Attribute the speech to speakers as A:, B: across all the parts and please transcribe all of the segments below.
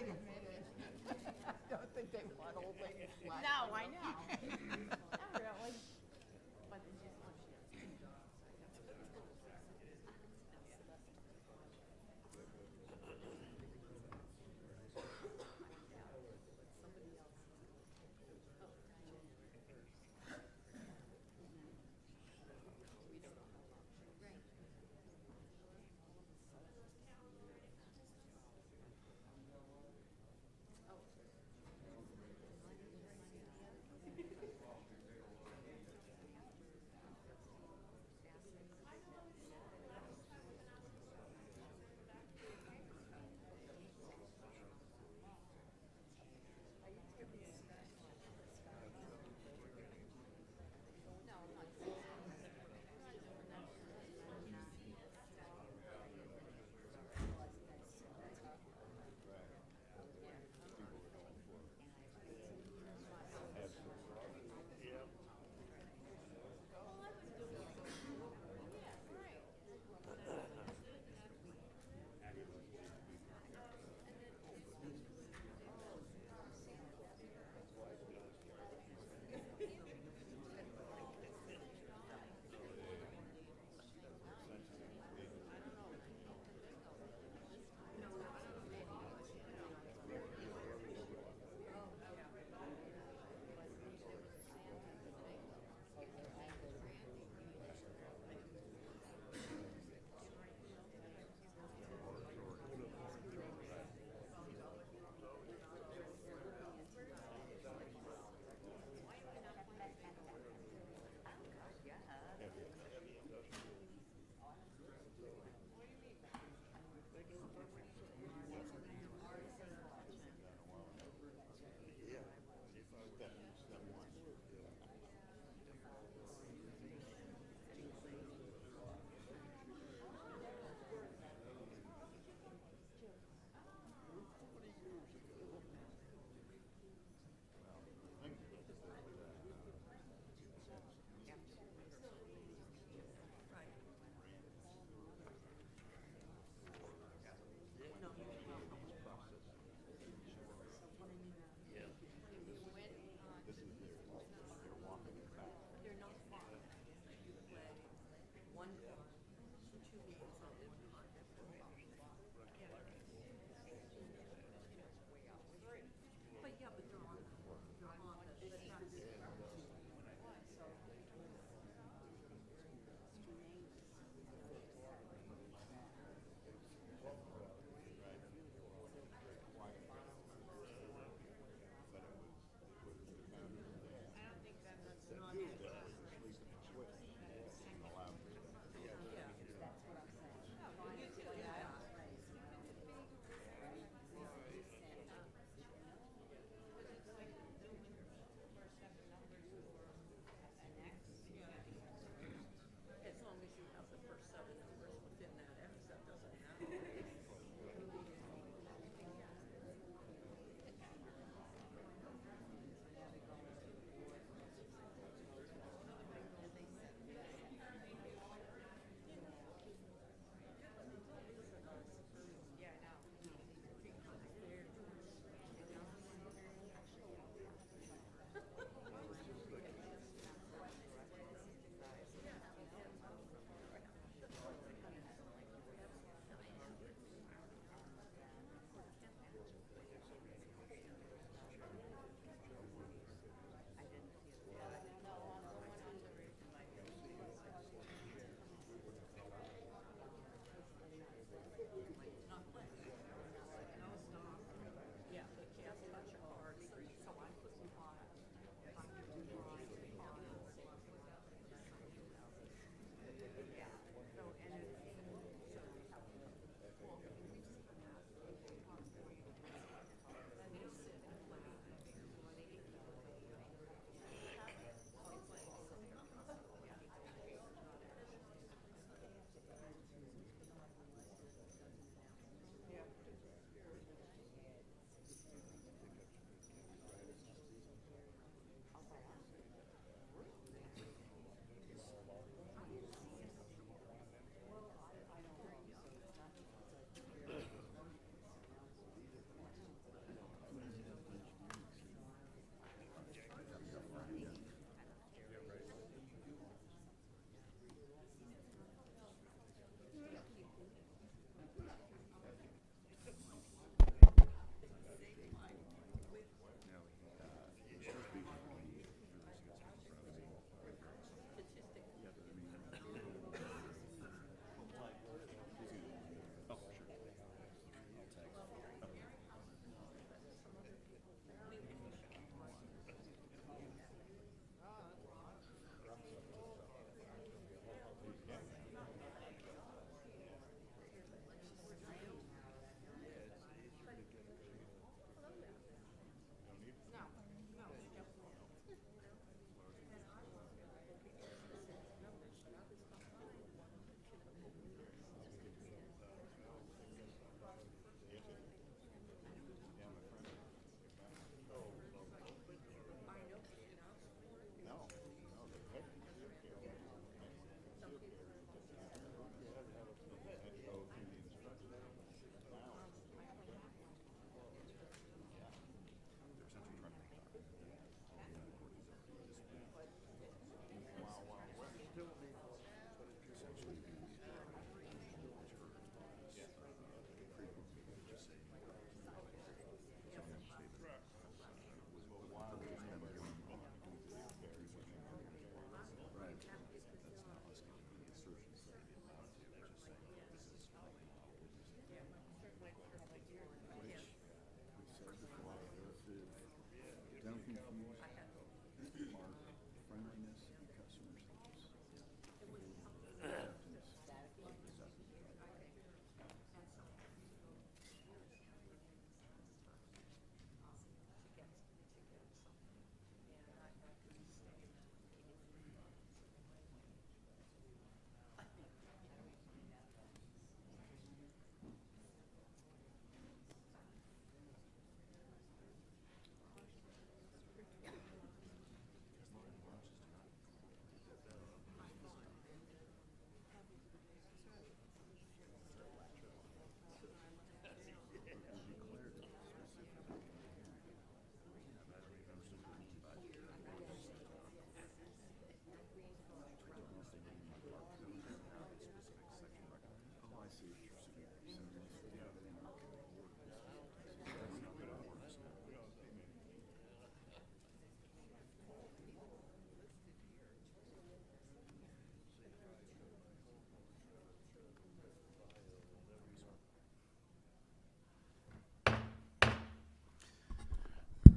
A: I'd admit it. I don't think they want old ladies flat.
B: No, I know. Not really. But it's just when she has two dogs.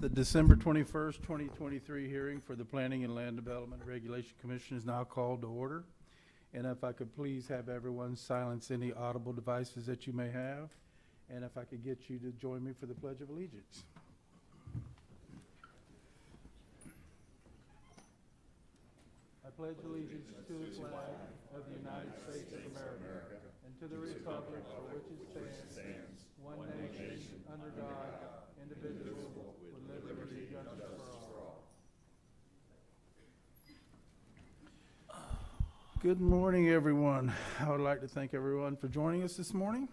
C: The December 21st, 2023 hearing for the Planning and Land Development Regulation Commission is now called to order. And if I could please have everyone silence any audible devices that you may have. And if I could get you to join me for the Pledge of Allegiance. I pledge allegiance to the flag of the United States of America and to the republic for which it stands, one nation, under God, indivisible, with liberty and justice for all. Good morning, everyone. I would like to thank everyone for joining us this morning.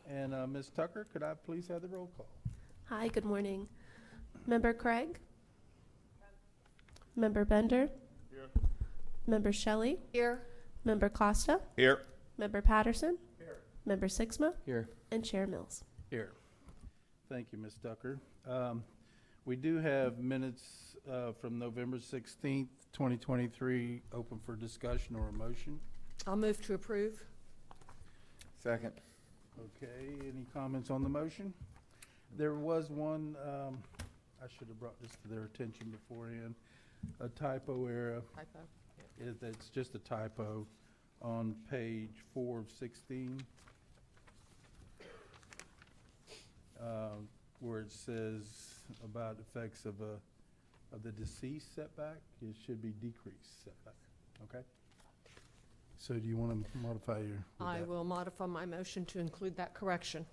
C: And Ms. Tucker, could I please have the roll call?
D: Hi, good morning. Member Craig? Member Bender? Here. Member Shelley?
B: Here.
D: Member Costa?
E: Here.
D: Member Patterson? Here. Member Sixma?
E: Here.
D: And Chair Mills.
C: Here. Thank you, Ms. Tucker. We do have minutes from November 16th, 2023, open for discussion or a motion.
B: I'll move to approve.
E: Second.
C: Okay, any comments on the motion? There was one, I should have brought this to their attention beforehand, a typo error.
B: Typo.
C: It's just a typo on page 4 of 16, where it says about effects of the deceased setback. It should be decreased setback, okay? So do you want to modify your?
B: I will modify my motion to include that correction.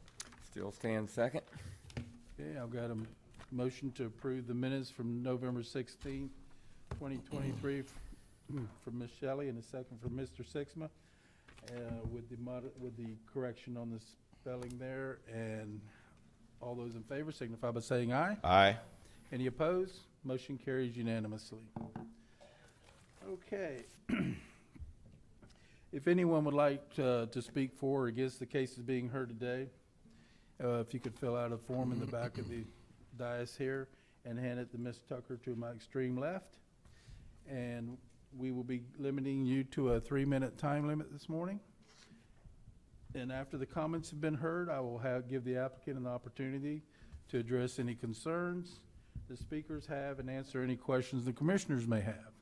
E: Still stand second.
C: Okay, I've got a motion to approve the minutes from November 16th, 2023 from Ms. Shelley and a second from Mr. Sixma, with the correction on the spelling there. And all those in favor signify by saying aye.
E: Aye.
C: Any opposed? Motion carries unanimously. Okay. If anyone would like to speak for or against the cases being heard today, if you could fill out a form in the back of the dais here and hand it to Ms. Tucker to my extreme left. And we will be limiting you to a 3-minute time limit this morning. And after the comments have been heard, I will give the applicant an opportunity to address any concerns the speakers have and answer any questions the commissioners may have.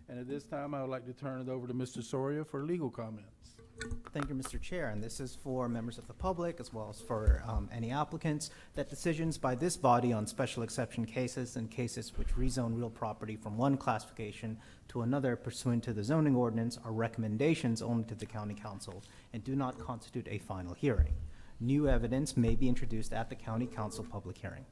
C: And at this time, I would like to turn it over to Mr. Soria for legal comments.
F: Thank you, Mr. Chair, and this is for members of the public as well as for any applicants, that decisions by this body on special exception cases and cases which rezone real property from one classification to another pursuant to the zoning ordinance are recommendations only to the County Council and do not constitute a final hearing. New evidence may be introduced at the County Council public hearing.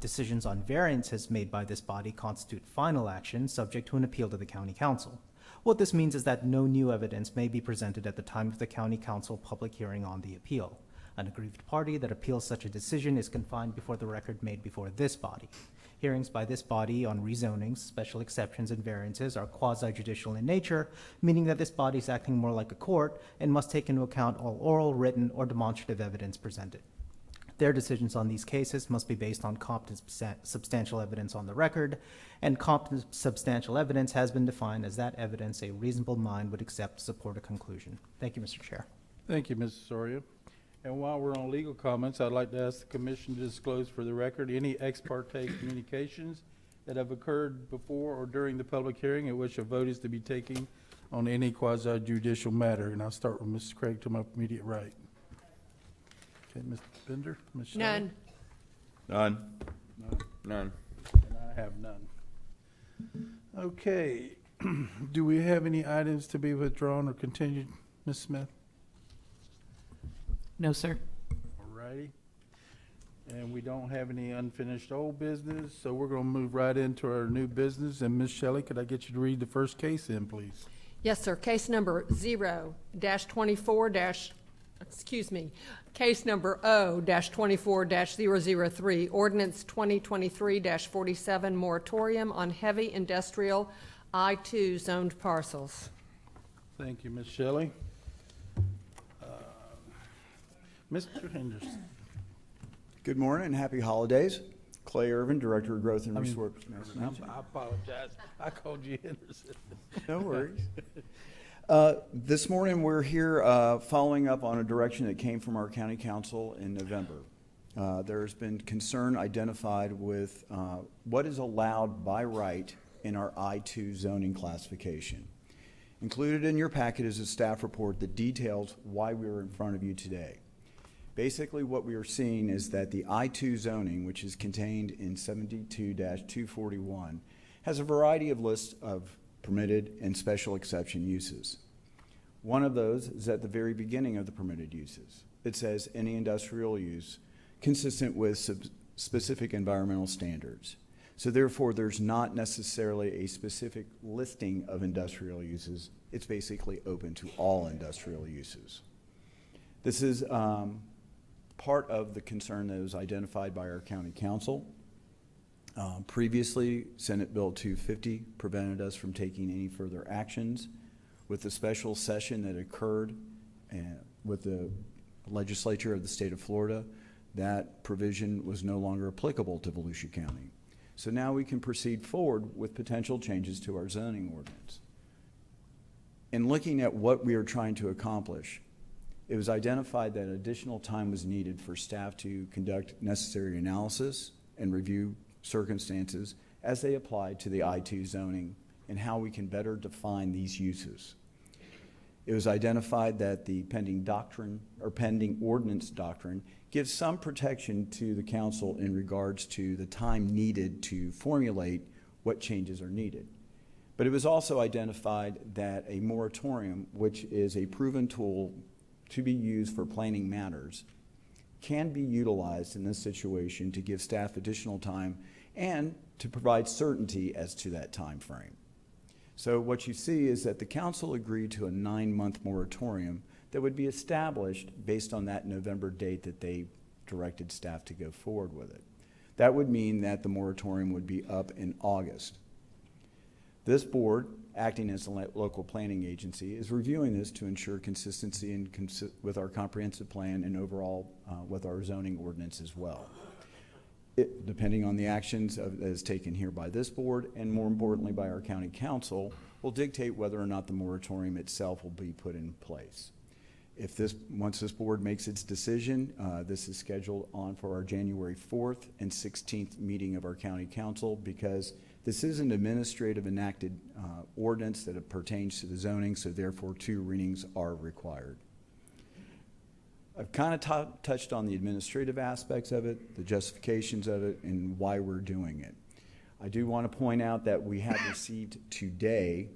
F: Decisions on variances made by this body constitute final action subject to an appeal to the County Council. What this means is that no new evidence may be presented at the time of the County Council public hearing on the appeal. An aggrieved party that appeals such a decision is confined before the record made before this body. Hearings by this body on rezonings, special exceptions, and variances are quasi-judicial in nature, meaning that this body is acting more like a court and must take into account all oral, written, or demonstrative evidence presented. Their decisions on these cases must be based on competent substantial evidence on the record, and competent substantial evidence has been defined as that evidence a reasonable mind would accept to support a conclusion. Thank you, Mr. Chair.
C: Thank you, Mr. Soria. And while we're on legal comments, I'd like to ask the commission to disclose for the record any ex parte communications that have occurred before or during the public hearing at which a vote is to be taken on any quasi-judicial matter. And I'll start with Mr. Craig to my immediate right. Okay, Mr. Bender? Ms. Shelley?
B: None.
E: None.
C: None.
E: None.
C: And I have none. Okay. Do we have any items to be withdrawn or continued, Ms. Smith?
G: No, sir.
C: All righty. And we don't have any unfinished old business, so we're going to move right into our new business. And Ms. Shelley, could I get you to read the first case in, please?
B: Yes, sir. Case number 0-24- case number O-24-003, ordinance 2023-47, moratorium on heavy industrial I-2 zoned parcels.
C: Thank you, Ms. Shelley. Mr. Henderson.
H: Good morning and happy holidays. Clay Irvin, Director of Growth and Resource Management.
C: I apologize. I called you Henderson.
H: No worries. This morning we're here following up on a direction that came from our County Council in November. there's been concern identified with what is allowed by right in our I-2 zoning classification. Included in your packet is a staff report that details why we are in front of you today. Basically, what we are seeing is that the I-2 zoning, which is contained in 72-241, has a variety of lists of permitted and special exception uses. One of those is at the very beginning of the permitted uses. It says any industrial use consistent with specific environmental standards. So therefore, there's not necessarily a specific listing of industrial uses. It's basically open to all industrial uses. This is part of the concern that was identified by our county council. Previously, Senate Bill 250 prevented us from taking any further actions. With the special session that occurred with the legislature of the state of Florida, that provision was no longer applicable to Volusia County. So now we can proceed forward with potential changes to our zoning ordinance. In looking at what we are trying to accomplish, it was identified that additional time was needed for staff to conduct necessary analysis and review circumstances as they apply to the I-2 zoning and how we can better define these uses. It was identified that the pending doctrine or pending ordinance doctrine gives some protection to the council in regards to the time needed to formulate what changes are needed. But it was also identified that a moratorium, which is a proven tool to be used for planning matters, can be utilized in this situation to give staff additional time and to provide certainty as to that time frame. So what you see is that the council agreed to a 9-month moratorium that would be established based on that November date that they directed staff to go forward with it. That would mean that the moratorium would be up in August. This board, acting as a local planning agency, is reviewing this to ensure consistency and with our comprehensive plan and overall with our zoning ordinance as well. Depending on the actions that is taken here by this board and more importantly by our county council, will dictate whether or not the moratorium itself will be put in place. Once this board makes its decision, this is scheduled on for our January 4th and 16th meeting of our county council because this is an administrative enacted ordinance that pertains to the zoning, so therefore 2 readings are required. I've kind of touched on the administrative aspects of it, the justifications of it, and why we're doing it. I do want to point out that we have received today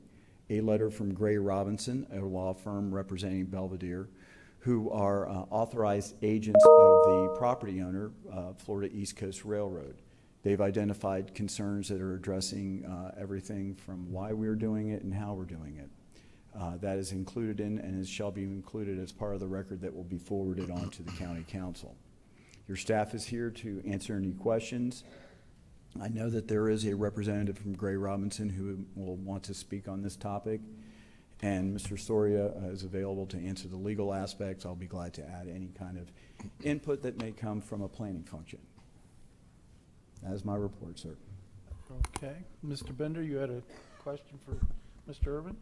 H: a letter from Gray Robinson, a law firm representing Belvedere, who are authorized agents of the property owner, Florida East Coast Railroad. They've identified concerns that are addressing everything from why we're doing it and how we're doing it. That is included in and shall be included as part of the record that will be forwarded on to the county council. Your staff is here to answer any questions. I know that there is a representative from Gray Robinson who will want to speak on this topic, and Mr. Soria is available to answer the legal aspects. I'll be glad to add any kind of input that may come from a planning function. That is my report, sir.
C: Okay. Mr. Bender, you had a question for Mr. Irvin?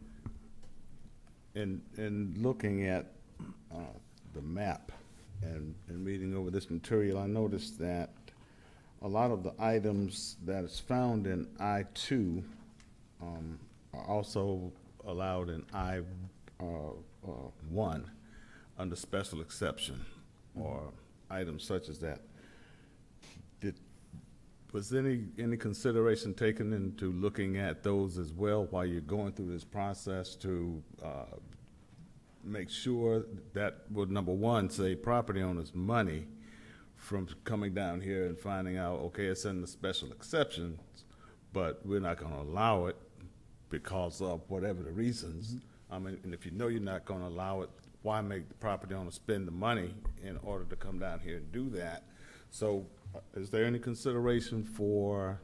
G: In looking at the map and reading over this material, I noticed that a lot of the items that is found in I-2 are also allowed in I-1 under special exception, or items such as that. Was any consideration taken into looking at those as well while you're going through this process to make sure that would, number one, save property owners money from coming down here and finding out, okay, it's in the special exceptions, but we're not going to allow it because of whatever the reasons. I mean, and if you know you're not going to allow it, why make the property owner spend the money in order to come down here and do that? So is there any consideration for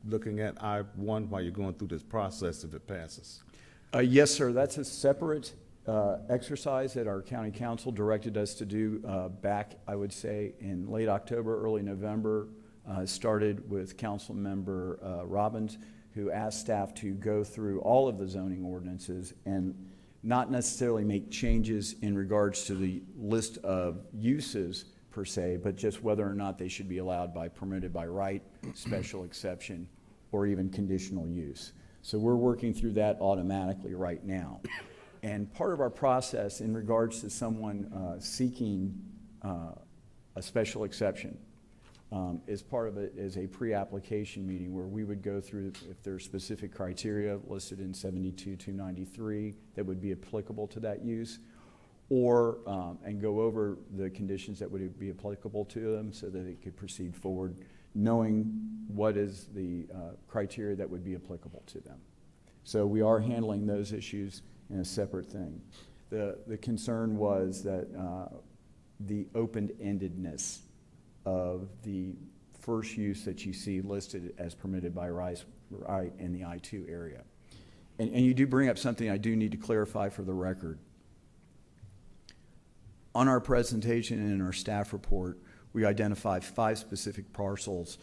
G: looking at I-1 while you're going through this process if it passes?
H: Yes, sir. That's a separate exercise that our county council directed us to do back, I would say, in late October, early November. Started with Council Member Robbins, who asked staff to go through all of the zoning ordinances and not necessarily make changes in regards to the list of uses, per se, but just whether or not they should be allowed by permitted by right, special exception, or even conditional use. So we're working through that automatically right now. And part of our process in regards to someone seeking a special exception is part of it is a pre-application meeting where we would go through if there are specific criteria listed in 72-293 that would be applicable to that use, or and go over the conditions that would be applicable to them so that it could proceed forward, knowing what is the criteria that would be applicable to them. So we are handling those issues in a separate thing. The concern was that the open-endedness of the first use that you see listed as permitted by right in the I-2 area. And you do bring up something I do need to clarify for the record. On our presentation and in our staff report, we identified 5 specific parcels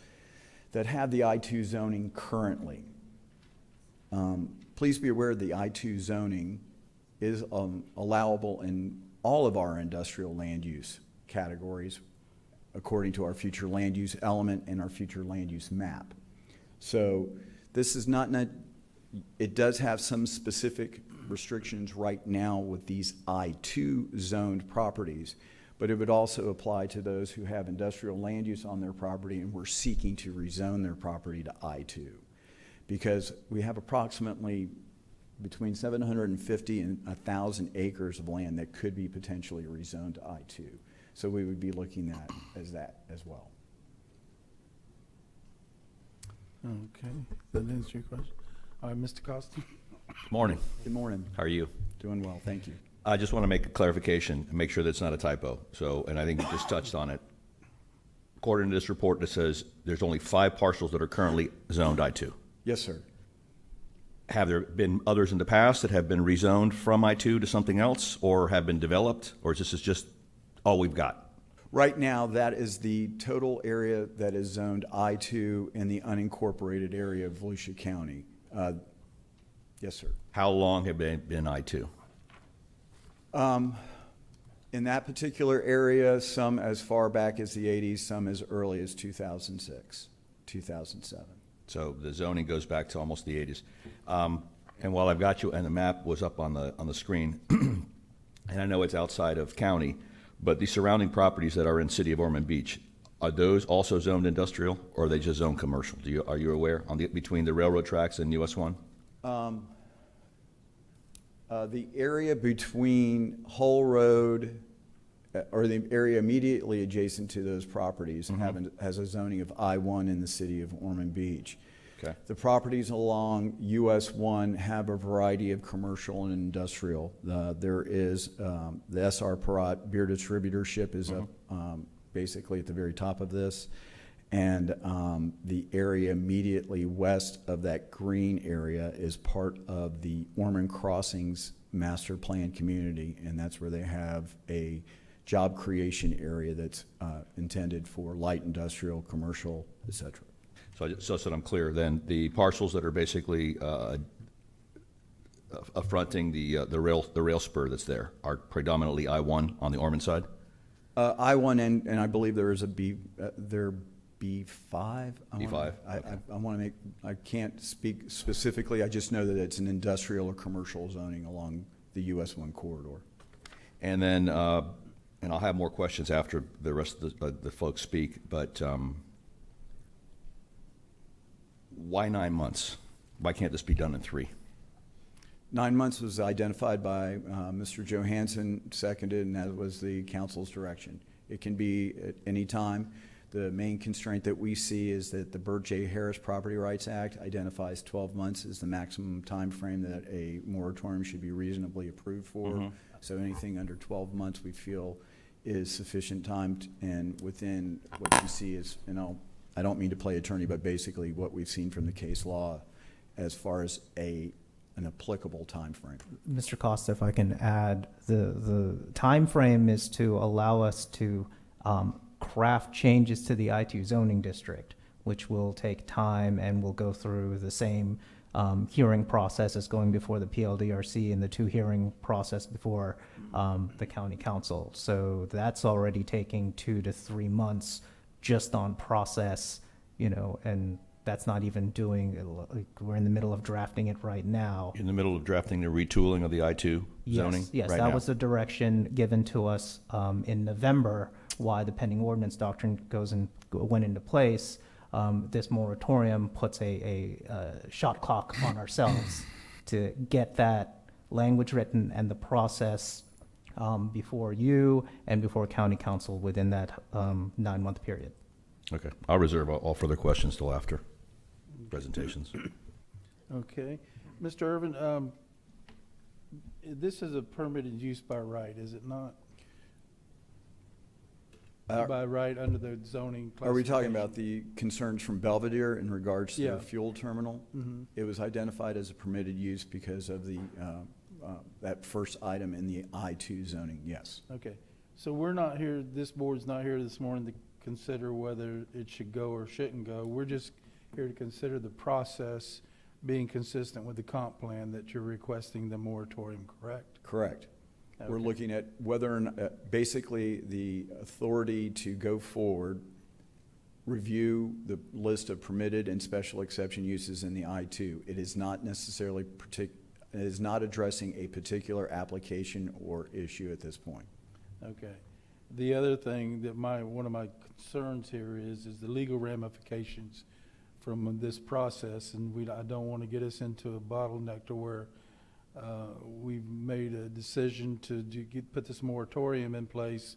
H: that have the I-2 zoning currently. Please be aware the I-2 zoning is allowable in all of our industrial land use categories according to our future land use element and our future land use map. So this is not, it does have some specific restrictions right now with these I-2 zoned properties, but it would also apply to those who have industrial land use on their property and we're seeking to rezone their property to I-2. Because we have approximately between 750 and 1,000 acres of land that could be potentially rezoned to I-2. So we would be looking at that as well.
C: Okay, that answers your question. All right, Mr. Costa?
I: Morning.
H: Good morning.
I: How are you?
H: Doing well, thank you.
I: I just want to make a clarification and make sure that's not a typo. So, and I think you just touched on it. According to this report, it says there's only 5 parcels that are currently zoned I-2.
H: Yes, sir.
I: Have there been others in the past that have been rezoned from I-2 to something else or have been developed, or is this just all we've got?
H: Right now, that is the total area that is zoned I-2 in the unincorporated area of Volusia County. Yes, sir.
I: How long have they been I-2?
H: In that particular area, some as far back as the 80s, some as early as 2006, 2007.
I: So the zoning goes back to almost the 80s. And while I've got you, and the map was up on the screen, and I know it's outside of county, but the surrounding properties that are in city of Ormond Beach, are those also zoned industrial, or are they just zoned commercial? Are you aware on between the railroad tracks and US 1?
H: The area between Hull Road, or the area immediately adjacent to those properties, has a zoning of I-1 in the city of Ormond Beach.
I: Okay.
H: The properties along US 1 have a variety of commercial and industrial. There is the SR Parat beer distributorship is up basically at the very top of this. And the area immediately west of that green area is part of the Ormond Crossings master plan community, and that's where they have a job creation area that's intended for light industrial, commercial, et cetera.
I: So that I'm clear, then the parcels that are basically affronting the rail spur that's there are predominantly I-1 on the Ormond side?
H: I-1 and I believe there is a there B5.
I: B5,
H: I want to make, I can't speak specifically, I just know that it's an industrial or commercial zoning along the US 1 corridor.
I: And then, and I'll have more questions after the rest of the folks speak, but why 9 months? Why can't this be done in 3?
H: 9 months was identified by Mr. Johansson, seconded, and that was the council's direction. It can be at any time. The main constraint that we see is that the Burt J. Harris Property Rights Act identifies 12 months as the maximum time frame that a moratorium should be reasonably approved for. So anything under 12 months we feel is sufficient time, and within what you see is, you know, I don't mean to play attorney, but basically what we've seen from the case law as far as an applicable time frame.
F: Mr. Costa, if I can add, the time frame is to allow us to craft changes to the I-2 zoning district, which will take time and will go through the same hearing processes going before the PLDRC and the 2 hearing process before the county council. So that's already taking 2 to 3 months just on process, and that's not even like, we're in the middle of drafting it right now.
I: In the middle of drafting the retooling of the I-2 zoning?
F: Yes,
I: right
F: that
I: now?
F: was the direction given to us in November, why the pending ordinance doctrine went into place. This moratorium puts a shot clock on ourselves to get that language written and the process before you and before county council within that 9-month period.
I: Okay, I'll reserve all further questions till after presentations.
C: Okay. Mr. Irvin, this is a permitted use by right, is it not? By right under the zoning classification?
H: Are we talking about the concerns from Belvedere in regards to
C: Yeah.
H: the fuel terminal?
C: Mhm.
H: It was identified as a permitted use because of the, that first item in the I-2 zoning, yes.
C: Okay, so we're not here, this board's not here this morning to consider whether it should go or shouldn't go. We're just here to consider the process being consistent with the comp plan that you're requesting the moratorium, correct?
H: Correct. We're
C: Okay.
H: looking at whether, or not, basically, the authority to go forward, review the list of permitted and special exception uses in the I-2. It is not necessarily it is not addressing a particular application or issue at this point.
C: Okay. The other thing that one of my concerns here is the legal ramifications from this process, and I don't want to get us into a bottleneck to where we've made a decision to put this moratorium in place.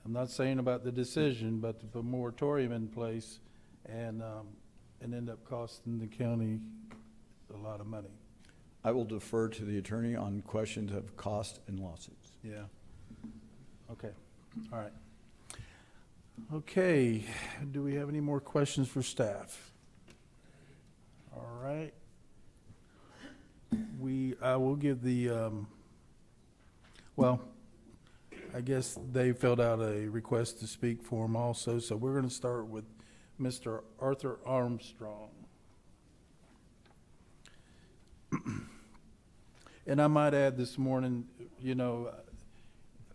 C: I'm not saying about the decision, but to put a moratorium in place and end up costing the county a lot of money.
H: I will defer to the attorney on questions of cost and lawsuits.
C: Yeah. Okay. All right. Okay. Do we have any more questions for staff? All right. I will give well, I guess they filled out a request to speak form also, so we're going to start with Mr. Arthur Armstrong. And I might add this morning,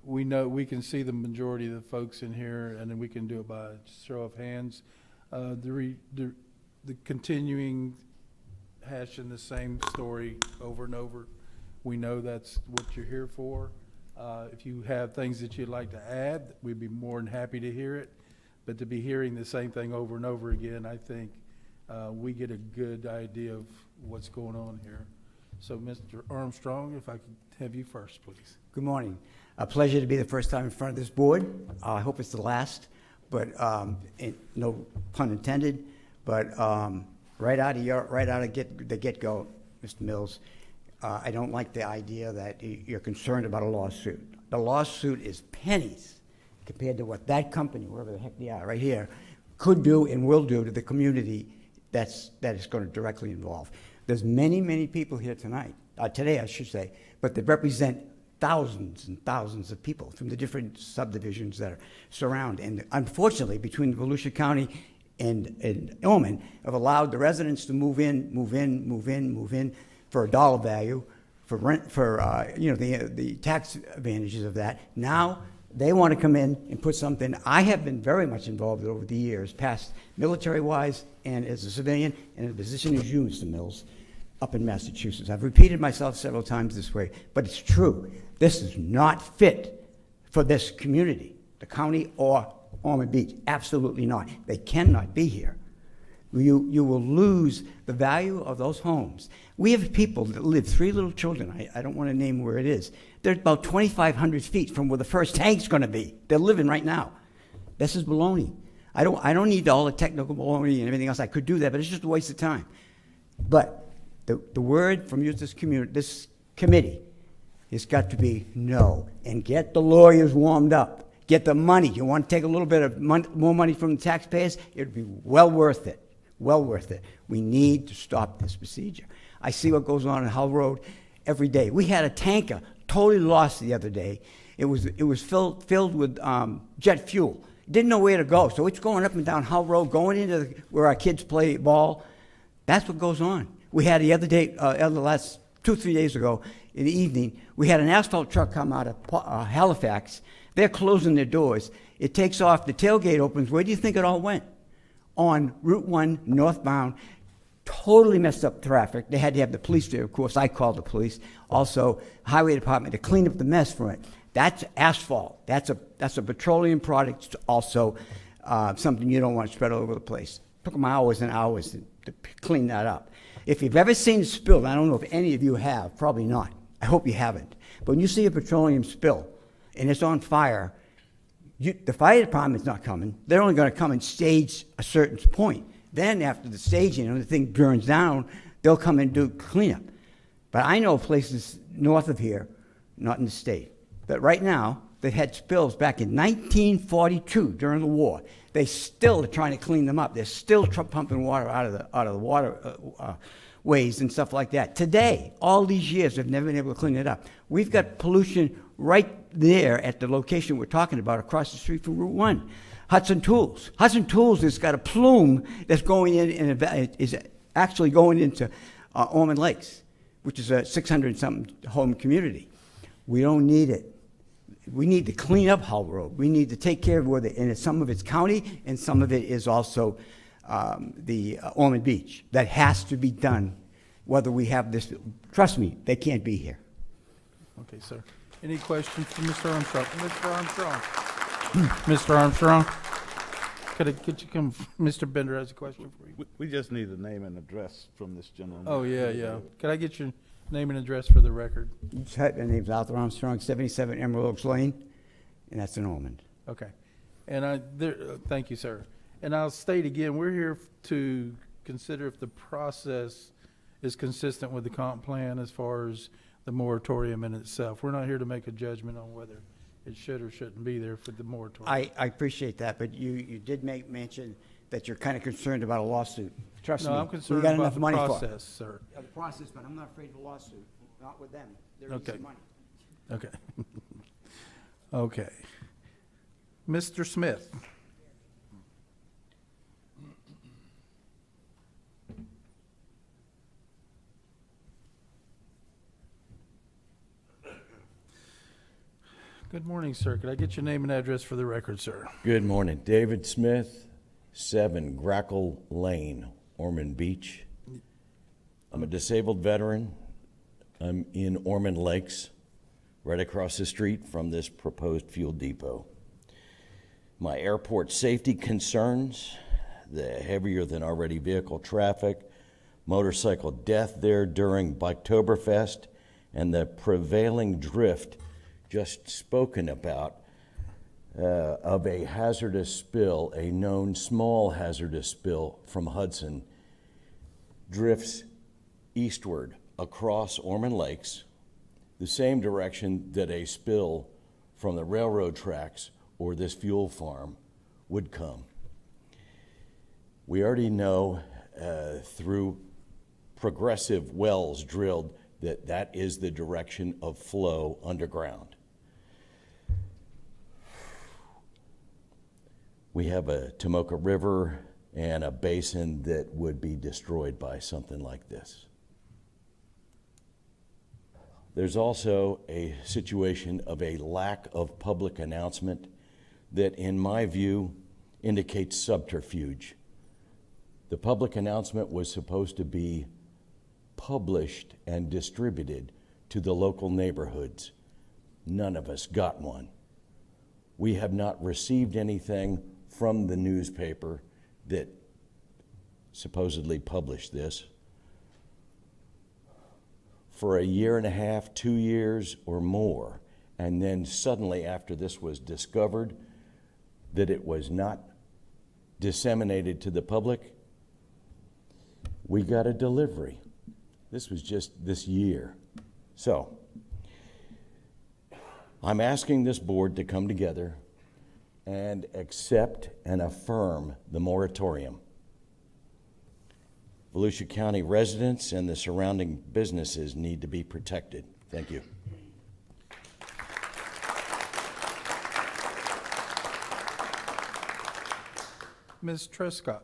C: we can see the majority of the folks in here, and then we can do it by show of hands. The continuing hashing the same story over and over. We know that's what you're here for. If you have things that you'd like to add, we'd be more than happy to hear it. But to be hearing the same thing over and over again, I think we get a good idea of what's going on here. So, Mr. Armstrong, if I could have you first, please.
J: Good morning. A pleasure to be the first time in front of this board. I hope it's the last, but no pun intended. But right out of the get-go, Mr. Mills, I don't like the idea that you're concerned about a lawsuit. The lawsuit is pennies compared to what that company, wherever the heck they are, right here, could do and will do to the community that is going to directly involve. There's many, many people here tonight, today I should say, but they represent thousands and thousands of people from the different subdivisions that are surround. And unfortunately, between Volusia County and Illman, have allowed the residents to move in for a dollar value, for rent, for the tax advantages of that. Now they want to come in and put something. I have been very much involved over the years, past military-wise and as a civilian, and in a position as you, Mr. Mills, up in Massachusetts. I've repeated myself several times this way, but it's true. This is not fit for this community, the county or Ormond Beach. Absolutely not. They cannot be here. You will lose the value of those homes. We have people that live, 3 little children. I don't want to name where it is. They're about 2,500 feet from where the first tank's going to be. They're living right now. This is baloney. I don't need all the technical baloney and everything else. I could do that, but it's just a waste of time. But the word from this committee has got to be no, and get the lawyers warmed up. Get the money. You want to take a little bit of more money from the taxpayers? It would be well worth it. Well worth it. We need to stop this procedure. I see what goes on Hull Road every day. We had a tanker totally lost the other day. It was filled with jet fuel. Didn't know where to go, so it's going up and down Hull Road, going into where our kids play ball. That's what goes on. We had the other day, the last 2-3 days ago in the evening, we had an asphalt truck come out of Halifax. They're closing their doors. It takes off, the tailgate opens. Where do you think it all went? On Route 1 northbound. Totally messed up traffic. They had to have the police there, of course. I called the police. Also, highway department to clean up the mess from it. That's asphalt. That's a petroleum product. It's also something you don't want spread all over the place. Took them hours and hours to clean that up. If you've ever seen a spill, I don't know if any of you have, probably not. I hope you haven't. But when you see a petroleum spill and it's on fire, the fire department's not coming. They're only going to come and stage a certain point. Then after the staging and the thing burns down, they'll come and do cleanup. But I know places north of here, not in the state, that right now they've had spills back in 1942 during the war. They still are trying to clean them up. They're still pumping water out of the water ways and stuff like that. Today, all these years, they've never been able to clean it up. We've got pollution right there at the location we're talking about, across the street from Route 1. Hudson Tools. Hudson Tools has got a plume that's going in and is actually going into Ormond Lakes, which is a 600-something home community. We don't need it. We need to clean up Hull Road. We need to take care of and some of it's county and some of it is also the Ormond Beach. That has to be done, whether we have this. Trust me, they can't be here.
C: Okay, sir. Any questions for Mr. Armstrong? Mr. Armstrong? Mr. Armstrong? Could you come, Mr. Bender has a question for you.
G: We just need a name and address from this gentleman.
C: Oh, yeah. Could I get your name and address for the record?
J: My name's Arthur Armstrong, 77 Emerald Oaks Lane, and that's in Ormond.
C: Okay. And thank you, sir. And I'll state again, we're here to consider if the process is consistent with the comp plan as far as the moratorium in itself. We're not here to make a judgment on whether it should or shouldn't be there for the moratorium.
J: I appreciate that, but you did make mention that you're kind of concerned about a lawsuit. Trust me,
C: No, I'm concerned
J: we got
C: about
J: enough
C: the
J: money for it.
C: process, sir.
J: Yeah, the process, but I'm not afraid of a lawsuit. Not with them. They're
C: Okay.
J: easy money.
C: Okay. Okay. Mr. Smith? Good morning, sir. Could I get your name and address for the record, sir?
K: Good morning. David Smith, 7 Grackle Lane, Ormond Beach. I'm a disabled veteran. I'm in Ormond Lakes, right across the street from this proposed fuel depot. My airport safety concerns, the heavier than already vehicle traffic, motorcycle death there during Biketoberfest, and the prevailing drift just spoken about of a hazardous spill, a known small hazardous spill from Hudson, drifts eastward across Ormond Lakes, the same direction that a spill from the railroad tracks or this fuel farm would come. We already know through progressive wells drilled that is the direction of flow underground. We have a Tomoka River and a basin that would be destroyed by something like this. There's also a situation of a lack of public announcement that, in my view, indicates subterfuge. The public announcement was supposed to be published and distributed to the local neighborhoods. None of us got one. We have not received anything from the newspaper that supposedly published this for a year and a half, 2 years or more. And then suddenly, after this was discovered that it was not disseminated to the public, we got a delivery. This was just this year. So, I'm asking this board to come together and accept and affirm the moratorium. Volusia County residents and the surrounding businesses need to be protected. Thank you.
C: Ms. Trescott?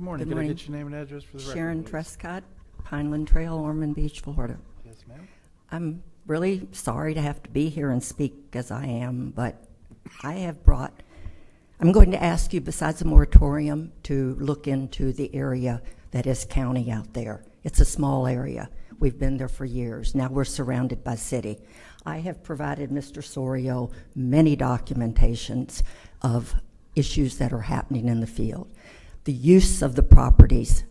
C: Good morning.
L: Good
C: Could I
L: morning.
C: get your name and address for the record,
L: Sharon
C: please?
L: Trescott, Pineland Trail, Ormond Beach, Florida.
C: Yes, ma'am.
L: I'm really sorry to have to be here and speak as I am, but I'm going to ask you, besides a moratorium, to look into the area that is county out there. It's a small area. We've been there for years. Now we're surrounded by city. I have provided Mr. Sorio many documentations of issues that are happening in the field. The use of the properties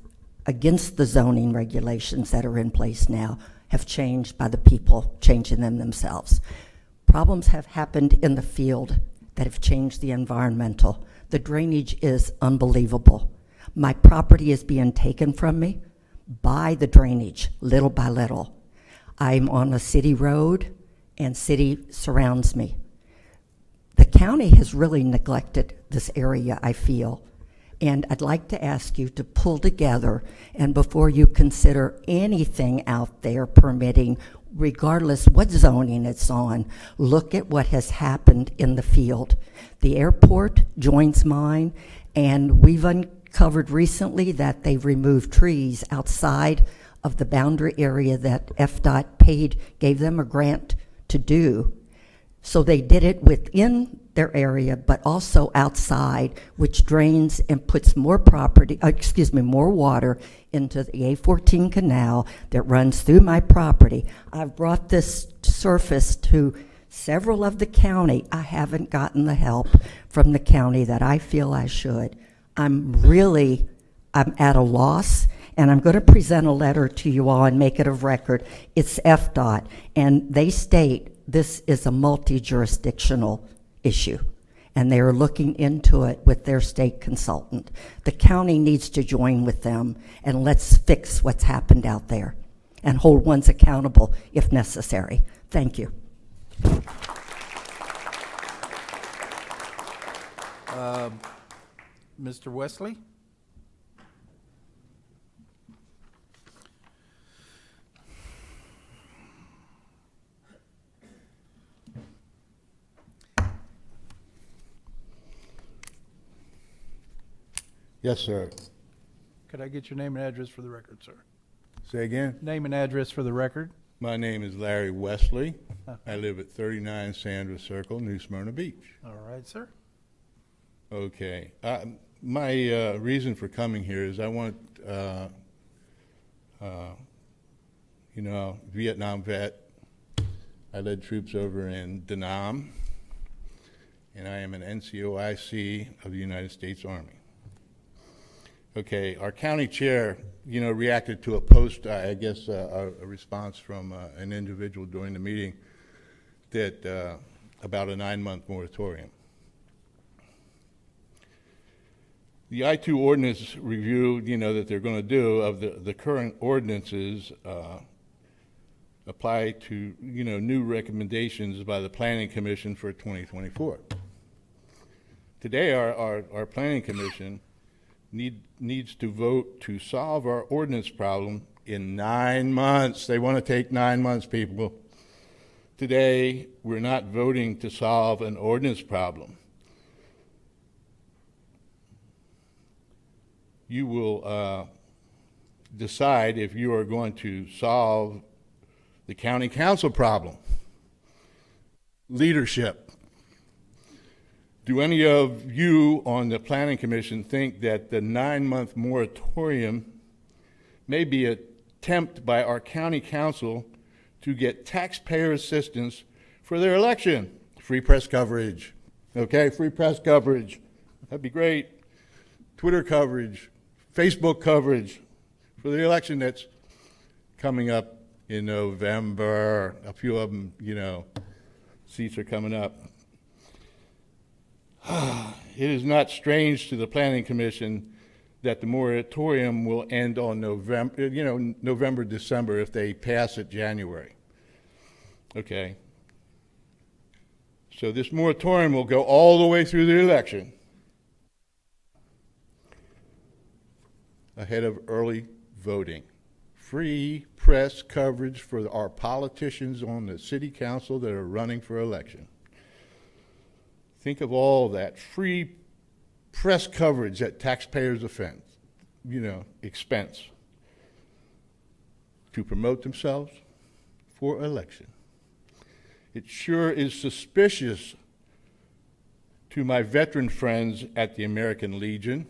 L: against the zoning regulations that are in place now have changed by the people changing them themselves. Problems have happened in the field that have changed the environmental. The drainage is unbelievable. My property is being taken from me by the drainage, little by little. I'm on a city road, and city surrounds me. The county has really neglected this area, I feel. And I'd like to ask you to pull together, and before you consider anything out there permitting, regardless what zoning it's on, look at what has happened in the field. The airport joins mine, and we've uncovered recently that they've removed trees outside of the boundary area that FDOT gave them a grant to do. So they did it within their area, but also outside, which drains and puts more more water into the A14 canal that runs through my property. I've brought this surface to several of the county. I haven't gotten the help from the county that I feel I should. I'm at a loss, and I'm going to present a letter to you all and make it of record. It's FDOT, and they state this is a multi-jurisdictional issue, and they are looking into it with their state consultant. The county needs to join with them, and let's fix what's happened out there and hold ones accountable if necessary. Thank you.
C: Mr. Wesley?
M: Yes, sir.
C: Could I get your name and address for the record, sir?
M: Say again?
C: Name and address for the record.
M: My name is Larry Wesley. I live at 39 Sandra Circle, New Smyrna Beach.
C: All right, sir.
M: Okay. My reason for coming here is I want, Vietnam vet. I led troops over in Da Nang, and I am an NCOIC of the United States Army. Okay, our county chair, reacted to a post, a response from an individual during the meeting that about a 9-month moratorium. The I-2 ordinance review, that they're going to do of the current ordinances apply to, new recommendations by the Planning Commission for 2024. Today, our Planning Commission needs to vote to solve our ordinance problem in 9 months. They want to take 9 months, people. Today, we're not voting to solve an ordinance problem. You will decide if you are going to solve the county council problem. Leadership. Do any of you on the Planning Commission think that the 9-month moratorium may be an attempt by our county council to get taxpayer assistance for their election? Free press coverage. Okay, free press coverage. That'd be great. Twitter coverage, Facebook coverage for the election that's coming up in November. A few of them, seats are coming up. It is not strange to the Planning Commission that the moratorium will end on November, December if they pass it January. Okay. So this moratorium will go all the way through the election ahead of early voting. Free press coverage for our politicians on the city council that are running for election. Think of all that free press coverage at taxpayers' expense to promote themselves for election. It sure is suspicious to my veteran friends at the American Legion,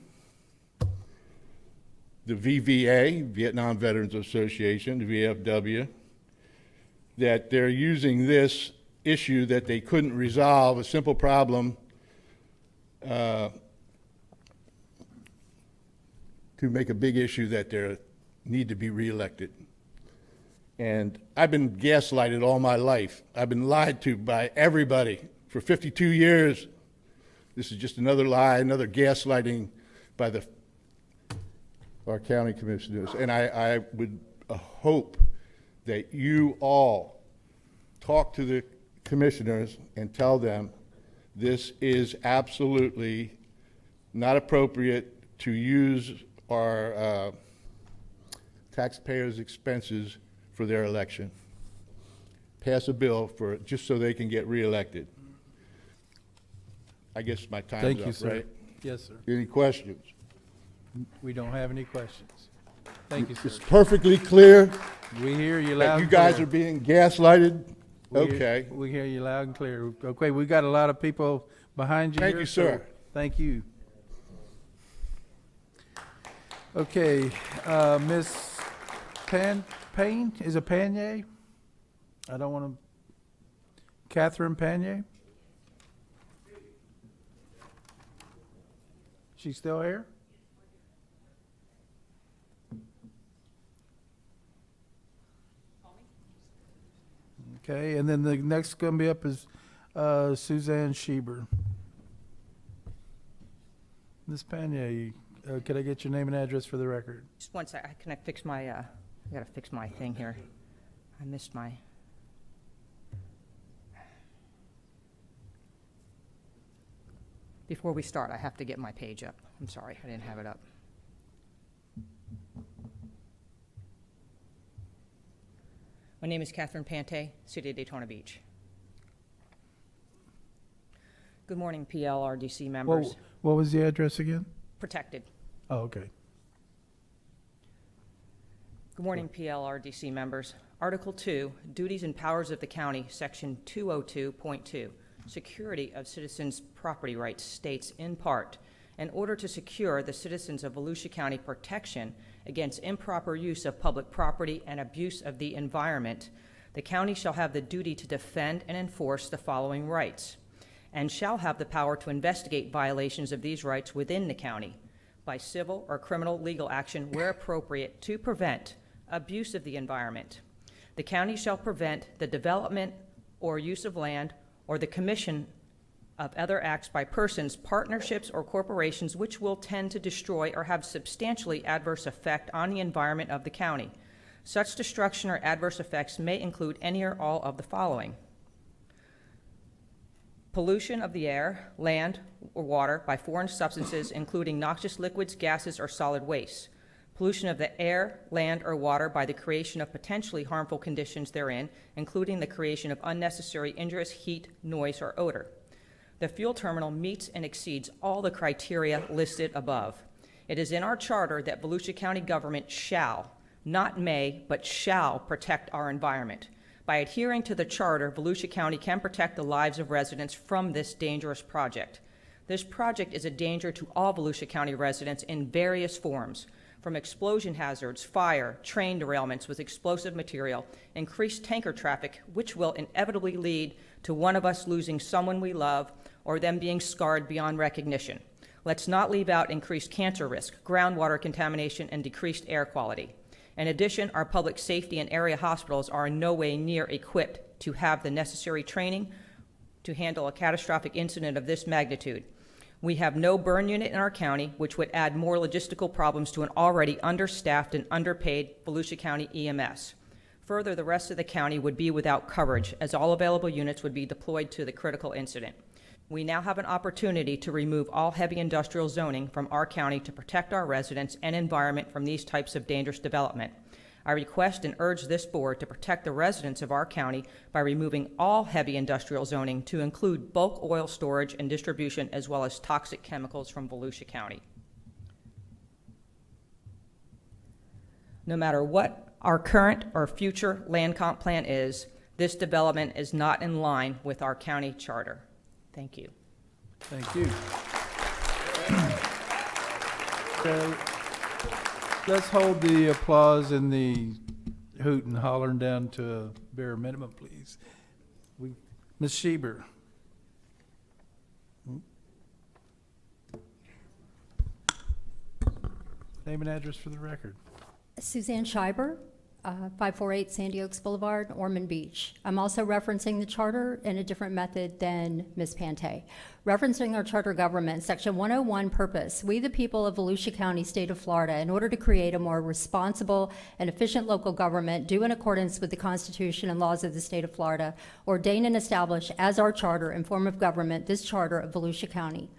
M: the VVA, Vietnam Veterans Association, the VFW, that they're using this issue that they couldn't resolve, a simple problem, to make a big issue that they need to be reelected. And I've been gaslighted all my life. I've been lied to by everybody for 52 years. This is just another lie, another gaslighting by our county commissioners. And I would hope that you all talk to the commissioners and tell them this is absolutely not appropriate to use our taxpayers' expenses for their election. Pass a bill just so they can get reelected. I guess my time's
C: Thank
M: up,
C: you, sir.
M: right?
C: Yes, sir.
M: Any questions?
C: We don't have any questions. Thank you, sir.
M: It's perfectly clear
C: We hear you
M: that
C: loud
M: you
C: and
M: guys
C: clear.
M: are being gaslighted?
C: We hear-
M: Okay.
C: We hear you loud and clear. Okay, we got a lot of people behind you
M: Thank
C: here,
M: you,
C: so
M: sir.
C: Thank you. Okay, Ms. Payne, is it Panier? I don't want to, Catherine Panier? She's still here? Okay, and then the next going to be up is Suzanne Schieber. Ms. Panier, could I get your name and address for the record?
N: Just one sec. Can I fix my, I gotta fix my thing here. I missed my. Before we start, I have to get my page up. I'm sorry, I didn't have it up. My name is Catherine Pante, City of Daytona Beach. Good morning, PLRDC members.
C: What was the address again?
N: Protected.
C: Oh, okay.
N: Good morning, PLRDC members. Article 2, Duties and Powers of the County, Section 202.2, Security of Citizens' Property Rights states, in part, in order to secure the citizens of Volusia County protection against improper use of public property and abuse of the environment, the county shall have the duty to defend and enforce the following rights, and shall have the power to investigate violations of these rights within the county by civil or criminal legal action where appropriate to prevent abuse of the environment. The county shall prevent the development or use of land or the commission of other acts by persons, partnerships, or corporations which will tend to destroy or have substantially adverse effect on the environment of the county. Such destruction or adverse effects may include any or all of the following: pollution of the air, land, or water by foreign substances, including noxious liquids, gases, or solid waste. Pollution of the air, land, or water by the creation of potentially harmful conditions therein, including the creation of unnecessary injurious heat, noise, or odor. The fuel terminal meets and exceeds all the criteria listed above. It is in our charter that Volusia County government shall, not may, but shall protect our environment. By adhering to the charter, Volusia County can protect the lives of residents from this dangerous project. This project is a danger to all Volusia County residents in various forms, from explosion hazards, fire, train derailments with explosive material, increased tanker traffic, which will inevitably lead to one of us losing someone we love or them being scarred beyond recognition. Let's not leave out increased cancer risk, groundwater contamination, and decreased air quality. In addition, our public safety and area hospitals are in no way near equipped to have the necessary training to handle a catastrophic incident of this magnitude. We have no burn unit in our county, which would add more logistical problems to an already understaffed and underpaid Volusia County EMS. Further, the rest of the county would be without coverage, as all available units would be deployed to the critical incident. We now have an opportunity to remove all heavy industrial zoning from our county to protect our residents and environment from these types of dangerous development. I request and urge this board to protect the residents of our county by removing all heavy industrial zoning to include bulk oil storage and distribution, as well as toxic chemicals from Volusia County. No matter what our current or future land comp plan is, this development is not in line with our county charter. Thank you.
C: Thank you. So, let's hold the applause and the hoot and hollering down to a bare minimum, please. Ms. Schieber. Name and address for the record.
O: Suzanne Schreiber, 548 Sandy Oaks Boulevard, Ormond Beach. I'm also referencing the charter in a different method than Ms. Pante. Referencing our charter government, Section 101 purpose, we the people of Volusia County, state of Florida, in order to create a more responsible and efficient local government, do in accordance with the Constitution and laws of the state of Florida, ordain and establish as our charter and form of government this charter of Volusia County.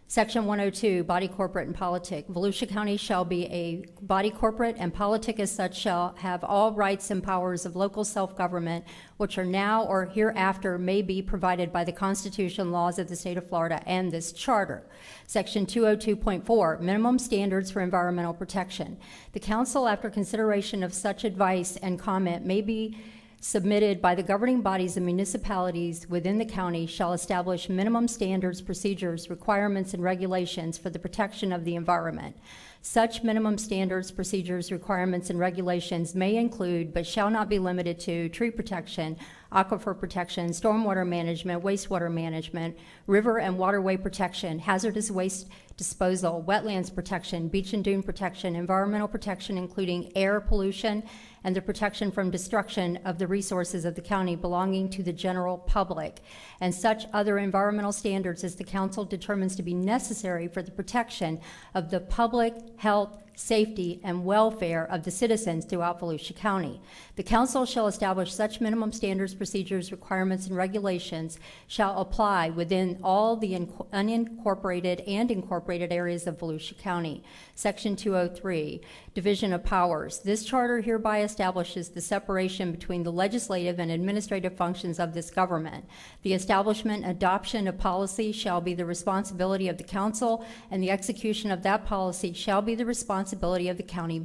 O: Section 102, body corporate and politic. Volusia County shall be a body corporate, and politic as such shall have all rights and powers of local self-government, which are now or hereafter may be provided by the Constitution, laws of the state of Florida, and this charter. Section 202.4, minimum standards for environmental protection. The council, after consideration of such advice and comment, may be submitted by the governing bodies of municipalities within the county, shall establish minimum standards, procedures, requirements, and regulations for the protection of the environment. Such minimum standards, procedures, requirements, and regulations may include, but shall not be limited to, tree protection, aquifer protection, stormwater management, wastewater management, river and waterway protection, hazardous waste disposal, wetlands protection, beach and dune protection, environmental protection, including air pollution, and the protection from destruction of the resources of the county belonging to the general public, and such other environmental standards as the council determines to be necessary for the protection of the public health, safety, and welfare of the citizens throughout Volusia County. The council shall establish such minimum standards, procedures, requirements, and regulations shall apply within all the unincorporated and incorporated areas of Volusia County. Section 203, division of powers. This charter hereby establishes the separation between the legislative and administrative functions of this government. The establishment and adoption of policy shall be the responsibility of the council, and the execution of that policy shall be the responsibility of the county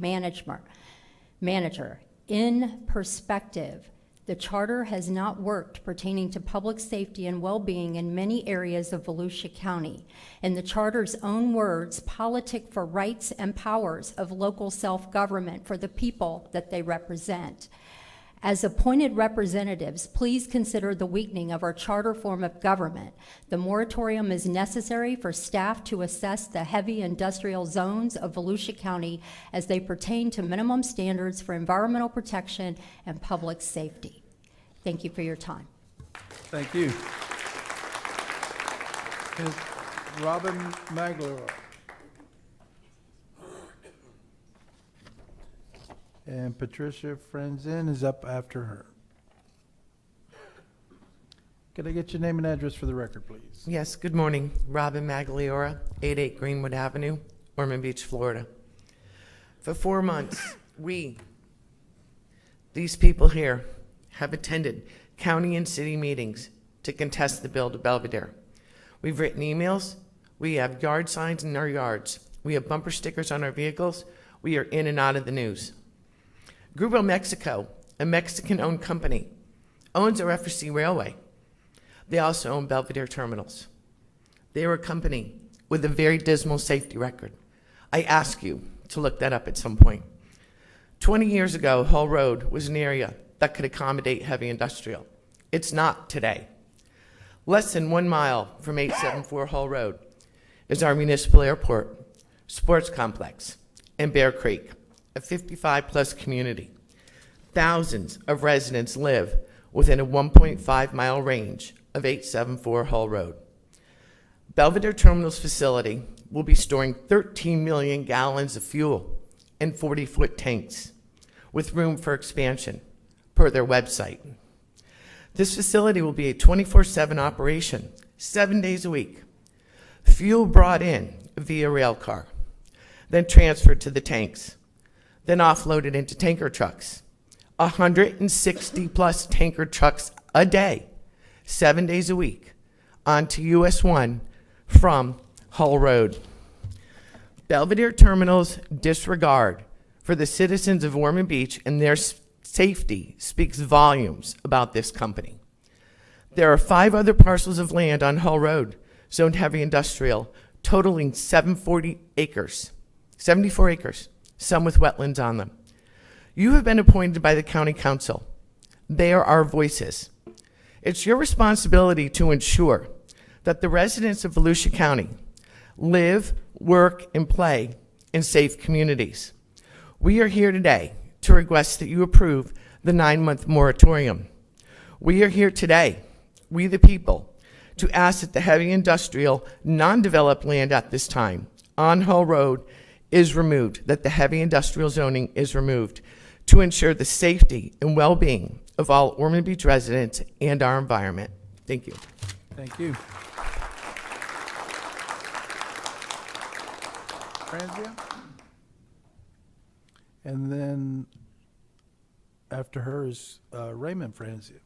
O: manager. In perspective, the charter has not worked pertaining to public safety and well-being in many areas of Volusia County. In the charter's own words, politic for rights and powers of local self-government for the people that they represent. As appointed representatives, please consider the weakening of our charter form of government. The moratorium is necessary for staff to assess the heavy industrial zones of Volusia County as they pertain to minimum standards for environmental protection and public safety. Thank you for your time.
C: Thank you. Ms. Robin Magler. And Patricia Franzen is up after her. Could I get your name and address for the record, please?
P: Yes, good morning. Robin Magliora, 88 Greenwood Avenue, Ormond Beach, Florida. For 4 months, these people here, have attended county and city meetings to contest the bill to Belvedere. We've written emails. We have yard signs in our yards. We have bumper stickers on our vehicles. We are in and out of the news. Grupo Mexico, a Mexican-owned company, owns our FRC Railway. They also own Belvedere Terminals. They are a company with a very dismal safety record. I ask you to look that up at some point. 20 years ago, Hull Road was an area that could accommodate heavy industrial. It's not today. Less than 1 mile from 874 Hull Road is our municipal airport, sports complex, and Bear Creek, a 55-plus community. Thousands of residents live within a 1.5-mile range of 874 Hull Road. Belvedere Terminals facility will be storing 13 million gallons of fuel in 40-foot tanks with room for expansion, per their website. This facility will be a 24/7 operation, 7 days a week. Fuel brought in via rail car, then transferred to the tanks, then offloaded into tanker trucks. 160-plus tanker trucks a day, 7 days a week, onto US 1 from Hull Road. Belvedere Terminals' disregard for the citizens of Ormond Beach, and their safety speaks volumes about this company. There are 5 other parcels of land on Hull Road, zoned heavy industrial, totaling 74 acres, some with wetlands on them. You have been appointed by the County Council. They are our voices. It's your responsibility to ensure that the residents of Volusia County live, work, and play in safe communities. We are here today to request that you approve the 9-month moratorium. We are here today, we the people, to ask that the heavy industrial, non-developed land at this time on Hull Road is removed, that the heavy industrial zoning is removed to ensure the safety and well-being of all Ormond Beach residents and our environment. Thank you.
C: Thank you. Franzia? And then after her is Raymond Franzia.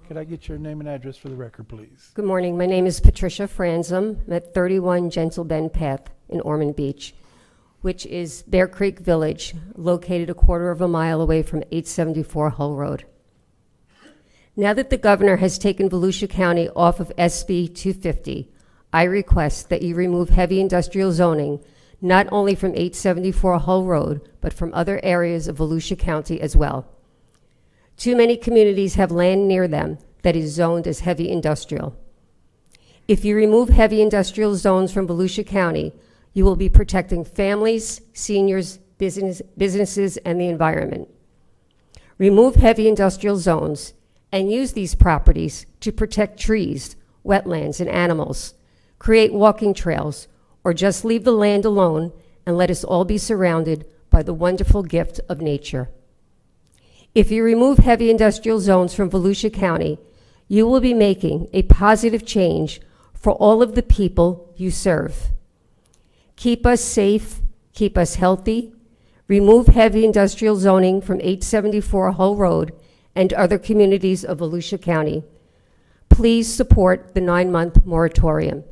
C: Could I get your name and address for the record, please?
Q: Good morning. My name is Patricia Franzum. I'm at 31 Gentle Bend Path in Ormond Beach, which is Bear Creek Village, located a quarter of a mile away from 874 Hull Road. Now that the governor has taken Volusia County off of SB 250, I request that you remove heavy industrial zoning not only from 874 Hull Road, but from other areas of Volusia County as well. Too many communities have land near them that is zoned as heavy industrial. If you remove heavy industrial zones from Volusia County, you will be protecting families, seniors, businesses, and the environment. Remove heavy industrial zones and use these properties to protect trees, wetlands, and animals, create walking trails, or just leave the land alone and let us all be surrounded by the wonderful gift of nature. If you remove heavy industrial zones from Volusia County, you will be making a positive change for all of the people you serve. Keep us safe, keep us healthy, remove heavy industrial zoning from 874 Hull Road and other communities of Volusia County. Please support the 9-month moratorium.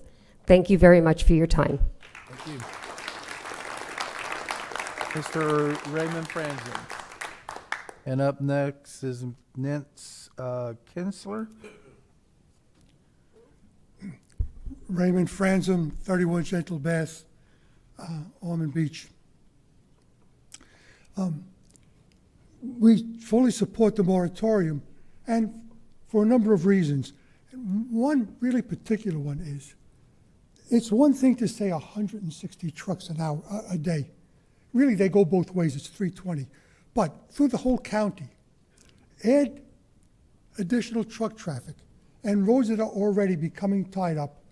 Q: Thank you very much for your time.
C: Thank you. Mr. Raymond Franzen. And up next is Nance Kinsler.
R: Raymond Franzen, 31 Gentle Bath, Ormond Beach. We fully support the moratorium, and for a number of reasons. One really particular one is, it's one thing to say 160 trucks an hour, a day. Really, they go both ways, it's 320. But through the whole county, add additional truck traffic, and roads that are already becoming tied up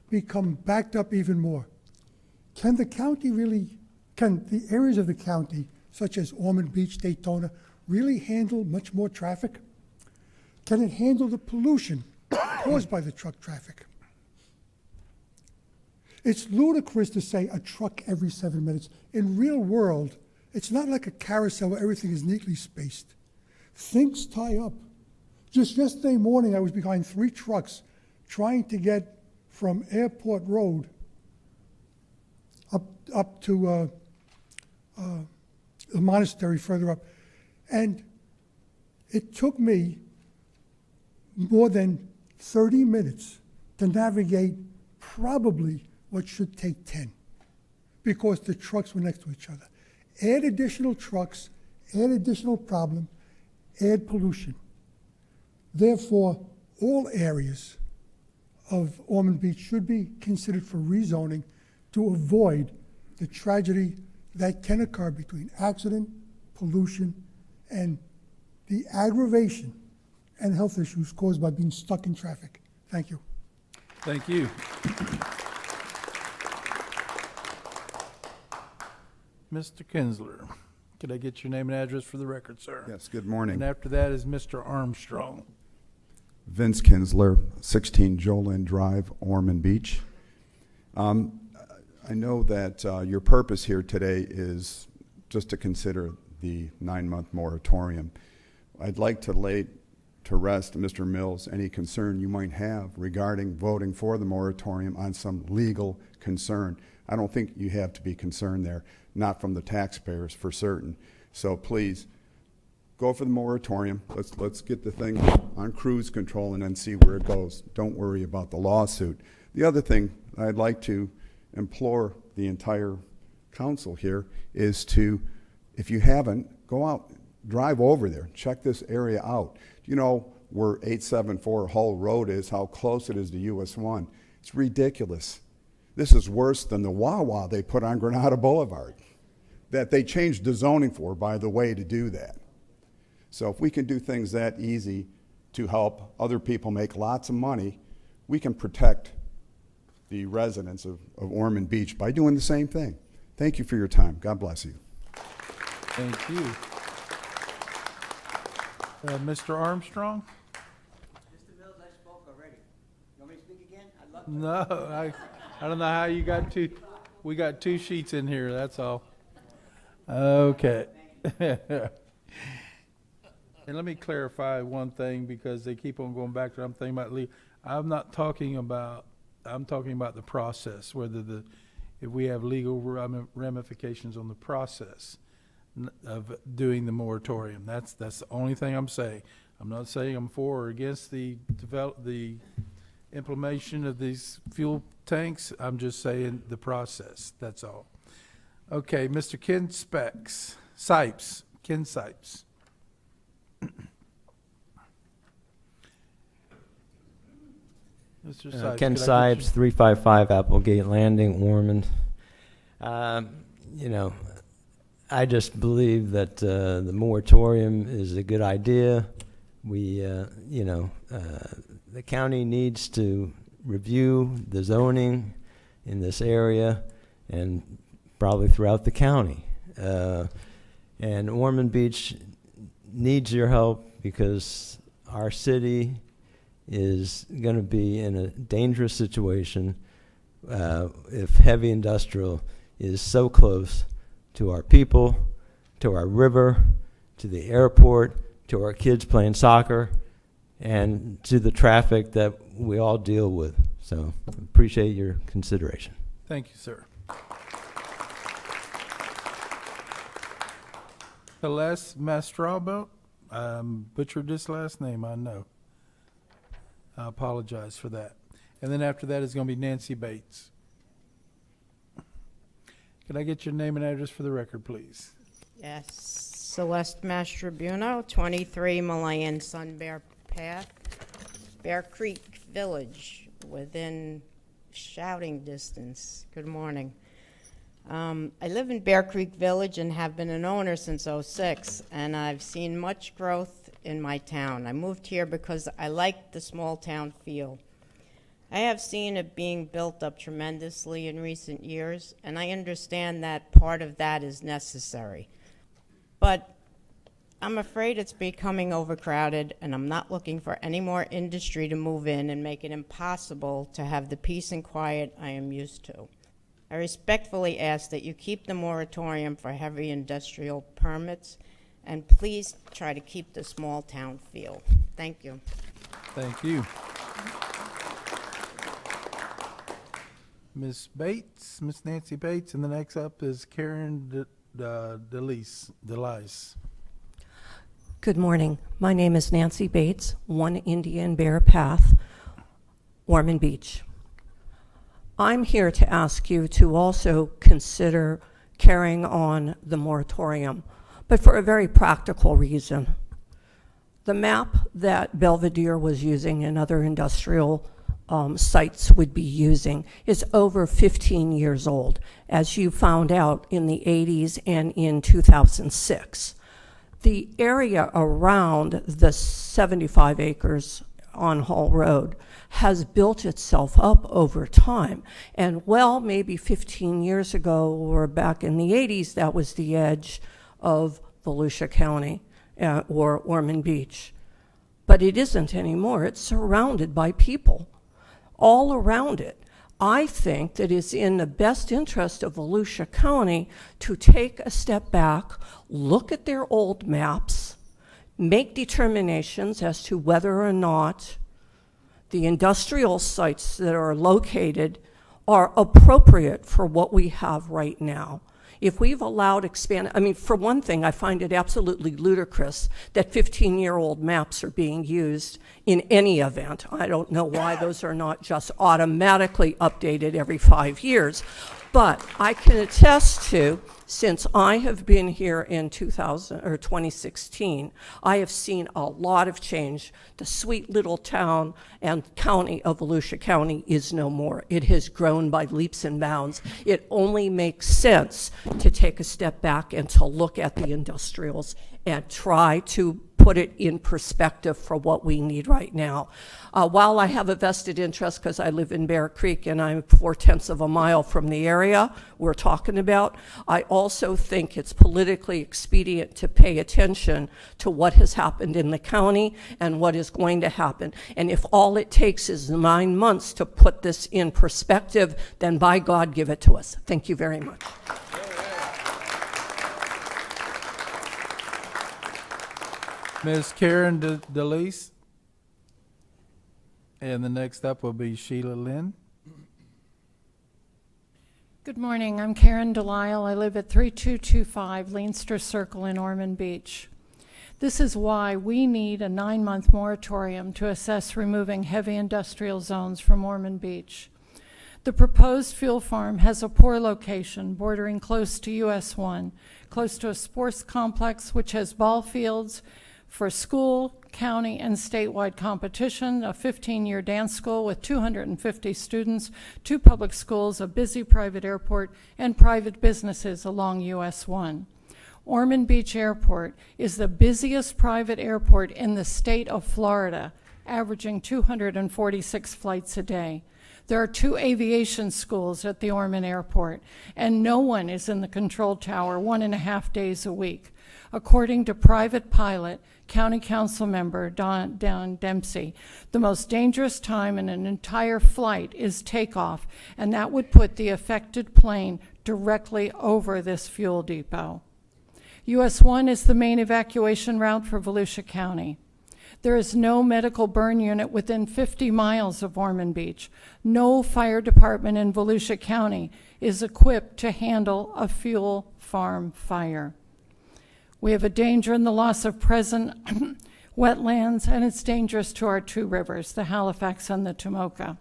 R: become backed up even more. Can the areas of the county, such as Ormond Beach, Daytona, really handle much more traffic? Can it handle the pollution caused by the truck traffic? It's ludicrous to say a truck every 7 minutes. In real world, it's not like a carousel where everything is neatly spaced. Things tie up. Just yesterday morning, I was behind 3 trucks trying to get from Airport Road up to the monastery further up. And it took me more than 30 minutes to navigate probably what should take 10, because the trucks were next to each other. Add additional trucks, add additional problem, add pollution. Therefore, all areas of Ormond Beach should be considered for rezoning to avoid the tragedy that can occur between accident, pollution, and the aggravation and health issues caused by being stuck in traffic. Thank you.
C: Thank you. Mr. Kinsler, could I get your name and address for the record, sir?
S: Yes, good morning.
C: And after that is Mr. Armstrong.
S: Vince Kinsler, 16 Jolin Drive, Ormond Beach. I know that your purpose here today is just to consider the 9-month moratorium. I'd like to lay to rest, Mr. Mills, any concern you might have regarding voting for the moratorium on some legal concern. I don't think you have to be concerned there, not from the taxpayers for certain. So please, go for the moratorium. Let's get the thing on cruise control and then see where it goes. Don't worry about the lawsuit. The other thing I'd like to implore the entire council here is to, if you haven't, go out, drive over there, check this area out. You know where 874 Hull Road is, how close it is to US 1. It's ridiculous. This is worse than the Wawa they put on Granada Boulevard, that they changed the zoning for, by the way, to do that. So if we can do things that easy to help other people make lots of money, we can protect the residents of Ormond Beach by doing the same thing. Thank you for your time. God bless you.
C: Thank you. Mr. Armstrong?
J: Mr. Mills, I spoke already. You want me to speak again? I'd love to.
C: No, I don't know how you got two. We got two sheets in here, that's all. Okay. And let me clarify one thing, because they keep on going back to, I'm thinking about I'm talking about the process, whether if we have legal ramifications on the process of doing the moratorium. That's the only thing I'm saying. I'm not saying I'm for or against the implementation of these fuel tanks. I'm just saying the process, that's all. Okay, Mr. Ken Sipes. Mr. Sipes,
T: Ken
C: could I get
T: Sipes, 355 Applegate Landing, Ormond. I just believe that the moratorium is a good idea. The county needs to review the zoning in this area and probably throughout the county. And Ormond Beach needs your help, because our city is going to be in a dangerous situation if heavy industrial is so close to our people, to our river, to the airport, to our kids playing soccer, and to the traffic that we all deal with. So appreciate your consideration.
C: Thank you, sir. Celeste Mastrabo, butchered this last name, I know. I apologize for that. And then after that is going to be Nancy Bates. Could I get your name and address for the record, please?
U: Yes, Celeste Mastribuno, 23 Malayan Sun Bear Path, Bear Creek Village, within shouting distance. Good morning. I live in Bear Creek Village and have been an owner since '06, and I've seen much growth in my town. I moved here because I like the small town feel. I have seen it being built up tremendously in recent years, and I understand that part of that is necessary. But I'm afraid it's becoming overcrowded, and I'm not looking for any more industry to move in and make it impossible to have the peace and quiet I am used to. I respectfully ask that you keep the moratorium for heavy industrial permits, and please try to keep the small town feel. Thank you.
C: Thank you. Ms. Bates, Ms. Nancy Bates, and the next up is Karen DeLise.
L: Good morning. My name is Nancy Bates, 1 Indian Bear Path, Ormond Beach. I'm here to ask you to also consider carrying on the moratorium, but for a very practical reason. The map that Belvedere was using and other industrial sites would be using is over 15 years old, as you found out in the 80s and in 2006. The area around the 75 acres on Hall Road has built itself up over time. And well, maybe 15 years ago or back in the 80s, that was the edge of Volusia County or Ormond Beach. But it isn't anymore. It's surrounded by people all around it. I think that it's in the best interest of Volusia County to take a step back, look at their old maps, make determinations as to whether or not the industrial sites that are located
A: are appropriate for what we have right now. If we've allowed I mean, for one thing, I find it absolutely ludicrous that 15-year-old maps are being used in any event. I don't know why those are not just automatically updated every 5 years. But I can attest to, since I have been here in 2016, I have seen a lot of change. The sweet little town and county of Volusia County is no more. It has grown by leaps and bounds. It only makes sense to take a step back and to look at the industrials and try to put it in perspective for what we need right now. While I have a vested interest because I live in Bear Creek and I'm 4/10 of a mile from the area we're talking about, I also think it's politically expedient to pay attention to what has happened in the county and what is going to happen. And if all it takes is 9 months to put this in perspective, then by God, give it to us. Thank you very much.
C: Ms. Karen DeLise. And the next up will be Sheila Lynn.
V: Good morning. I'm Karen Delisle. I live at 3225 Leinster Circle in Ormond Beach. This is why we need a 9-month moratorium to assess removing heavy industrial zones from Ormond Beach. The proposed fuel farm has a poor location bordering close to US 1, close to a sports complex which has ball fields for school, county, and statewide competition, a 15-year dance school with 250 students, 2 public schools, a busy private airport, and private businesses along US 1. Ormond Beach Airport is the busiest private airport in the state of Florida, averaging 246 flights a day. There are 2 aviation schools at the Ormond Airport, and no one is in the control tower 1.5 days a week. According to private pilot, County Council member Don Dempsey, the most dangerous time in an entire flight is takeoff, and that would put the affected plane directly over this fuel depot. US 1 is the main evacuation route for Volusia County. There is no medical burn unit within 50 miles of Ormond Beach. No fire department in Volusia County is equipped to handle a fuel farm fire. We have a danger in the loss of present wetlands, and it's dangerous to our 2 rivers, the Halifax and the Tomoka.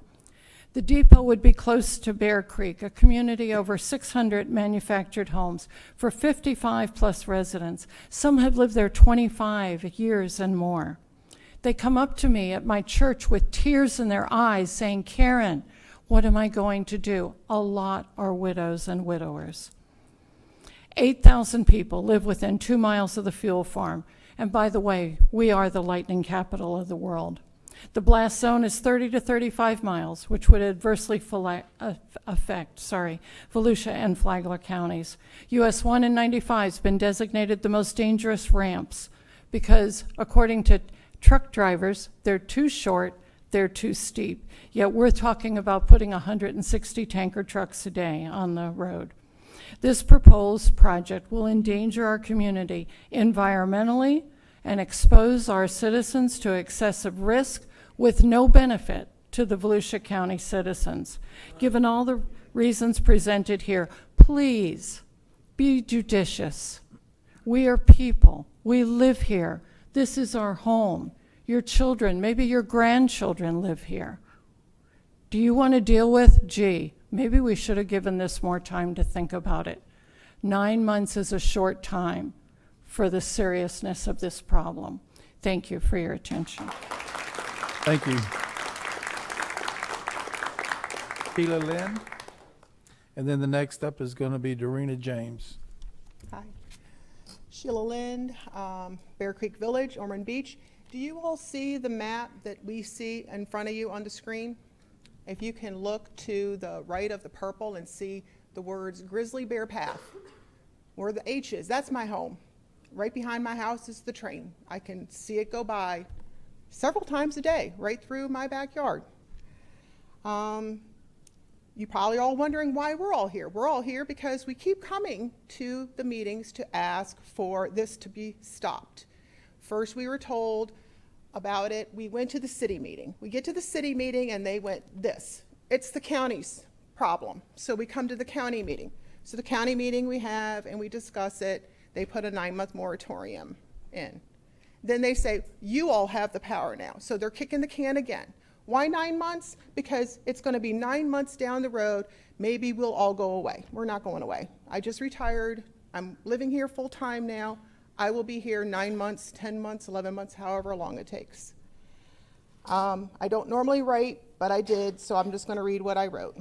V: The depot would be close to Bear Creek, a community over 600 manufactured homes for 55+ residents. Some have lived there 25 years and more. They come up to me at my church with tears in their eyes saying, "Karen, what am I going to do?" A lot are widows and widowers. 8,000 people live within 2 miles of the fuel farm. And by the way, we are the lightning capital of the world. The blast zone is 30 to 35 miles, which would adversely affect Volusia and Flagler counties. US 1 and 95 has been designated the most dangerous ramps because, according to truck drivers, they're too short, they're too steep. Yet we're talking about putting 160 tanker trucks a day on the road. This proposed project will endanger our community environmentally and expose our citizens to excessive risk with no benefit to the Volusia County citizens. Given all the reasons presented here, please be judicious. We are people. We live here. This is our home. Your children, maybe your grandchildren live here. Do you want to deal with, gee, maybe we should have given this more time to think about it. 9 months is a short time for the seriousness of this problem. Thank you for your attention.
C: Thank you. Sheila Lynn. And then the next up is going to be Dorena James.
W: Hi. Sheila Lind, Bear Creek Village, Ormond Beach. Do you all see the map that we see in front of you on the screen? If you can look to the right of the purple and see the words Grizzly Bear Path, where the H is, that's my home. Right behind my house is the train. I can see it go by several times a day, right through my backyard. You probably all wondering why we're all here. We're all here because we keep coming to the meetings to ask for this to be stopped. First we were told about it. We went to the city meeting. We get to the city meeting and they went, it's the county's problem. So we come to the county meeting. So the county meeting we have and we discuss it. They put a 9-month moratorium in. Then they say, you all have the power now. So they're kicking the can again. Why 9 months? Because it's going to be 9 months down the road. Maybe we'll all go away. We're not going away. I just retired. I'm living here full time now. I will be here 9 months, 10 months, 11 months, however long it takes. I don't normally write, but I did, so I'm just going to read what I wrote.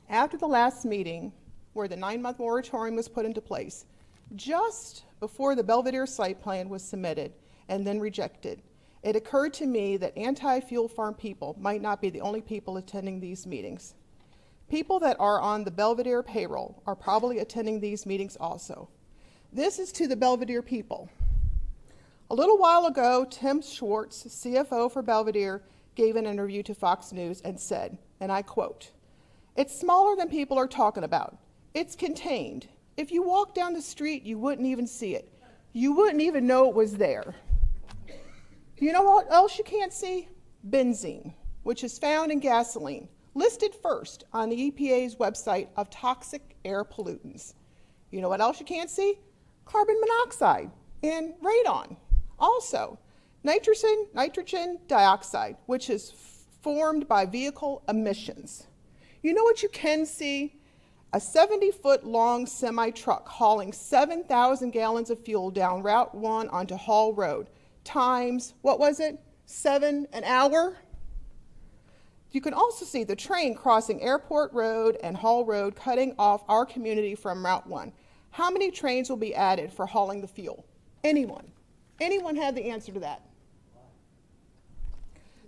W: After the last meeting, where the 9-month moratorium was put into place, just before the Belvedere site plan was submitted and then rejected, it occurred to me that anti-fuel farm people might not be the only people attending these meetings. People that are on the Belvedere payroll are probably attending these meetings also. This is to the Belvedere people. A little while ago, Tim Schwartz, CFO for Belvedere, gave an interview to Fox News and said, and I quote, "It's smaller than people are talking about. It's contained. If you walk down the street, you wouldn't even see it. You wouldn't even know it was there." You know what else you can't see? Benzene, which is found in gasoline, listed first on the EPA's website of toxic air pollutants. You know what else you can't see? Carbon monoxide and radon. Also, nitrogen dioxide, which is formed by vehicle emissions. You know what you can see? A 70-foot long semi-truck hauling 7,000 gallons of fuel down Route 1 onto Hall Road, times, what was it, 7 an hour? You can also see the train crossing Airport Road and Hall Road, cutting off our community from Route 1. How many trains will be added for hauling the fuel? Anyone? Anyone have the answer to that?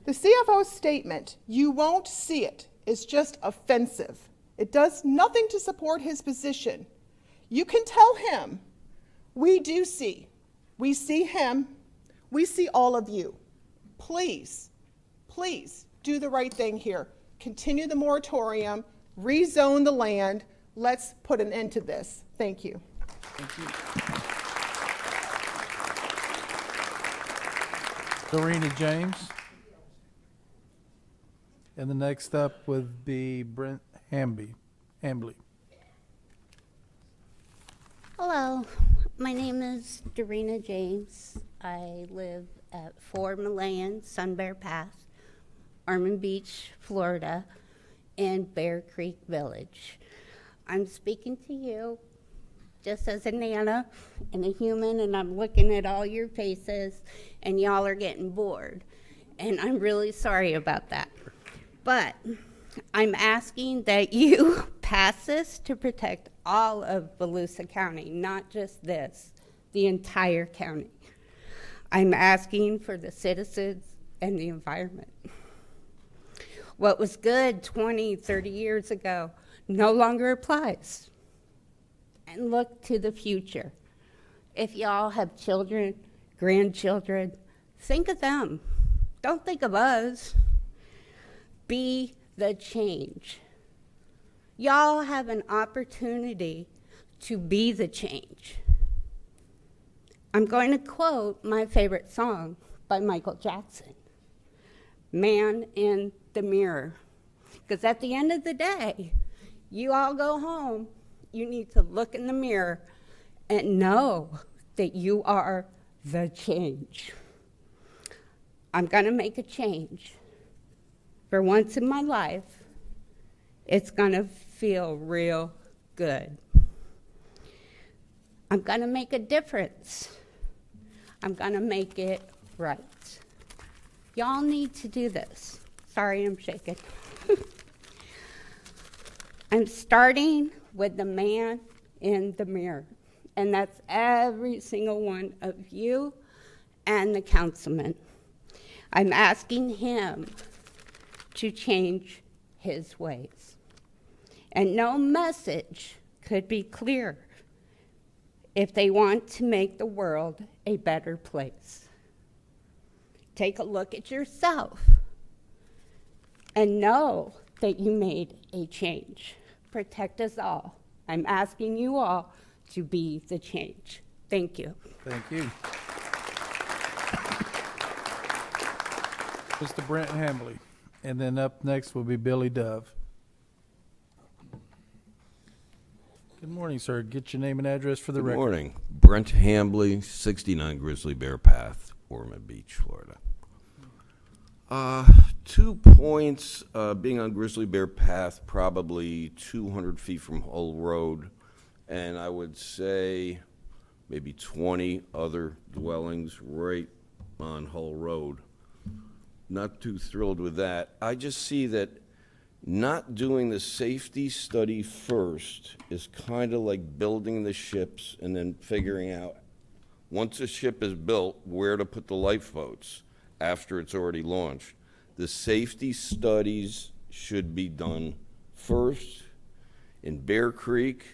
W: The CFO's statement, "You won't see it," is just offensive. It does nothing to support his position. You can tell him, we do see. We see him. We see all of you. Please, please do the right thing here. Continue the moratorium, rezone the land. Let's put an end to this. Thank you.
C: Thank you. Dorena James. And the next up would be Brent Hambley.
B: Hello, my name is Dorena James. I live at 4 Malayan Sun Bear Path, Ormond Beach, Florida, and Bear Creek Village. I'm speaking to you just as a Nana and a human, and I'm looking at all your faces, and y'all are getting bored. And I'm really sorry about that. But I'm asking that you pass this to protect all of Volusia County, not just this, the entire county. I'm asking for the citizens and the environment. What was good 20, 30 years ago no longer applies. And look to the future. If y'all have children, grandchildren, think of them. Don't think of us. Be the change. Y'all have an opportunity to be the change. I'm going to quote my favorite song by Michael Jackson, "Man in the Mirror." Because at the end of the day, you all go home, you need to look in the mirror and know that you are the change. I'm going to make a change. For once in my life, it's going to feel real good. I'm going to make a difference. I'm going to make it right. Y'all need to do this. Sorry, I'm shaking. I'm starting with the man in the mirror, and that's every single one of you and the councilman. I'm asking him to change his ways. And no message could be clearer if they want to make the world a better place. Take a look at yourself and know that you made a change. Protect us all. I'm asking you all to be the change. Thank you.
C: Thank you. Mr. Brent Hambley. And then up next will be Billy Dove. Good morning, sir. Get your name and address for the
D: Good
C: record.
D: morning. Brent Hambley, 69 Grizzly Bear Path, Ormond Beach, Florida. 2 points, being on Grizzly Bear Path, probably 200 feet from Hull Road, and I would say maybe 20 other dwellings right on Hull Road. Not too thrilled with that. I just see that not doing the safety study first is kind of like building the ships and then figuring out, once a ship is built, where to put the lifeboats after it's already launched. The safety studies should be done first. In Bear Creek,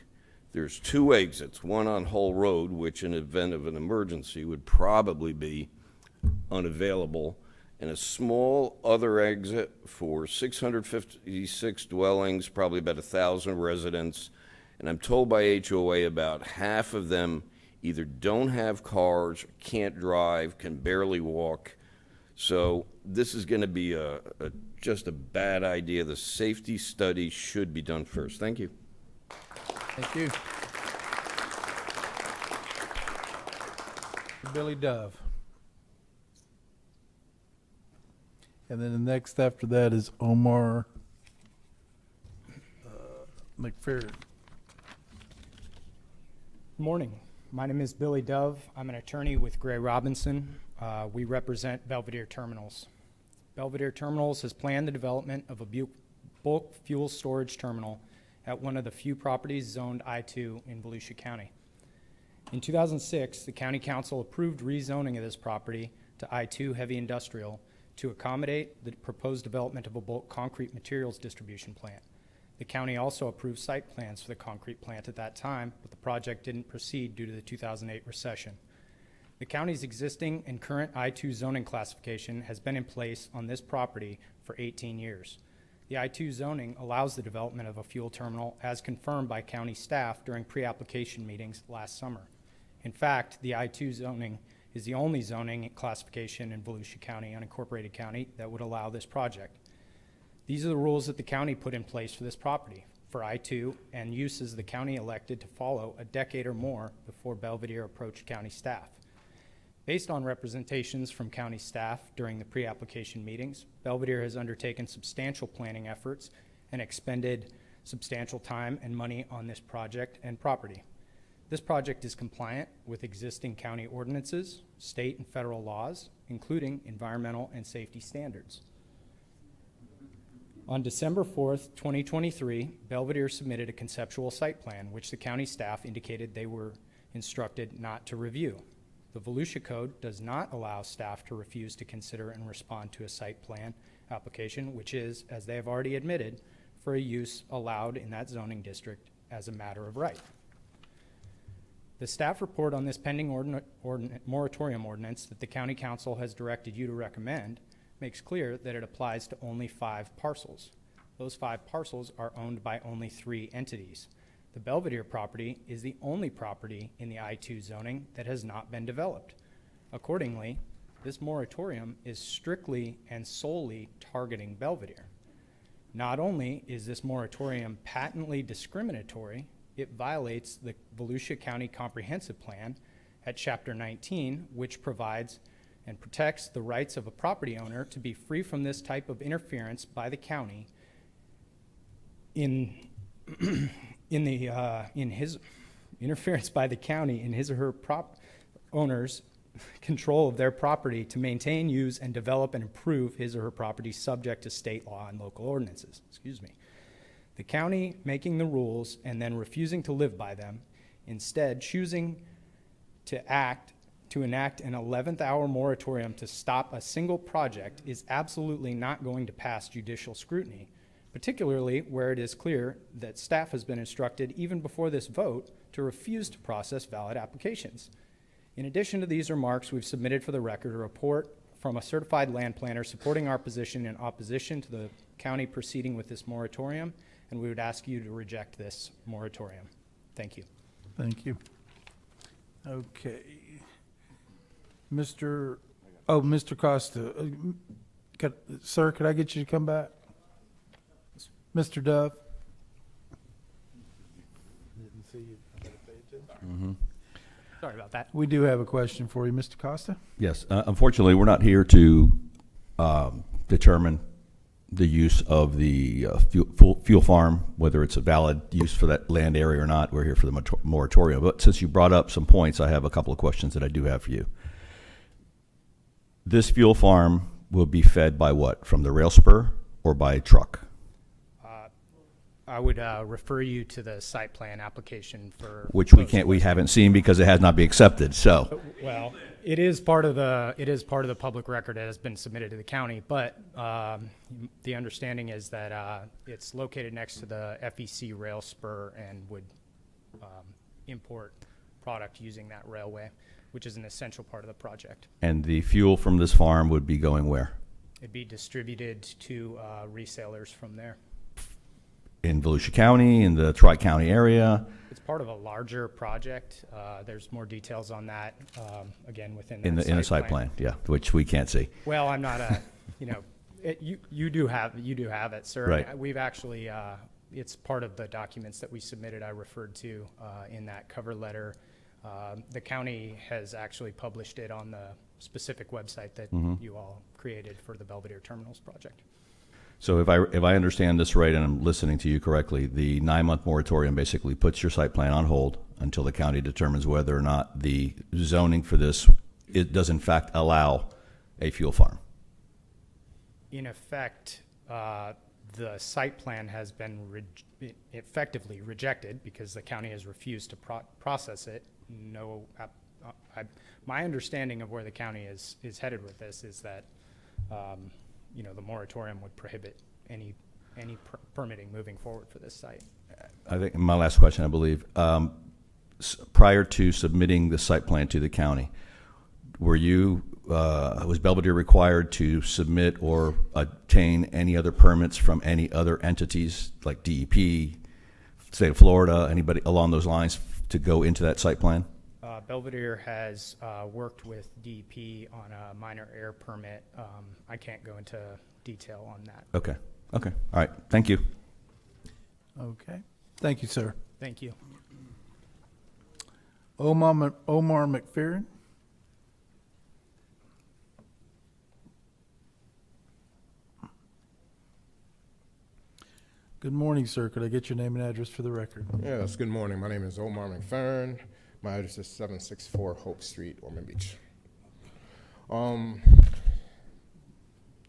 D: there's 2 exits, one on Hull Road, which in event of an emergency would probably be unavailable, and a small other exit for 656 dwellings, probably about 1,000 residents. And I'm told by HOA about half of them either don't have cars, can't drive, can barely walk. So this is going to be just a bad idea. The safety study should be done first. Thank you.
C: Thank you. Billy Dove. And then the next after that is Omar McPherson.
E: Morning. My name is Billy Dove. I'm an attorney with Gray Robinson. We represent Belvedere Terminals. Belvedere Terminals has planned the development of a bulk fuel storage terminal at one of the few properties zoned I-2 in Volusia County. In 2006, the County Council approved rezoning of this property to I-2 heavy industrial to accommodate the proposed development of a bulk concrete materials distribution plant. The county also approved site plans for the concrete plant at that time, but the project didn't proceed due to the 2008 recession. The county's existing and current I-2 zoning classification has been in place on this property for 18 years. The I-2 zoning allows the development of a fuel terminal as confirmed by county staff during pre-application meetings last summer. In fact, the I-2 zoning is the only zoning classification in Volusia County, unincorporated county, that would allow this project. These are the rules that the county put in place for this property, for I-2, and uses the county elected to follow a decade or more before Belvedere approached county staff. Based on representations from county staff during the pre-application meetings, Belvedere has undertaken substantial planning efforts and expended substantial time and money on this project and property. This project is compliant with existing county ordinances, state and federal laws, including environmental and safety standards. On December 4th, 2023, Belvedere submitted a conceptual site plan, which the county staff indicated they were instructed not to review. The Volusia Code does not allow staff to refuse to consider and respond to a site plan application, which is, as they have already admitted, for a use allowed in that zoning district as a matter of right. The staff report on this pending moratorium ordinance that the County Council has directed you to recommend makes clear that it applies to only 5 parcels. Those 5 parcels are owned by only 3 entities. The Belvedere property is the only property in the I-2 zoning that has not been developed. Accordingly, this moratorium is strictly and solely targeting Belvedere. Not only is this moratorium patently discriminatory, it violates the Volusia County Comprehensive Plan at Chapter 19, which provides and protects the rights of a property owner to be free from this type of interference by the county in his interference by the county in his or her owner's control of their property to maintain, use, and develop and improve his or her property subject to state law and local ordinances. The county making the rules and then refusing to live by them, instead choosing to enact an 11th hour moratorium to stop a single project, is absolutely not going to pass judicial scrutiny, particularly where it is clear that staff has been instructed even before this vote to refuse to process valid applications. In addition to these remarks, we've submitted for the record a report from a certified land planner supporting our position in opposition to the county proceeding with this moratorium, and we would ask you to reject this moratorium. Thank you.
C: Thank you. Okay. Mr. Costa. Sir, could I get you to come back? Mr. Dove? Didn't see
E: Sorry about that.
C: We do have a question for you, Mr. Costa.
F: Yes, unfortunately, we're not here to determine the use of the fuel farm, whether it's a valid use for that land area or not. We're here for the moratorium. But since you brought up some points, I have a couple of questions that I do have for you. This fuel farm will be fed by what? From the rail spur or by truck?
E: I would refer you to the site plan application for
F: Which we haven't seen because it has not been accepted, so.
E: Well, it is part of the public record that has been submitted to the county, but the understanding is that it's located next to the FEC rail spur and would import product using that railway, which is an essential part of the project.
F: And the fuel from this farm would be going where?
E: It'd be distributed to resellers from there.
F: In Volusia County, in the Tri-County area?
E: It's part of a larger project. There's more details on that, again, within
F: In the site plan, yeah, which we can't see.
E: Well, I'm not you do have it, sir.
F: Right.
E: We've actually, it's part of the documents that we submitted, I referred to in that cover letter. The county has actually published it on the specific website that you all created for the Belvedere Terminals project.
F: So if I understand this right and I'm listening to you correctly, the 9-month moratorium basically puts your site plan on hold until the county determines whether or not the zoning for this, it does in fact allow a fuel farm.
E: In effect, the site plan has been effectively rejected because the county has refused to process it. My understanding of where the county is headed with this is that the moratorium would prohibit any permitting moving forward for this site.
F: I think my last question, I believe, prior to submitting the site plan to the county, was Belvedere required to submit or obtain any other permits from any other entities like DEP, state of Florida, anybody along those lines to go into that site plan?
E: Belvedere has worked with DEP on a minor air permit. I can't go into detail on that.
F: Okay. All right. Thank you.
C: Okay. Thank you, sir.
E: Thank you.
C: Omar McPherson. Good morning, sir. Could I get your name and address for the record?
H: Yes, good morning. My name is Omar McFerrin. My address is 764 Hope Street, Ormond Beach.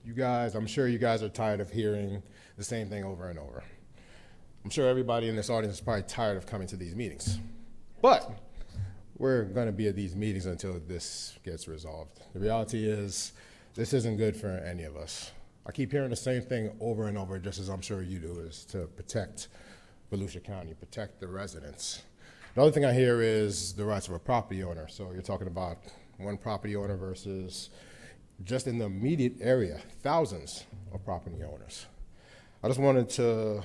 H: You guys, I'm sure you guys are tired of hearing the same thing over and over. I'm sure everybody in this audience is probably tired of coming to these meetings. But we're going to be at these meetings until this gets resolved. The reality is this isn't good for any of us. I keep hearing the same thing over and over, just as I'm sure you do, is to protect Volusia County, protect the residents. The other thing I hear is the rights of a property owner. So you're talking about one property owner versus just in the immediate area, thousands of property owners. I just wanted to,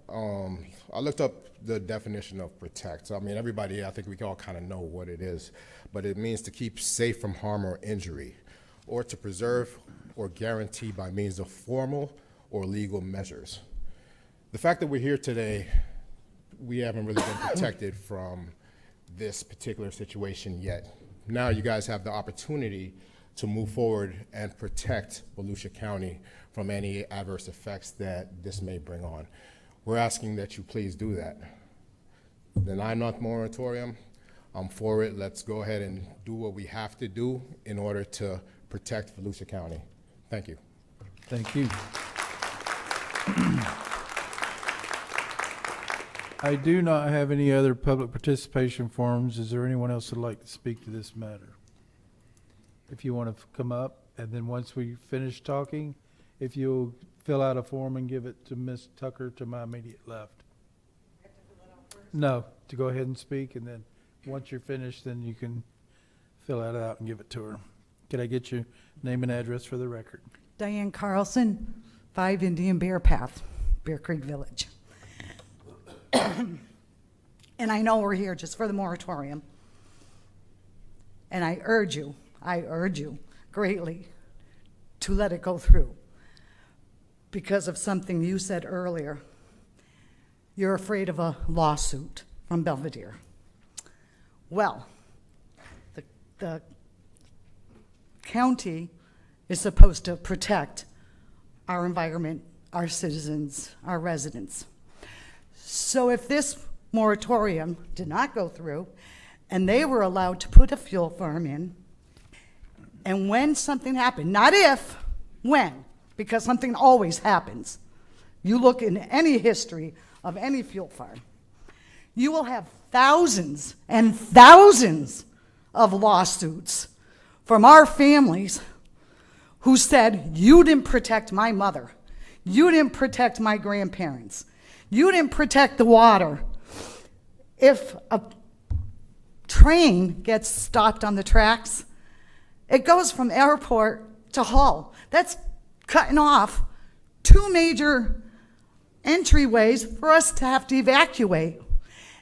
H: I looked up the definition of protect. So, I mean, everybody, I think we all kind of know what it is, but it means to keep safe from harm or injury, or to preserve or guarantee by means of formal or legal measures. The fact that we're here today, we haven't really been protected from this particular situation yet. Now you guys have the opportunity to move forward and protect Volusia County from any adverse effects that this may bring on. We're asking that you please do that. The 9-month moratorium, I'm for it. Let's go ahead and do what we have to do in order to protect Volusia County. Thank you.
C: Thank you. I do not have any other public participation forums. Is there anyone else who'd like to speak to this matter? If you want to come up, and then once we finish talking, if you'll fill out a form and give it to Ms. Tucker to my immediate left. No, to go ahead and speak, and then once you're finished, then you can fill that out and give it to her. Could I get your name and address for the record?
I: Diane Carlson, 5 Indian Bear Path, Bear Creek Village. And I know we're here just for the moratorium. And I urge you greatly to let it go through because of something you said earlier. You're afraid of a lawsuit from Belvedere. Well, the county is supposed to protect our environment, our citizens, our residents. So if this moratorium did not go through and they were allowed to put a fuel farm in, and when something happened, not if, when, because something always happens. You look in any history of any fuel farm, you will have thousands and thousands of lawsuits from our families who said, you didn't protect my mother. You didn't protect my grandparents. You didn't protect the water. If a train gets stopped on the tracks, it goes from airport to Hull. That's cutting off 2 major entryways for us to have to evacuate.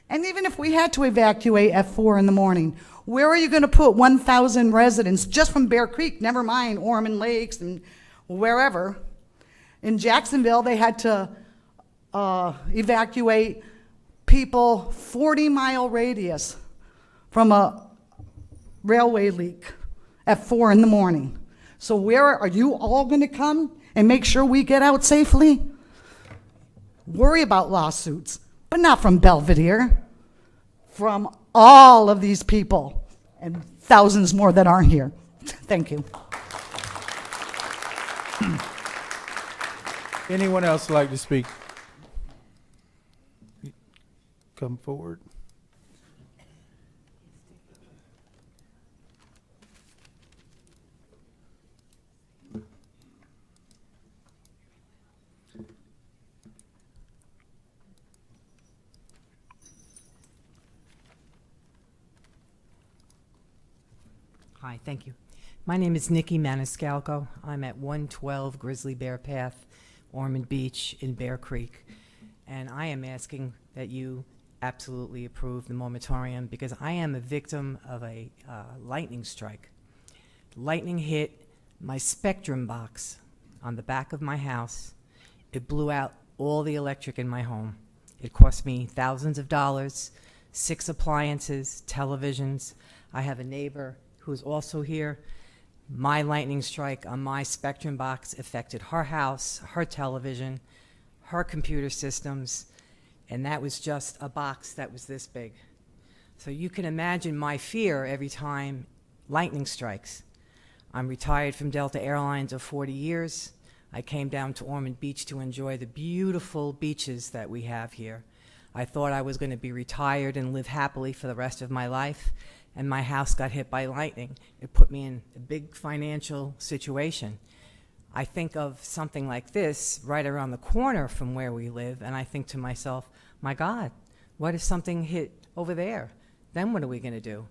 I: And even if we had to evacuate at 4 in the morning, where are you going to put 1,000 residents just from Bear Creek, never mind Ormond Lakes and wherever? In Jacksonville, they had to evacuate people 40-mile radius from a railway leak at 4 in the morning. So where are you all going to come and make sure we get out safely? Worry about lawsuits, but not from Belvedere, from all of these people and thousands more that aren't here. Thank you.
C: Anyone else like to speak? Come forward.
G: Hi, thank you. My name is Nikki Maniscalco. I'm at 112 Grizzly Bear Path, Ormond Beach in Bear Creek. And I am asking that you absolutely approve the moratorium because I am a victim of a lightning strike. Lightning hit my Spectrum box on the back of my house. It blew out all the electric in my home. It cost me thousands of dollars, 6 appliances, televisions. I have a neighbor who's also here. My lightning strike on my Spectrum box affected her house, her television, her computer systems, and that was just a box that was this big. So you can imagine my fear every time lightning strikes. I'm retired from Delta Airlines of 40 years. I came down to Ormond Beach to enjoy the beautiful beaches that we have here. I thought I was going to be retired and live happily for the rest of my life, and my house got hit by lightning. It put me in a big financial situation. I think of something like this right around the corner from where we live, and I think to myself, my God, what if something hit over there? Then what are we going to do?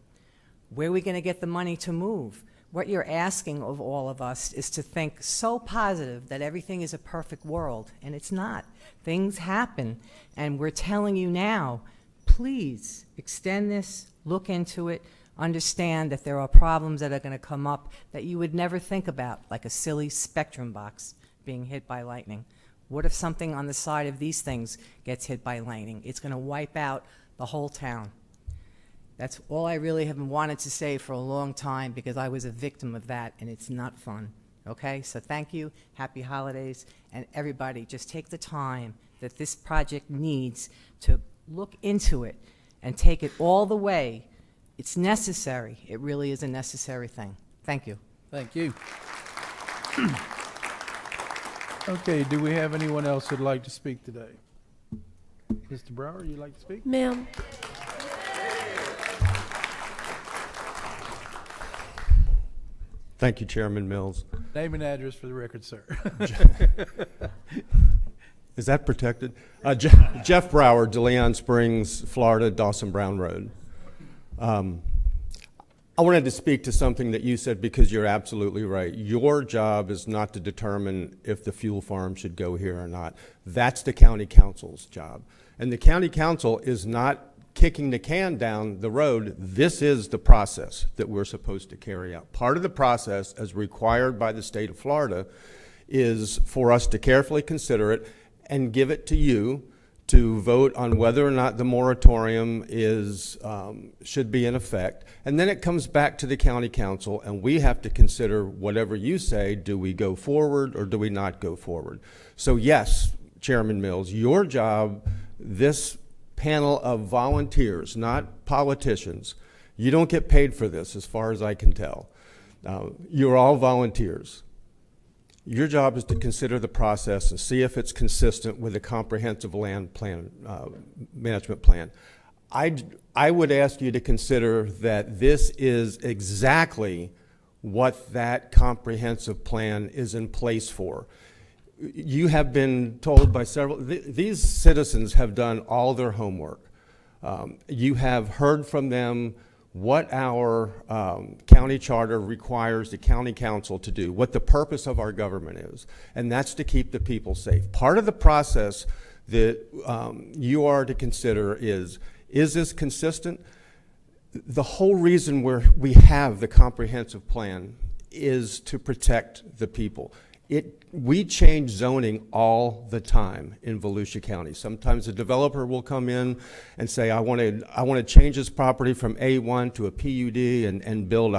G: Where are we going to get the money to move? What you're asking of all of us is to think so positive that everything is a perfect world, and it's not. Things happen, and we're telling you now, please extend this, look into it, understand that there are problems that are going to come up that you would never think about, like a silly Spectrum box being hit by lightning. What if something on the side of these things gets hit by lightning? It's going to wipe out the whole town. That's all I really have wanted to say for a long time because I was a victim of that, and it's not fun. Okay? So thank you, happy holidays, and everybody just take the time that this project needs to look into it and take it all the way. It's necessary. It really is a necessary thing. Thank you.
C: Thank you. Okay, do we have anyone else who'd like to speak today? Mr. Brower, you'd like to speak?
K: Ma'am.
M: Thank you, Chairman Mills.
C: Name and address for the record, sir.
M: Is that protected? Jeff Brower, DeLeon Springs, Florida, Dawson Brown Road. I wanted to speak to something that you said because you're absolutely right. Your job is not to determine if the fuel farm should go here or not. That's the county council's job. And the county council is not kicking the can down the road. This is the process that we're supposed to carry out. Part of the process, as required by the state of Florida, is for us to carefully consider it and give it to you to vote on whether or not the moratorium is, should be in effect. And then it comes back to the county council, and we have to consider whatever you say. Do we go forward or do we not go forward? So yes, Chairman Mills, your job, this panel of volunteers, not politicians, you don't get paid for this as far as I can tell. You're all volunteers. Your job is to consider the process and see if it's consistent with a comprehensive land plan, management plan. I would ask you to consider that this is exactly what that comprehensive plan is in place for. You have been told by several, these citizens have done all their homework. You have heard from them what our county charter requires the county council to do, what the purpose of our government is, and that's to keep the people safe. Part of the process that you are to consider is this consistent? The whole reason we have the comprehensive plan is to protect the people. We change zoning all the time in Volusia County. Sometimes a developer will come in and say, I want to change this property from A1 to a PUD and build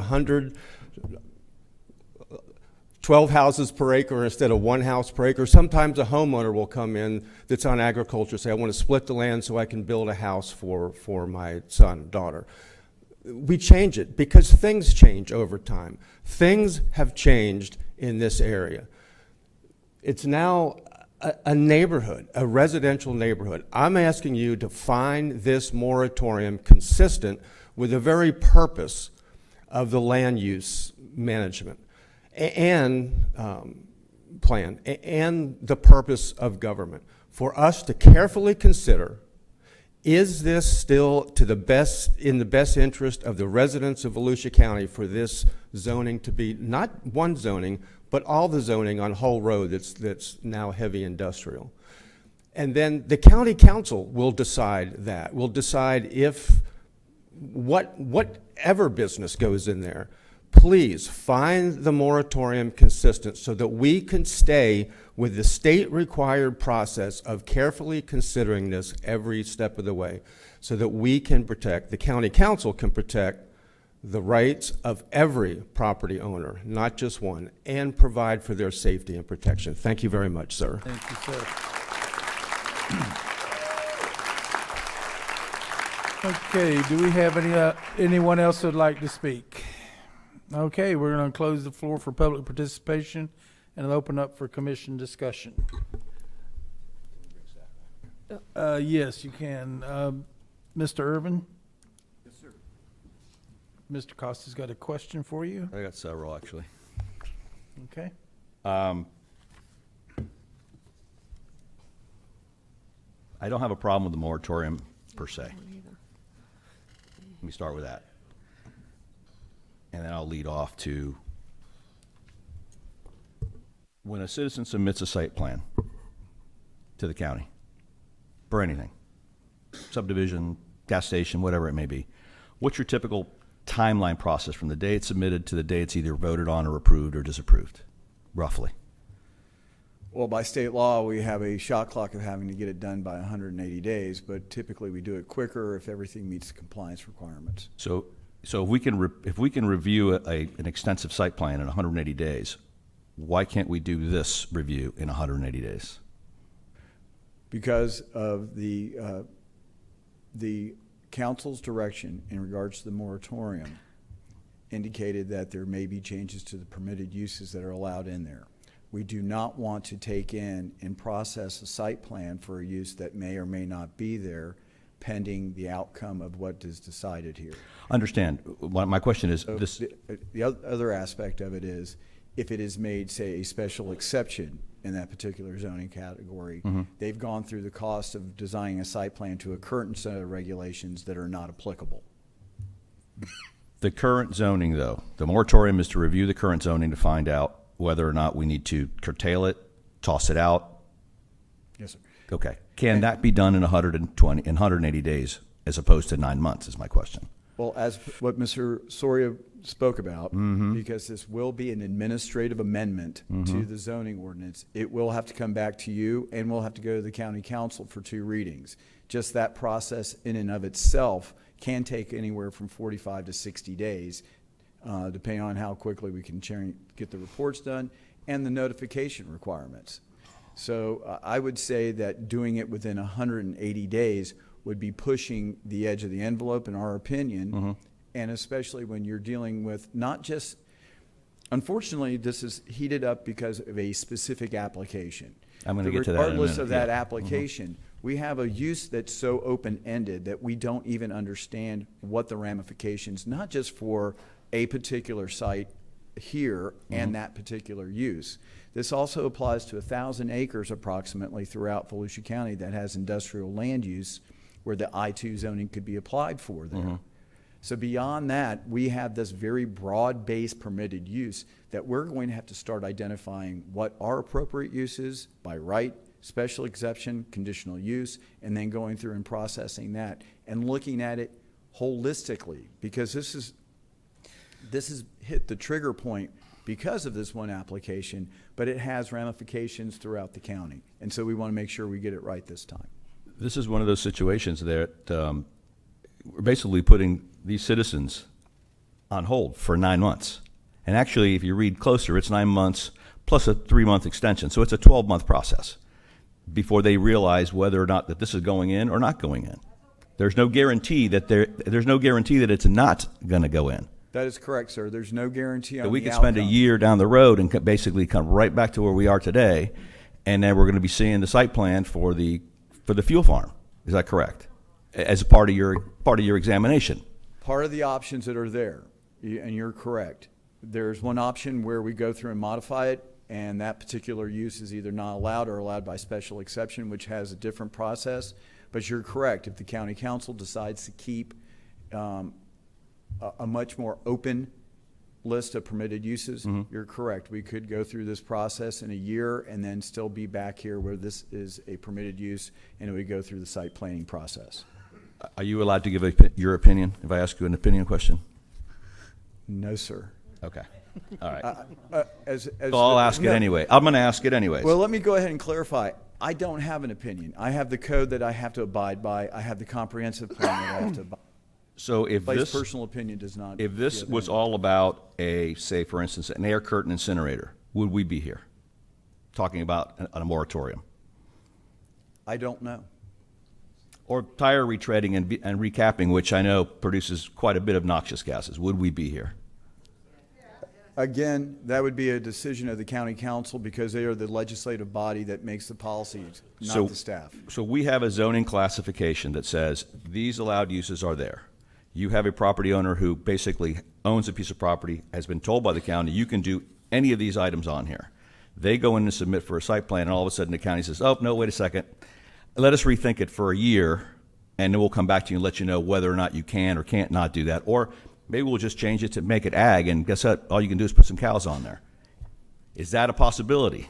M: 12 houses per acre instead of 1 house per acre. Sometimes a homeowner will come in that's on agriculture, say, I want to split the land so I can build a house for my son, daughter. We change it because things change over time. Things have changed in this area. It's now a neighborhood, a residential neighborhood. I'm asking you to find this moratorium consistent with the very purpose of the land use management and plan and the purpose of government. For us to carefully consider, is this still in the best interest of the residents of Volusia County for this zoning to be not one zoning, but all the zoning on Hull Road that's now heavy industrial? And then the county council will decide that. Will decide if whatever business goes in there. Please find the moratorium consistent so that we can stay with the state required process of carefully considering this every step of the way so that we can protect, the county council can protect the rights of every property owner, not just one, and provide for their safety and protection. Thank you very much, sir.
C: Thank you, sir. Okay, do we have anyone else who would like to speak? Okay, we're going to close the floor for public participation and open up for commission discussion. Yes, you can. Mr. Irvin? Yes, sir. Mr. Costa's got a question for you.
F: I got several, actually.
C: Okay.
F: I don't have a problem with the moratorium per se. Let me start with that. And then I'll lead off to when a citizen submits a site plan to the county for anything, subdivision, gas station, whatever it may be, what's your typical timeline process from the day it's submitted to the day it's either voted on or approved or disapproved, roughly?
K: Well, by state law, we have a shot clock of having to get it done by 180 days, but typically we do it quicker if everything meets the compliance requirements.
F: So if we can review an extensive site plan in 180 days, why can't we do this review in 180 days?
K: Because of the council's direction in regards to the moratorium indicated that there may be changes to the permitted uses that are allowed in there. We do not want to take in and process a site plan for a use that may or may not be there pending the outcome of what is decided here.
F: Understand. My question is
K: So
F: this.
K: The other aspect of it is if it is made, say, a special exception in that particular zoning category, they've gone through the cost of designing a site plan to a current set of regulations that are not applicable.
F: The current zoning, though, the moratorium is to review the current zoning to find out whether or not we need to curtail it, toss it out.
K: Yes, sir.
F: Okay. Can that be done in 180 days as opposed to 9 months is my question.
K: Well, as what Mr. Soria spoke about, because this will be an administrative amendment to the zoning ordinance, it will have to come back to you, and we'll have to go to the county council for 2 readings. Just that process in and of itself can take anywhere from 45 to 60 days, depending on how quickly we can get the reports done and the notification requirements. So I would say that doing it within 180 days would be pushing the edge of the envelope, in our opinion, and especially when you're dealing with not just, unfortunately, this is heated up because of a specific application.
F: I'm going to get to that in a minute.
K: Regardless of that application, we have a use that's so open-ended that we don't even understand what the ramifications, not just for a particular site here and that particular use. This also applies to 1,000 acres approximately throughout Volusia County that has industrial land use where the I-2 zoning could be applied for there. So beyond that, we have this very broad-based permitted use that we're going to have to start identifying what our appropriate use is by right, special exception, conditional use, and then going through and processing that and looking at it holistically, because this has hit the trigger point because of this one application, but it has ramifications throughout the county. And so we want to make sure we get it right this time.
F: This is one of those situations that we're basically putting these citizens on hold for 9 months. And actually, if you read closer, it's 9 months plus a 3-month extension. So it's a 12-month process before they realize whether or not that this is going in or not going in. There's no guarantee that there's no guarantee that it's not going to go in.
K: That is correct, sir. There's no guarantee on
F: So we
K: the
F: could spend a
K: outcome.
F: year down the road and basically come right back to where we are today, and then we're going to be seeing the site plan for the fuel farm. Is that correct? As a part of your examination.
K: Part of the options that are there, and you're correct. There's one option where we go through and modify it, and that particular use is either not allowed or allowed by special exception, which has a different process. But you're correct. If the county council decides to keep a much more open list of permitted uses, you're correct. We could go through this process in a year and then still be back here where this is a permitted use, and we go through the site planning process.
F: Are you allowed to give your opinion if I ask you an opinion question?
K: No, sir.
F: Okay. All right.
K: So
F: I'll ask it anyway. I'm going to ask it anyways.
K: Well, let me go ahead and clarify. I don't have an opinion. I have the code that I have to abide by. I have the comprehensive plan that I have to abide by.
F: So if
K: Vice
F: this
K: personal opinion does not.
F: If this was all about say, for instance, an air curtain incinerator, would we be here talking about a moratorium?
K: I don't know.
F: Or tire retreading and recapping, which I know produces quite a bit of noxious gases. Would we be here?
K: Again, that would be a decision of the county council because they are the legislative body that makes the policies, not the staff.
F: So we have a zoning classification that says these allowed uses are there. You have a property owner who basically owns a piece of property, has been told by the county, you can do any of these items on here. They go in and submit for a site plan, and all of a sudden the county says, oh, no, wait a second. Let us rethink it for a year, and then we'll come back to you and let you know whether or not you can or can't not do that. Or maybe we'll just change it to make it ag, and guess what? All you can do is put some cows on there. Is that a possibility?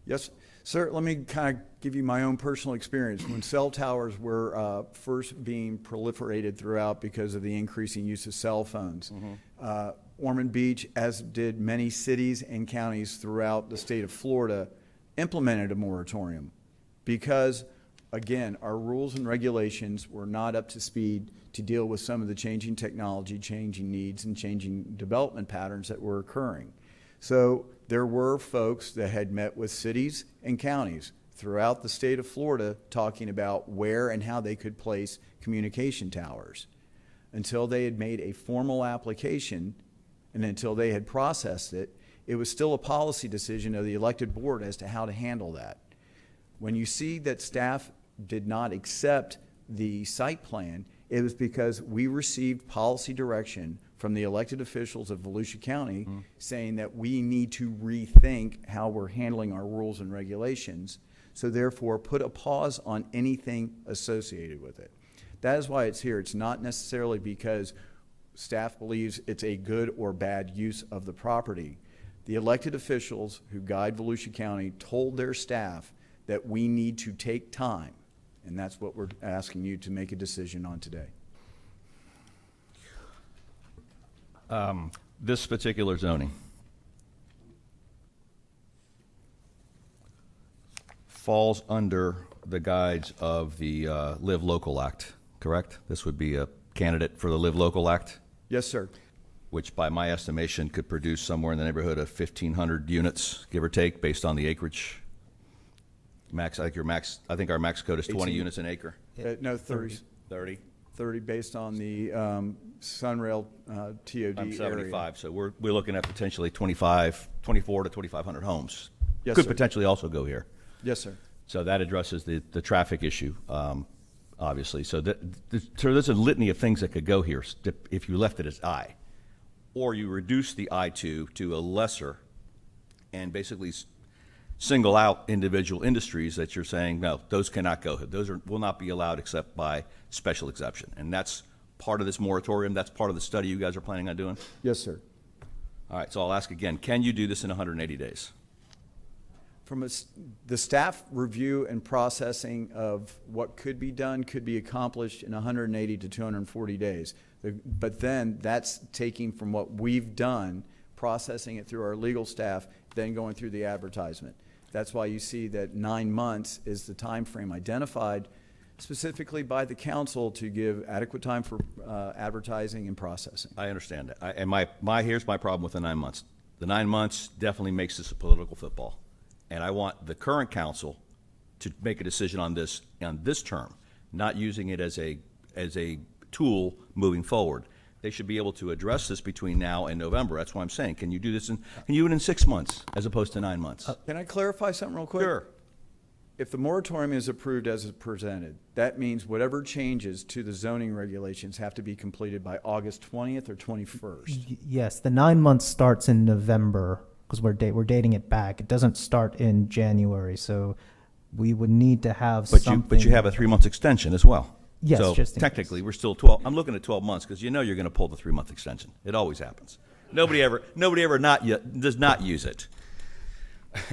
K: Yes, sir. Let me kind of give you my own personal experience. When cell towers were first being proliferated throughout because of the increasing use of cell phones, Ormond Beach, as did many cities and counties throughout the state of Florida, implemented a moratorium because, again, our rules and regulations were not up to speed to deal with some of the changing technology, changing needs, and changing development patterns that were occurring. So there were folks that had met with cities and counties throughout the state of Florida talking about where and how they could place communication towers. Until they had made a formal application and until they had processed it, it was still a policy decision of the elected board as to how to handle that. When you see that staff did not accept the site plan, it was because we received policy direction from the elected officials of Volusia County saying that we need to rethink how we're handling our rules and regulations, so therefore put a pause on anything associated with it. That is why it's here. It's not necessarily because staff believes it's a good or bad use of the property. The elected officials who guide Volusia County told their staff that we need to take time, and that's what we're asking you to make a decision on today.
F: This particular zoning falls under the guides of the Live Local Act, correct? This would be a candidate for the Live Local Act,
K: Yes, sir.
F: which by my estimation could produce somewhere in the neighborhood of 1,500 units, give or take, based on the acreage. Max, I think our max code is 20
K: 18.
F: units an acre.
K: No, 30.
F: 30?
K: 30 based on the Sunrail TOD
F: I'm
K: area.
F: 75, so we're looking at potentially 24 to 2,500 homes.
K: Yes,
F: Could
K: sir.
F: potentially also go here.
K: Yes, sir.
F: So that addresses the traffic issue, obviously. So there's a litany of things that could go here if you left it as I. Or you reduce the I2 to a lesser and basically single out individual industries that you're saying, no, those cannot go. Those will not be allowed except by special exception. And that's part of this moratorium. That's part of the study you guys are planning on doing?
K: Yes, sir.
F: All right, so I'll ask again, can you do this in 180 days?
K: From the staff review and processing of what could be done could be accomplished in 180 to 240 days. But then that's taking from what we've done, processing it through our legal staff, then going through the advertisement. That's why you see that 9 months is the time frame identified specifically by the council to give adequate time for advertising and processing.
F: I understand that. And here's my problem with the 9 months. The 9 months definitely makes this a political football. And I want the current council to make a decision on this term, not using it as a tool moving forward. They should be able to address this between now and November. That's why I'm saying, can you do this can you do it in 6 months as opposed to 9 months?
K: Can I clarify something real quick?
F: Sure.
K: If the moratorium is approved as it's presented, that means whatever changes to the zoning regulations have to be completed by August 20th or 21st.
N: Yes, the 9 months starts in November because we're dating it back. It doesn't start in January, so we would need to have something.
F: But you have a 3 month extension as well.
N: Yes,
F: so
N: just in
F: technically we're still 12. I'm looking at 12 months because you know you're going to pull the 3 month extension. It always happens. Nobody ever does not use it.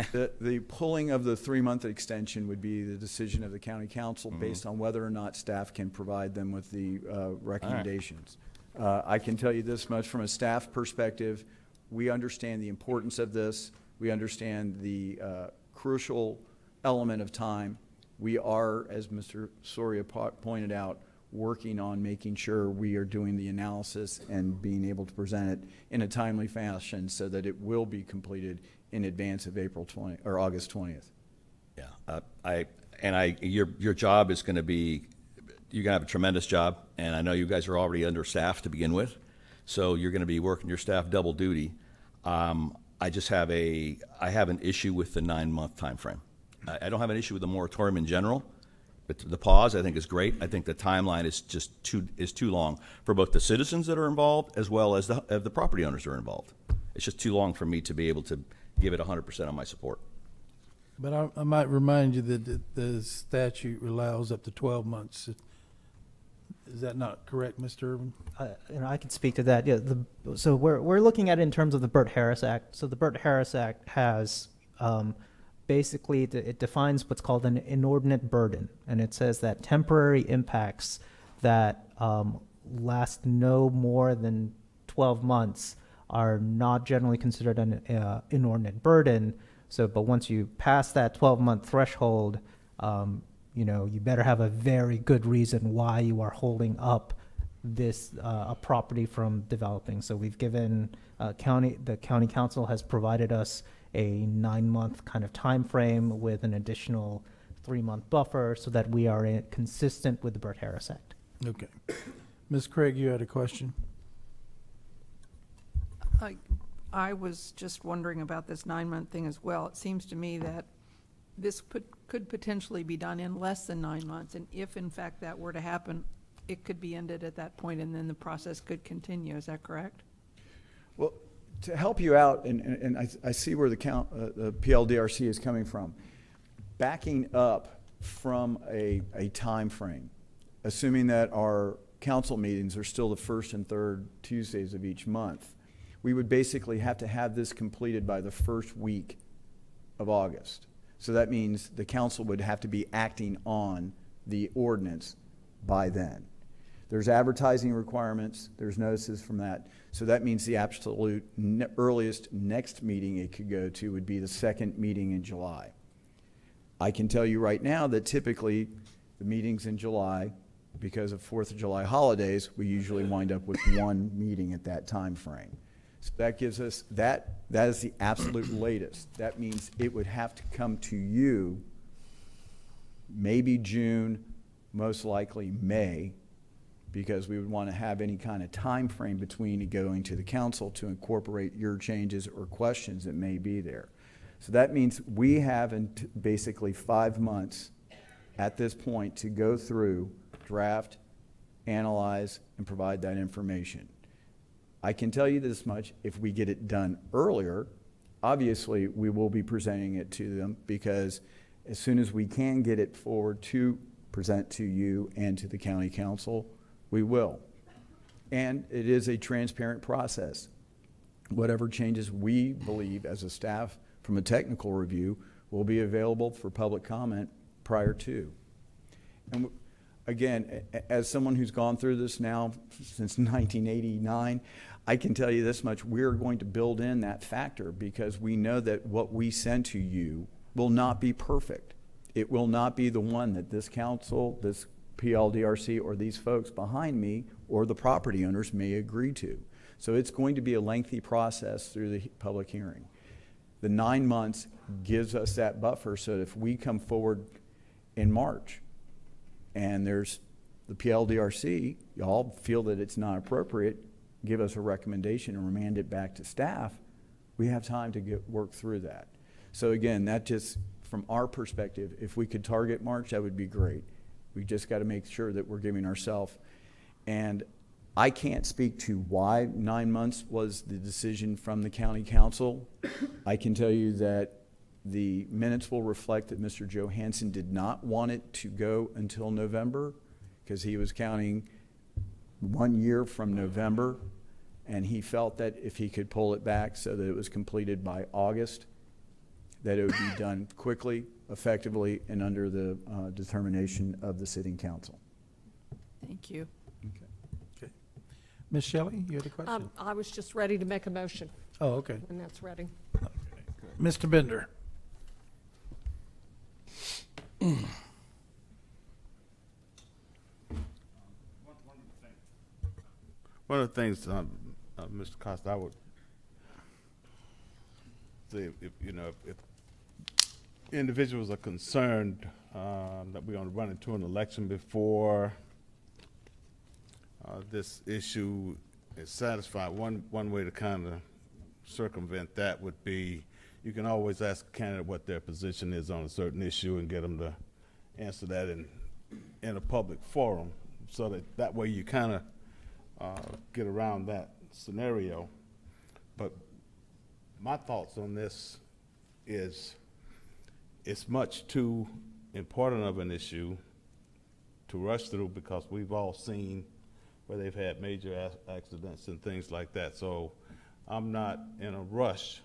K: The pulling of the 3 month extension would be the decision of the county council based on whether or not staff can provide them with the recommendations. I can tell you this much from a staff perspective. We understand the importance of this. We understand the crucial element of time. We are, as Mr. Soria pointed out, working on making sure we are doing the analysis and being able to present it in a timely fashion so that it will be completed in advance of August 20th.
F: Yeah, your job is going to be, you're going to have a tremendous job, and I know you guys are already understaffed to begin with, so you're going to be working your staff double duty. I have an issue with the 9 month time frame. I don't have an issue with the moratorium in general, but the pause I think is great. I think the timeline is just too long for both the citizens that are involved as well as the property owners that are involved. It's just too long for me to be able to give it 100% on my support.
C: But I might remind you that the statute allows up to 12 months. Is that not correct, Mr. Irvin?
N: I can speak to that. Yeah, so we're looking at it in terms of the Burt-Harris Act. So the Burt-Harris Act has basically it defines what's called an inordinate burden, and it says that temporary impacts that last no more than 12 months are not generally considered an inordinate burden. So, but once you pass that 12-month threshold, you better have a very good reason why you are holding up this a property from developing. So we've given the county council has provided us a 9 month kind of time frame with an additional 3 month buffer so that we are consistent with the Burt-Harris Act.
C: Okay. Ms. Craig, you had a question?
O: I was just wondering about this 9 month thing as well. It seems to me that this could potentially be done in less than 9 months, and if in fact that were to happen, it could be ended at that point, and then the process could continue. Is that correct?
K: Well, to help you out, and I see where the PLDRC is coming from. Backing up from a time frame, assuming that our council meetings are still the first and third Tuesdays of each month, we would basically have to have this completed by the first week of August. So that means the council would have to be acting on the ordinance by then. There's advertising requirements, there's notices from that. So that means the absolute earliest next meeting it could go to would be the second meeting in July. I can tell you right now that typically the meetings in July, because of 4th of July holidays, we usually wind up with one meeting at that time frame. So that gives us, that is the absolute latest. That means it would have to come to you maybe June, most likely May, because we would want to have any kind of time frame between it going to the council to incorporate your changes or questions that may be there. So that means we have basically 5 months at this point to go through, draft, analyze, and provide that information. I can tell you this much, if we get it done earlier, obviously we will be presenting it to them, because as soon as we can get it forward to present to you and to the county council, we will. And it is a transparent process. Whatever changes we believe as a staff from a technical review will be available for public comment prior to. And again, as someone who's gone through this now since 1989, I can tell you this much: we're going to build in that factor, because we know that what we send to you will not be perfect. It will not be the one that this council, this PLDRC, or these folks behind me, or the property owners may agree to. So it's going to be a lengthy process through the public hearing. The 9 months gives us that buffer, so that if we come forward in March and there's the PLDRC, y'all feel that it's not appropriate, give us a recommendation and remand it back to staff, we have time to work through that. So again, that just, from our perspective, if we could target March, that would be great. We just got to make sure that we're giving ourselves, and I can't speak to why 9 months was the decision from the county council. I can tell you that the minutes will reflect that Mr. Johansson did not want it to go until November, because he was counting 1 year from November, and he felt that if he could pull it back so that it was completed by August, that it would be done quickly, effectively, and under the determination of the sitting council.
O: Thank you.
C: Okay. Ms. Shelley, you had a question?
P: I was just ready to make a motion.
C: Oh, okay.
P: When that's ready.
C: Mr. Bender.
Q: One of the things, Mr. Costa, I would say, if individuals are concerned that we're going to run into an election before this issue is satisfied, one way to kind of circumvent that would be, you can always ask a candidate what their position is on a certain issue and get them to answer that in a public forum, so that way you kind of get around that scenario. But my thoughts on this is, it's much too important of an issue to rush through, because we've all seen where they've had major accidents and things like that. So I'm not in a rush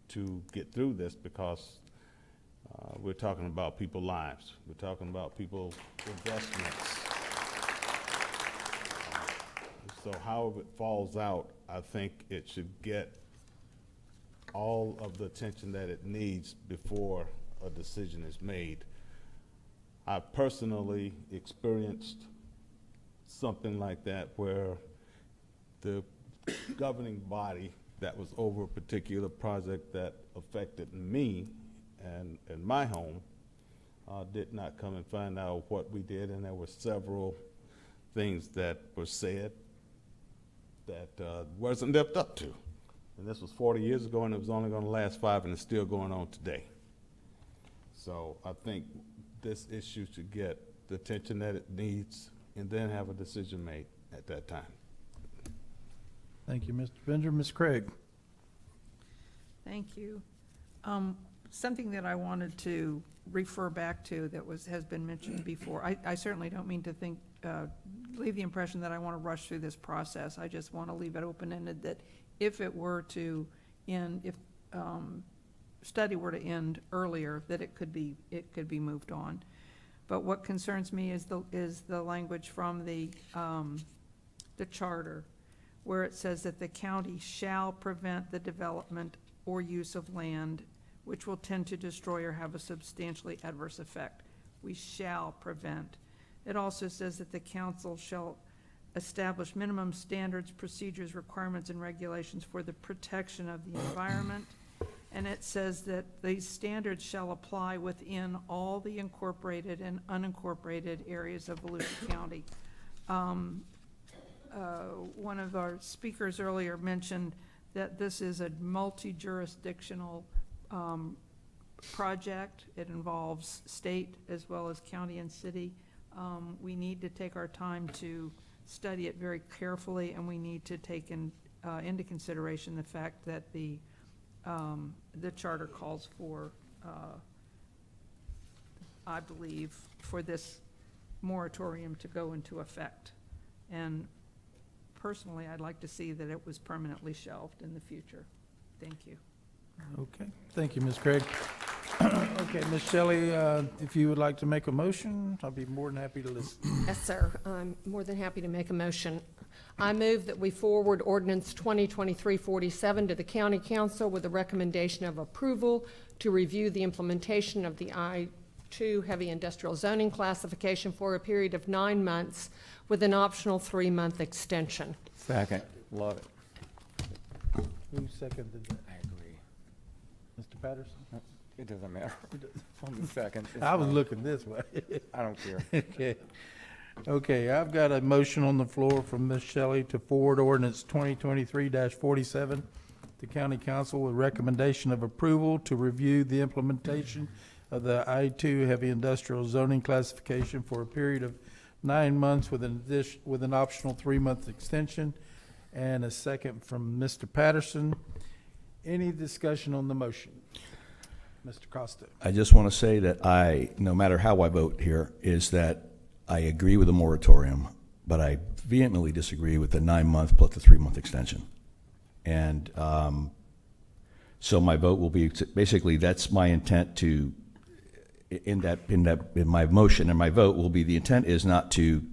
Q: to get through this, because we're talking about people's lives. We're talking about people's investments. So however it falls out, I think it should get all of the attention that it needs before a decision is made. I personally experienced something like that, where the governing body that was over a particular project that affected me and my home did not come and find out what we did, and there were several things that were said that wasn't lived up to. And this was 40 years ago, and it was only going to last 5, and it's still going on today. So I think this issue should get the attention that it needs, and then have a decision made at that time.
C: Thank you, Mr. Bender. Ms. Craig.
O: Thank you. Something that I wanted to refer back to that has been mentioned before. I certainly don't mean to leave the impression that I want to rush through this process. I just want to leave it open-ended, that if it were to end, if study were to end earlier, that it could be moved on. But what concerns me is the language from the charter, where it says that the county shall prevent the development or use of land which will tend to destroy or have a substantially adverse effect. We shall prevent. It also says that the council shall establish minimum standards, procedures, requirements, and regulations for the protection of the environment. And it says that these standards shall apply within all the incorporated and unincorporated areas of Volusia County. One of our speakers earlier mentioned that this is a multi-jurisdictional project. It involves state as well as county and city. We need to take our time to study it very carefully, and we need to take into consideration the fact that the charter calls for, I believe, for this moratorium to go into effect. And personally, I'd like to see that it was permanently shelved in the future. Thank you.
C: Okay, thank you, Ms. Craig. Okay, Ms. Shelley, if you would like to make a motion, I'll be more than happy to listen.
P: Yes, sir. I'm more than happy to make a motion. I move that we forward ordinance 2023-47 to the county council with a recommendation of approval to review the implementation of the I-2 heavy industrial zoning classification for a period of 9 months with an optional 3-month extension.
T: Second. Love it.
C: Who seconded that?
T: I agree.
C: Mr. Patterson?
T: It doesn't matter. On the second.
C: I was looking this way.
T: I don't care.
C: Okay. Okay, I've got a motion on the floor from Ms. Shelley to forward ordinance 2023-47 to county council with recommendation of approval to review the implementation of the I-2 heavy industrial zoning classification for a period of 9 months with an optional 3-month extension, and a second from Mr. Patterson. Any discussion on the motion? Mr. Costa.
F: I just want to say that no matter how I vote here, is that I agree with the moratorium, but I vehemently disagree with the 9-month plus the 3-month extension. And so my vote will be, basically, that's my intent to, in my motion and my vote will be, the intent is not to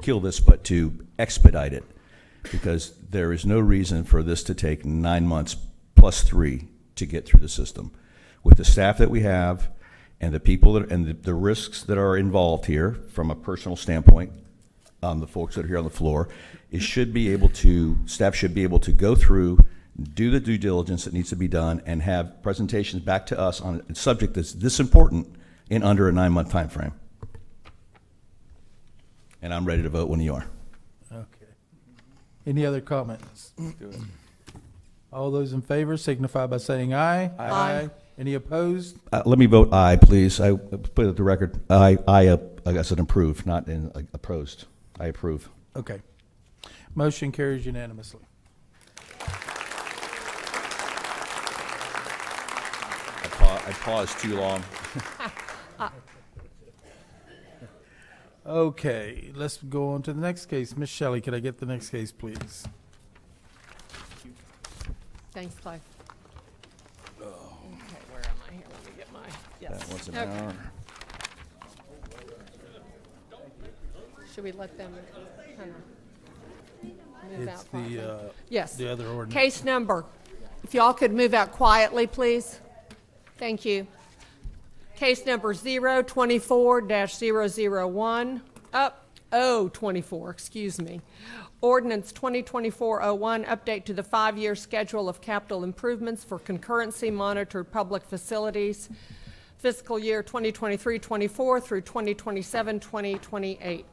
F: kill this, but to expedite it, because there is no reason for this to take 9 months plus 3 to get through the system. With the staff that we have and the people and the risks that are involved here from a personal standpoint, the folks that are here on the floor, staff should be able to go through, do the due diligence that needs to be done, and have presentations back to us on a subject that's this important in under a 9-month time frame. And I'm ready to vote when you are.
C: Okay. Any other comments? All those in favor signify by saying aye.
P: Aye.
C: Any opposed?
F: Let me vote aye, please. I put it at the record. I said approve, not in opposed. I approve.
C: Okay. Motion carries unanimously.
F: I paused too long.
C: Okay, let's go on to the next case. Ms. Shelley, could I get the next case, please?
P: Thanks, Clive. Okay, where am I here? Let me get my, yes.
F: That was an
P: Okay.
F: hour.
P: Should we let them kind of move
C: It's
P: out quietly?
C: the,
P: Yes.
C: the other ordinance.
P: Case number, if y'all could move out quietly, please. Thank you. Case number 024-001, 024, excuse me. Ordinance 2024-01, update to the 5-year schedule of capital improvements for concurrency monitored public facilities, fiscal year 2023-24 through 2027-2028.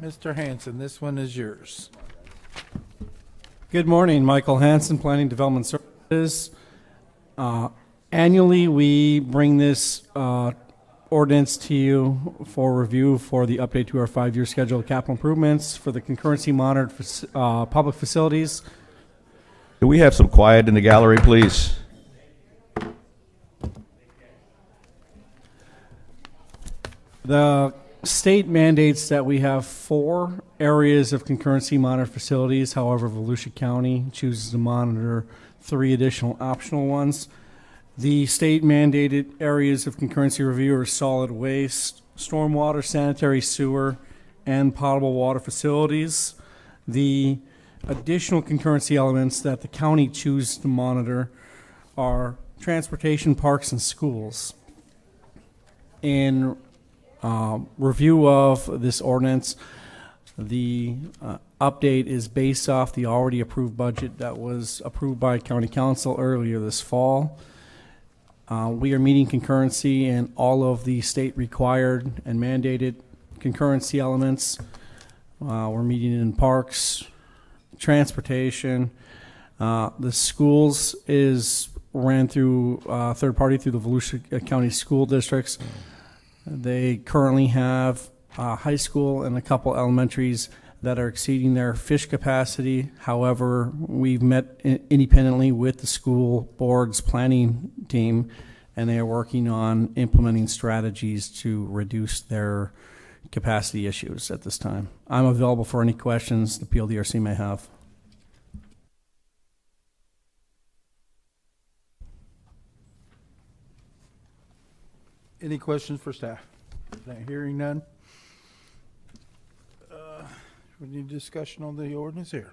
C: Mr. Hanson, this one is yours.
J: Good morning, Michael Hansen, Planning Development Services. Annually, we bring this ordinance to you for review for the update to our 5-year schedule of capital improvements for the concurrency monitored public facilities.
F: Do we have some quiet in the gallery, please?
J: The state mandates that we have 4 areas of concurrency monitored facilities. However, Volusia County chooses to monitor 3 additional optional ones. The state mandated areas of concurrency review are solid waste, stormwater, sanitary sewer, and potable water facilities. The additional concurrency elements that the county chooses to monitor are transportation, parks, and schools. In review of this ordinance, the update is based off the already approved budget that was approved by County Council earlier this fall. We are meeting concurrency in all of the state required and mandated concurrency elements. We're meeting in parks, transportation. The schools is ran through third party through the Volusia County School Districts. They currently have a high school and a couple elementaries that are exceeding their fish capacity. However, we've met independently with the school board's planning team, and they are working on implementing strategies to reduce their capacity issues at this time. I'm available for any questions the PLDRC may have.
C: Any questions for staff? Not hearing none. We need discussion on the ordinance here.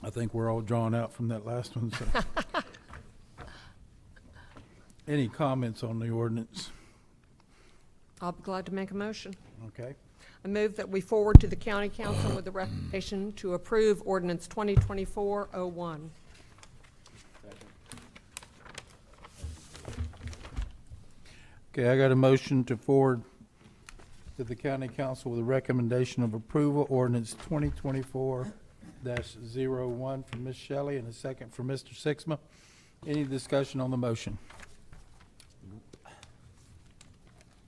C: I think we're all drawn out from that last one. So. Any comments on the ordinance?
P: I'll be glad to make a motion.
C: Okay.
P: I move that we forward to the county council with the recommendation to approve ordinance 2024-01.
C: Okay, I got a motion to forward to the county council with a recommendation of approval, ordinance 2024-01 from Ms. Shelley and a second from Mr. Sixma. Any discussion on the motion?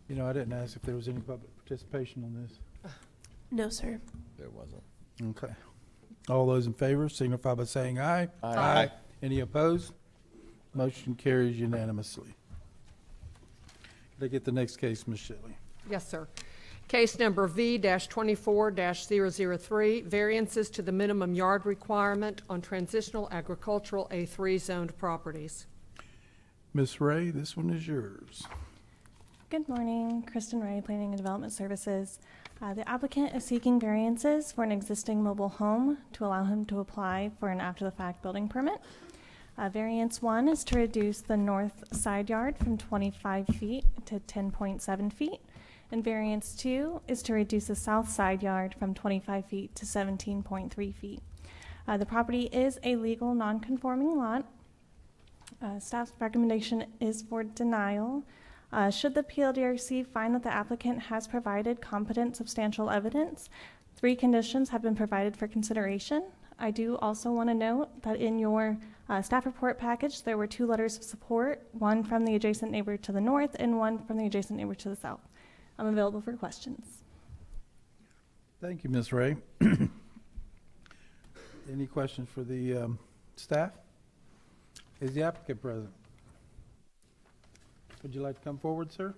C: You know, I didn't ask if there was any public participation on this.
R: No, sir.
T: There wasn't.
C: Okay. All those in favor signify by saying aye.
T: Aye.
C: Any opposed? Motion carries unanimously. Can I get the next case, Ms. Shelley?
P: Yes, sir. Case number V-24-003, variances to the minimum yard requirement on transitional agricultural A3 zoned properties.
C: Ms. Ray, this one is yours.
R: Good morning, Kristen Ray, Planning and Development Services. The applicant is seeking variances for an existing mobile home to allow him to apply for an after-the-fact building permit. Variance 1 is to reduce the north side yard from 25 feet to 10.7 feet. And variance 2 is to reduce the south side yard from 25 feet to 17.3 feet. The property is a legal non-conforming lot. Staff's recommendation is for denial. Should the PLDRC find that the applicant has provided competent substantial evidence, 3 conditions have been provided for consideration. I do also want to note that in your staff report package, there were 2 letters of support, one from the adjacent neighbor to the north and one from the adjacent neighbor to the south. I'm available for questions.
C: Thank you, Ms. Ray. Any questions for the staff? Is the applicant present? Would you like to come forward, sir?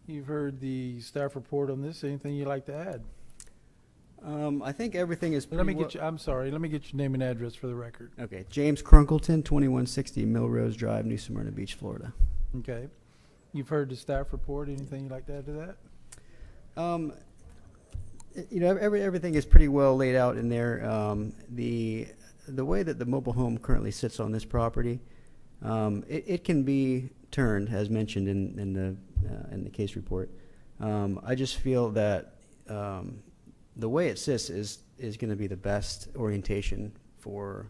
C: You've heard the staff report on this. Anything you'd like to add?
S: I think everything is.
C: Let me get you. I'm sorry. Let me get your name and address for the record.
S: Okay, James Crunkleton, 2160 Millrose Drive, New Smyrna Beach, Florida.
C: Okay. You've heard the staff report. Anything you'd like to add to that?
S: You know, everything is pretty well laid out in there. The way that the mobile home currently sits on this property, it can be turned, as mentioned in the case report. I just feel that the way it sits is going to be the best orientation for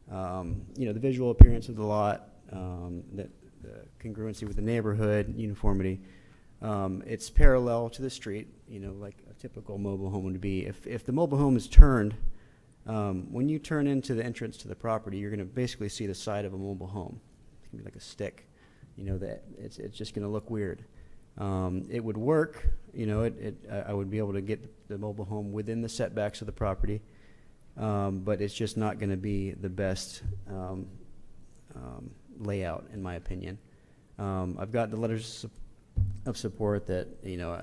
S: you know, the visual appearance of the lot, the congruency with the neighborhood, uniformity. It's parallel to the street, you know, like a typical mobile home would be. If the mobile home is turned, when you turn into the entrance to the property, you're going to basically see the side of a mobile home. It's going to be like a stick, you know, that it's just going to look weird. It would work, you know, I would be able to get the mobile home within the setbacks of the property, but it's just not going to be the best layout, in my opinion. I've got the letters of support that, you know,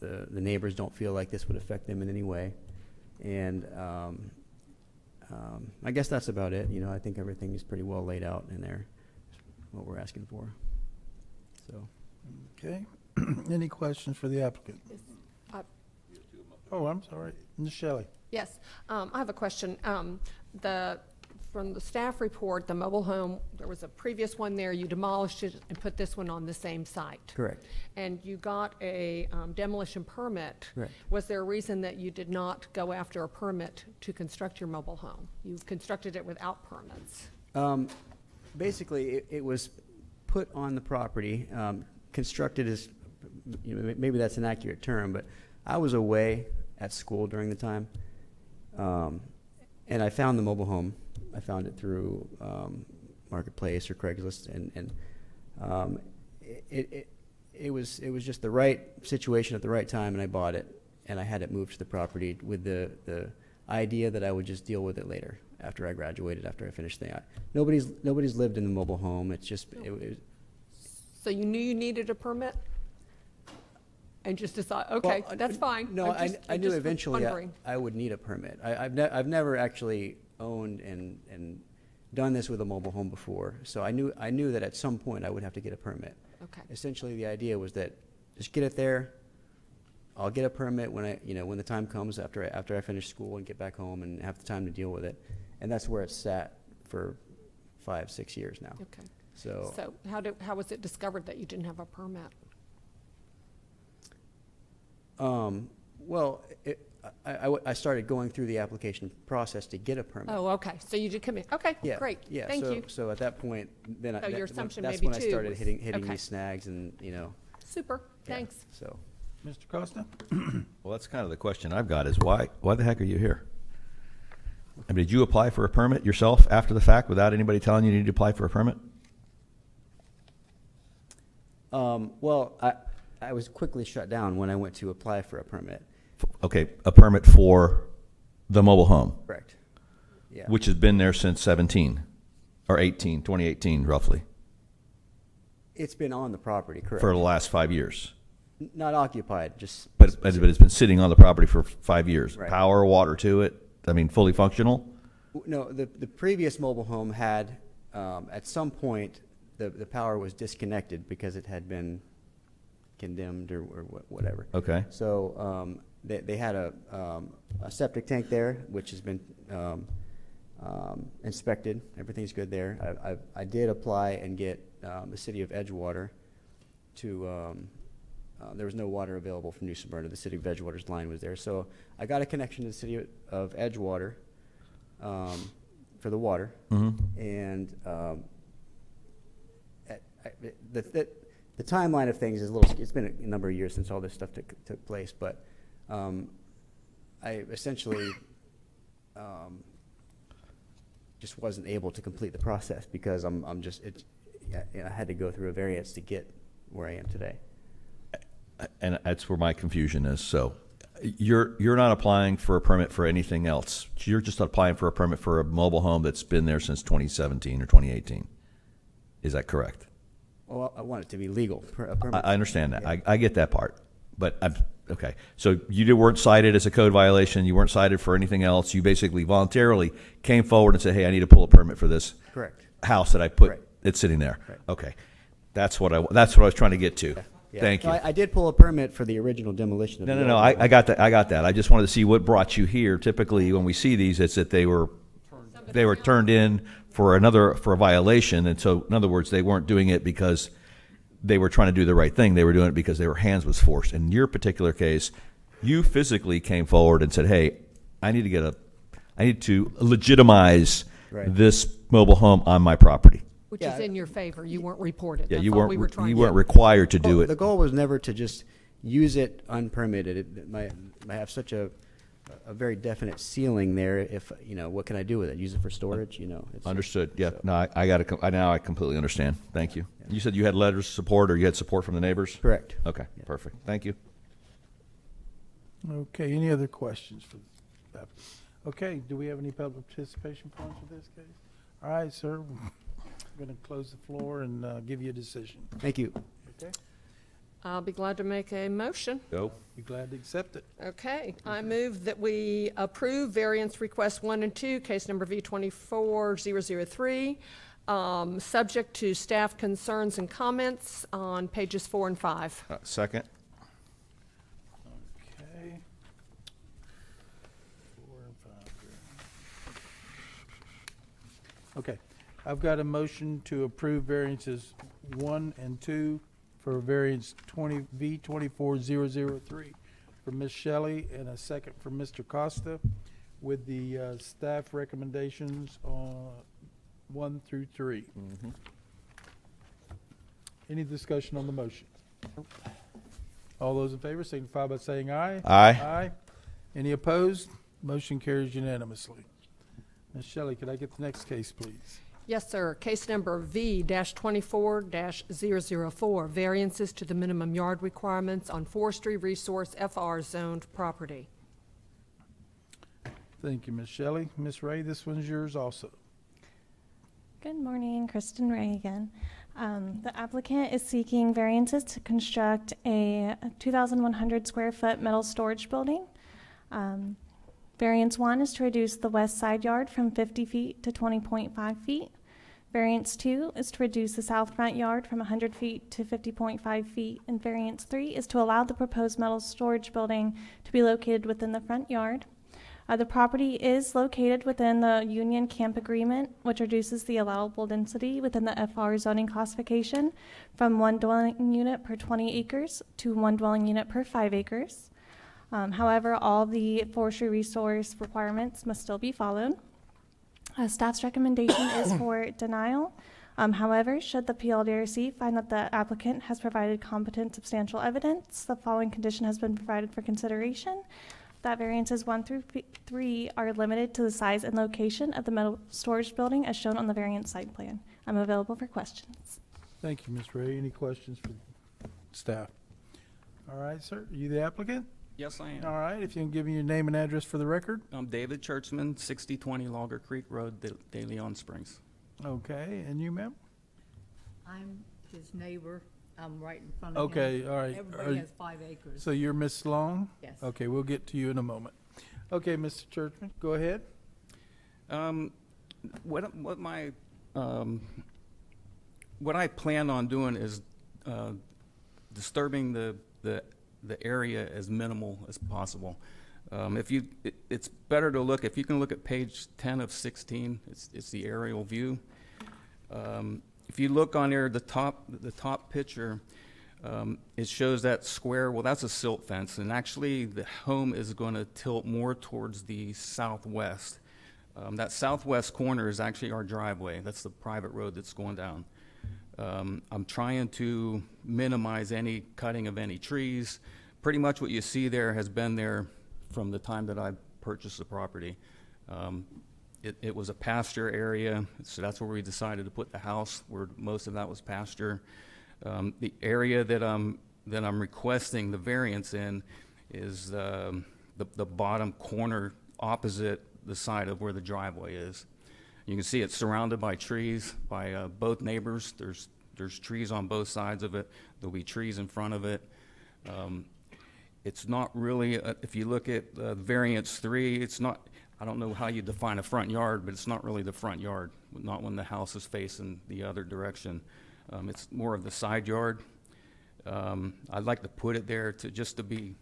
S: the neighbors don't feel like this would affect them in any way. And I guess that's about it. You know, I think everything is pretty well laid out in there, what we're asking for. So.
C: Okay. Any questions for the applicant? Oh, I'm sorry. Ms. Shelley.
P: Yes, I have a question. From the staff report, the mobile home, there was a previous one there, you demolished it and put this one on the same site.
S: Correct.
P: And you got a demolition permit.
S: Correct.
P: Was there a reason that you did not go after a permit to construct your mobile home? You constructed it without permits.
S: Basically, it was put on the property, constructed as, you know, maybe that's an accurate term, but I was away at school during the time, and I found the mobile home. I found it through Marketplace or Craigslist, and it was just the right situation at the right time, and I bought it, and I had it moved to the property with the idea that I would just deal with it later after I graduated, after I finished the. Nobody's lived in the mobile home. It's just
P: So you knew you needed a permit? And just decide, okay,
S: well,
P: that's fine.
S: No,
P: I'm
S: I knew
P: just
S: eventually
P: wondering.
S: I would need a permit. I've never actually owned and done this with a mobile home before, so I knew that at some point I would have to get a permit.
P: Okay.
S: Essentially, the idea was that just get it there. I'll get a permit when when the time comes after I finish school and get back home and have the time to deal with it, and that's where it's sat for 5-6 years now.
P: Okay.
S: So
P: how was it discovered that you didn't have a permit?
S: Well, I started going through the application process to get a permit.
P: Oh, okay, so you did come in, okay,
S: Yeah,
P: great,
S: yeah.
P: thank you.
S: So at that point, then
P: So your assumption
S: that's
P: maybe
S: when I
P: too
S: started
P: was-
S: hitting
P: okay.
S: these snags, and
P: Super,
S: yeah,
P: thanks.
S: So.
C: Mr. Costa?
F: Well, that's kind of the question I've got is why the heck are you here? I mean, did you apply for a permit yourself after the fact without anybody telling you you need to apply for a permit?
S: Well, I was quickly shut down when I went to apply for a permit.
F: Okay, a permit for the mobile home,
S: Correct. Yeah.
F: which has been there since 17 or 2018 roughly,
S: It's been on the property, correct?
F: for the last 5 years.
S: Not occupied, just.
F: But it's been sitting on the property for 5 years.
S: Right.
F: Power, water to it. I mean, fully functional.
S: No, the previous mobile home had, at some point, the power was disconnected because it had been condemned or whatever.
F: Okay.
S: So they had a septic tank there, which has been inspected. Everything's good there. I did apply and get the city of Edgewater to. There was no water available from New Smyrna. The city of Edgewater's line was there, so I got a connection to the city of Edgewater for the water, and the timeline of things is a little. It's been a number of years since all this stuff took place, but I essentially just wasn't able to complete the process because I had to go through a variance to get where I am today.
F: And that's where my confusion is. So you're not applying for a permit for anything else. You're just applying for a permit for a mobile home that's been there since 2017 or 2018. Is that correct?
S: Well, I want it to be legal. A permit.
F: I understand that.
S: Yeah.
F: I get that part. But okay. So you weren't cited as a code violation. You weren't cited for anything else. You basically voluntarily came forward and said, "Hey, I need to pull a permit for this
S: Correct.
F: house that I put.
S: Right.
F: It's sitting there."
S: Right.
F: Okay. That's what I was trying to get to.
S: Yeah.
F: Thank you.
S: No, I did pull a permit for the original demolition of the
F: No.
S: old
F: I got that. I got that. I just wanted to see what brought you here. Typically, when we see these, it's that they were turned in for a violation, and so in other words, they weren't doing it because they were trying to do the right thing. They were doing it because their hands was forced. In your particular case, you physically came forward and said, "Hey, I need to legitimize
S: Right.
F: this mobile home on my property."
P: Which
S: Yeah.
P: is in your favor, you weren't reported.
F: Yeah,
P: That's
F: you
P: all
F: weren't
P: we were trying
F: you
P: to-
F: weren't required to do it.
S: The goal was never to just use it unpermitted. I have such a very definite ceiling there. If what can I do with it? Use it for storage? It's,
F: Understood. Yeah.
S: so-
F: No, now I completely understand. Thank you. You said you had letters of support, or you had support from the neighbors?
S: Correct.
F: Okay. Perfect. Thank you.
C: Okay, any other questions for the applicant? Okay, do we have any public participation points for this case? All right, sir, I'm going to close the floor and give you a decision.
S: Thank you.
C: Okay.
P: I'll be glad to make a motion.
D: Go.
C: Be glad to accept it.
P: Okay, I move that we approve variance requests 1 and 2, case number V24003, subject to staff concerns and comments on pages 4 and 5.
Q: Second.
C: Okay. 4 and 5 here. Okay, I've got a motion to approve variances 1 and 2 for variance V24003 from Ms. Shelley and a second from Mr. Costa with the staff recommendations on 1 through 3. Any discussion on the motion? All those in favor signify by saying aye.
Q: Aye.
C: Aye. Any opposed? Motion carries unanimously. Ms. Shelley, could I get the next case, please?
P: Yes, sir. Case number V-24-004, variances to the minimum yard requirements on forestry resource FR zoned property.
C: Thank you, Ms. Shelley. Ms. Ray, this one's yours also.
R: Good morning, Kristen Ray again. The applicant is seeking variances to construct a 2,100 square foot metal storage building. Variance 1 is to reduce the west side yard from 50 feet to 20.5 feet. Variance 2 is to reduce the south front yard from 100 feet to 50.5 feet. And variance 3 is to allow the proposed metal storage building to be located within the front yard. The property is located within the Union Camp Agreement, which reduces the allowable density within the FR zoning classification from 1 dwelling unit per 20 acres to 1 dwelling unit per 5 acres. However, all the forestry resource requirements must still be followed. Staff's recommendation is for denial. However, should the PLDRC find that the applicant has provided competent substantial evidence, the following condition has been provided for consideration. That variances 1 through 3 are limited to the size and location of the metal storage building as shown on the variance site plan. I'm available for questions.
C: Thank you, Ms. Ray. Any questions for staff? All right, sir. Are you the applicant?
A: Yes, I am.
C: All right. If you can give me your name and address for the record.
A: I'm David Churchman, 6020 Logger Creek Road, De Leon Springs.
C: Okay. And you, ma'am?
L: I'm his neighbor. I'm right in front of him.
C: Okay. All right.
L: Everybody has 5 acres.
C: So you're Miss Long?
L: Yes.
C: Okay. We'll get to you in a moment. Okay, Mr. Churchman, go ahead.
A: What I plan on doing is disturbing the area as minimal as possible. It's better to look, if you can look at page 10 of 16, it's the aerial view. If you look on there, the top picture, it shows that square, well, that's a silt fence, and actually the home is going to tilt more towards the southwest. That southwest corner is actually our driveway. That's the private road that's going down. I'm trying to minimize any cutting of any trees. Pretty much what you see there has been there from the time that I purchased the property. It was a pasture area, so that's where we decided to put the house, where most of that was pasture. The area that I'm requesting the variance in is the bottom corner opposite the side of where the driveway is. You can see it's surrounded by trees by both neighbors. There's trees on both sides of it. There'll be trees in front of it. It's not really, if you look at variance 3, it's not, I don't know how you define a front yard, but it's not really the front yard, not when the house is facing the other direction. It's more of the side yard. I'd like to put it there to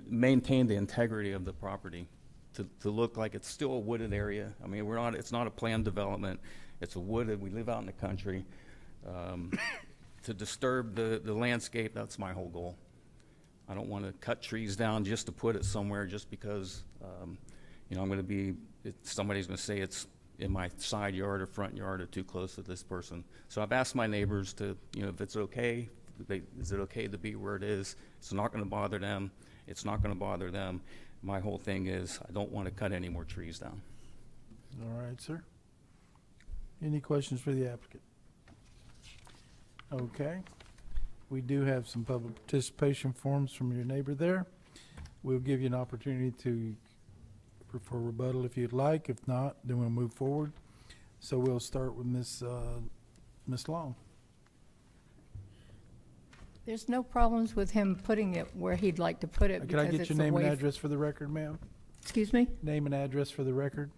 A: maintain the integrity of the property, to look like it's still a wooded area. I mean, it's not a planned development. It's a wooded, we live out in the country. To disturb the landscape, that's my whole goal. I don't want to cut trees down just to put it somewhere just because, I'm going to be, somebody's going to say it's in my side yard or front yard or too close to this person. So I've asked my neighbors to, if it's okay, is it okay to be where it is? It's not going to bother them. It's not going to bother them. My whole thing is I don't want to cut any more trees down.
C: All right, sir. Any questions for the applicant? Okay. We do have some public participation forms from your neighbor there. We'll give you an opportunity for rebuttal if you'd like. If not, then we'll move forward. So we'll start with Miss Long.
L: There's no problems with him putting it where he'd like to put it
C: Can I
L: because
C: get
L: it's
C: your name and
L: away
C: address for the record, ma'am?
L: Excuse me?
C: Name and address for the record?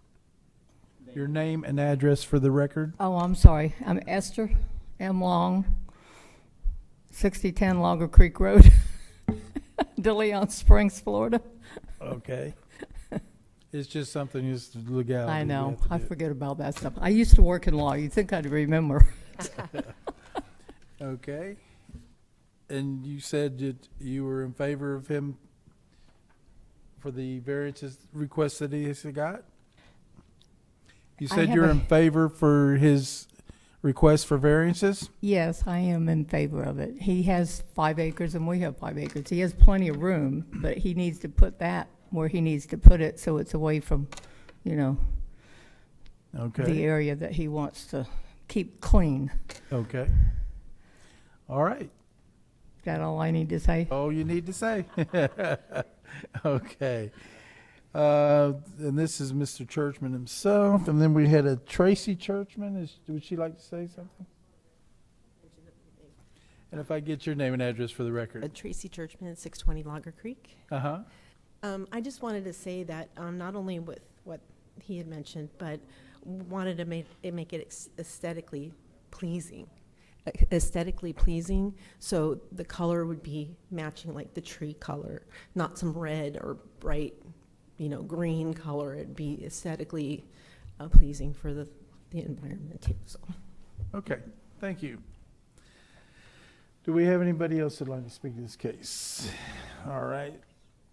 C: Your name and address for the record?
L: Oh, I'm sorry. I'm Esther M. Long, 6010 Logger Creek Road, De Leon Springs, Florida.
C: Okay. It's just something, just legality.
L: I
C: we
L: know.
C: have to
L: I
C: do.
L: forget about that stuff. I used to work in law. You'd think I'd remember.
C: Okay. And you said that you were in favor of him for the variances request that he has got? You
L: I
C: said
L: have
C: you're
L: a-
C: in favor for his request for variances?
L: Yes, I am in favor of it. He has 5 acres and we have 5 acres. He has plenty of room, but he needs to put that where he needs to put it so it's away from, you know, the
C: Okay.
L: area that he wants to keep clean.
C: Okay. All right.
L: Is that all I need to say?
C: All you need to say. Okay. And this is Mr. Churchman himself, and then we had a Tracy Churchman. Would she like to say something? And if I get your name and address for the record.
U: Tracy Churchman, 620 Logger Creek.
C: Uh-huh.
U: I just wanted to say that not only with what he had mentioned, but wanted to make it aesthetically pleasing. So the color would be matching like the tree color, not some red or bright, green color. It'd be aesthetically pleasing for the environment too. So.
C: Okay, thank you. Do we have anybody else that'd like to speak to this case? All right.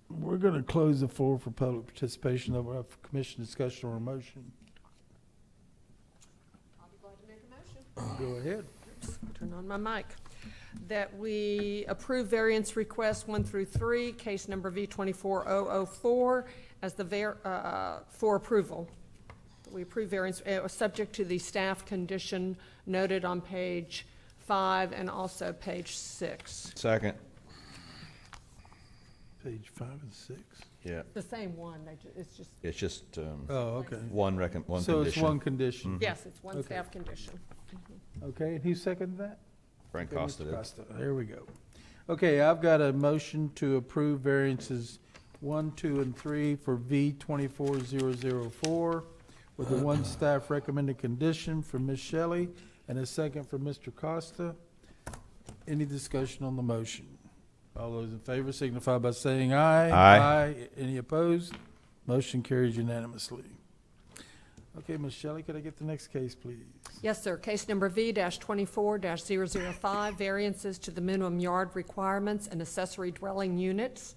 C: We're going to close the floor for public participation over commission discussion or motion.
P: I'll be glad to make a motion.
C: Go ahead.
P: Turn on my mic. That we approve variance requests 1 through 3, case number V24004, as for approval. We approve variance, subject to the staff condition noted on page 5 and also page 6.
F: Second.
C: Page 5 and 6.
F: Yeah.
P: The same one, it's just,
F: It's just,
C: Oh, okay.
F: one condition.
C: So it's one condition.
P: yes, it's one
C: Okay.
P: staff condition.
C: Okay, and who seconded that?
F: Frank
C: Okay,
F: Costa
C: Mr.
F: did.
C: Costa. There we go. Okay, I've got a motion to approve variances 1, 2, and 3 for V24004 with the one staff recommended condition from Ms. Shelley and a second from Mr. Costa. Any discussion on the motion? All those in favor signify by saying aye.
F: Aye.
C: Any opposed? Motion carries unanimously. Okay, Ms. Shelley, could I get the next case, please?
P: Yes, sir. Case number V-24-005, variances to the minimum yard requirements and accessory dwelling units,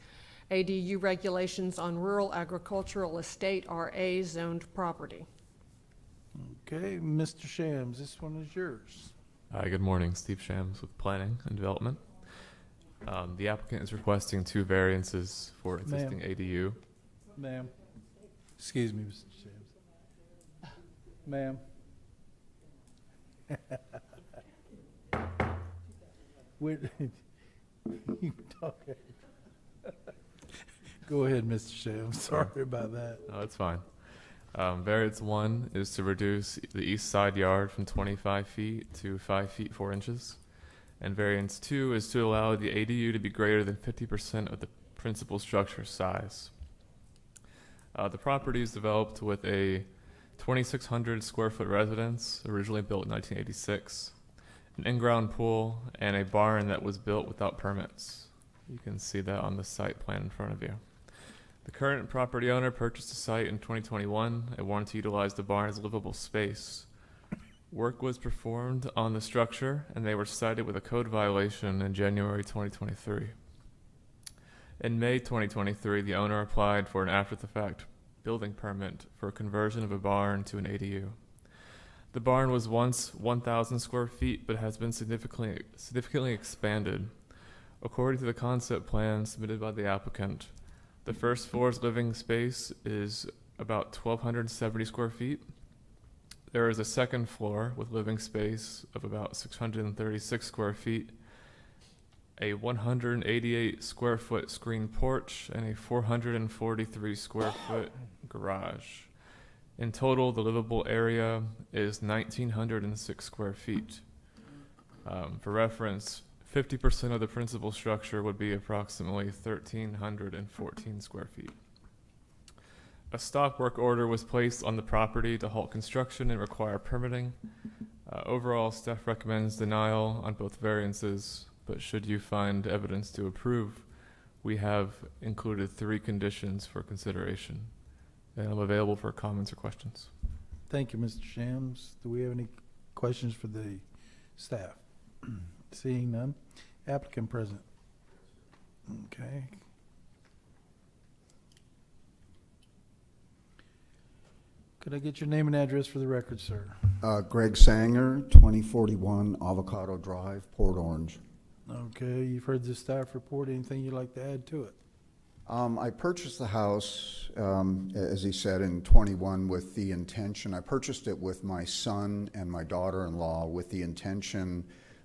P: ADU regulations on rural agricultural estate RA zoned property.
C: Okay, Mr. Shams, this one is yours.
V: Hi, good morning. Steve Shams with Planning and Development. The applicant is requesting 2 variances for an existing ADU.
C: Ma'am. Excuse me, Mr. Shams. Ma'am. You talk. Go ahead, Mr. Shams. Sorry about that.
V: No, that's fine. Variance 1 is to reduce the east side yard from 25 feet to 5 feet 4 inches. And variance 2 is to allow the ADU to be greater than 50% of the principal structure size. The property is developed with a 2,600 square foot residence, originally built in 1986, an in-ground pool, and a barn that was built without permits. You can see that on the site plan in front of you. The current property owner purchased the site in 2021 and wanted to utilize the barn as livable space. Work was performed on the structure, and they were cited with a code violation in January 2023. In May 2023, the owner applied for an after-the-fact building permit for a conversion of a barn to an ADU. The barn was once 1,000 square feet, but has been significantly expanded. According to the concept plan submitted by the applicant, the first floor's living space is about 1,270 square feet. There is a second floor with living space of about 636 square feet, a 188 square foot screen porch, and a 443 square foot garage. In total, the livable area is 1,906 square feet. For reference, 50% of the principal structure would be approximately 1,314 square feet. A stop work order was placed on the property to halt construction and require permitting. Overall, staff recommends denial on both variances, but should you find evidence to approve, we have included 3 conditions for consideration. And I'm available for comments or questions.
C: Thank you, Mr. Shams. Do we have any questions for the staff? Seeing none. Applicant present. Okay. Could I get your name and address for the record, sir?
B: Greg Sanger, 2041 Avocado Drive, Port Orange.
C: Okay, you've heard the staff report. Anything you'd like to add to it?
B: I purchased the house, as he said, in 21 with the intention, I purchased it with my son and my daughter-in-law with the intention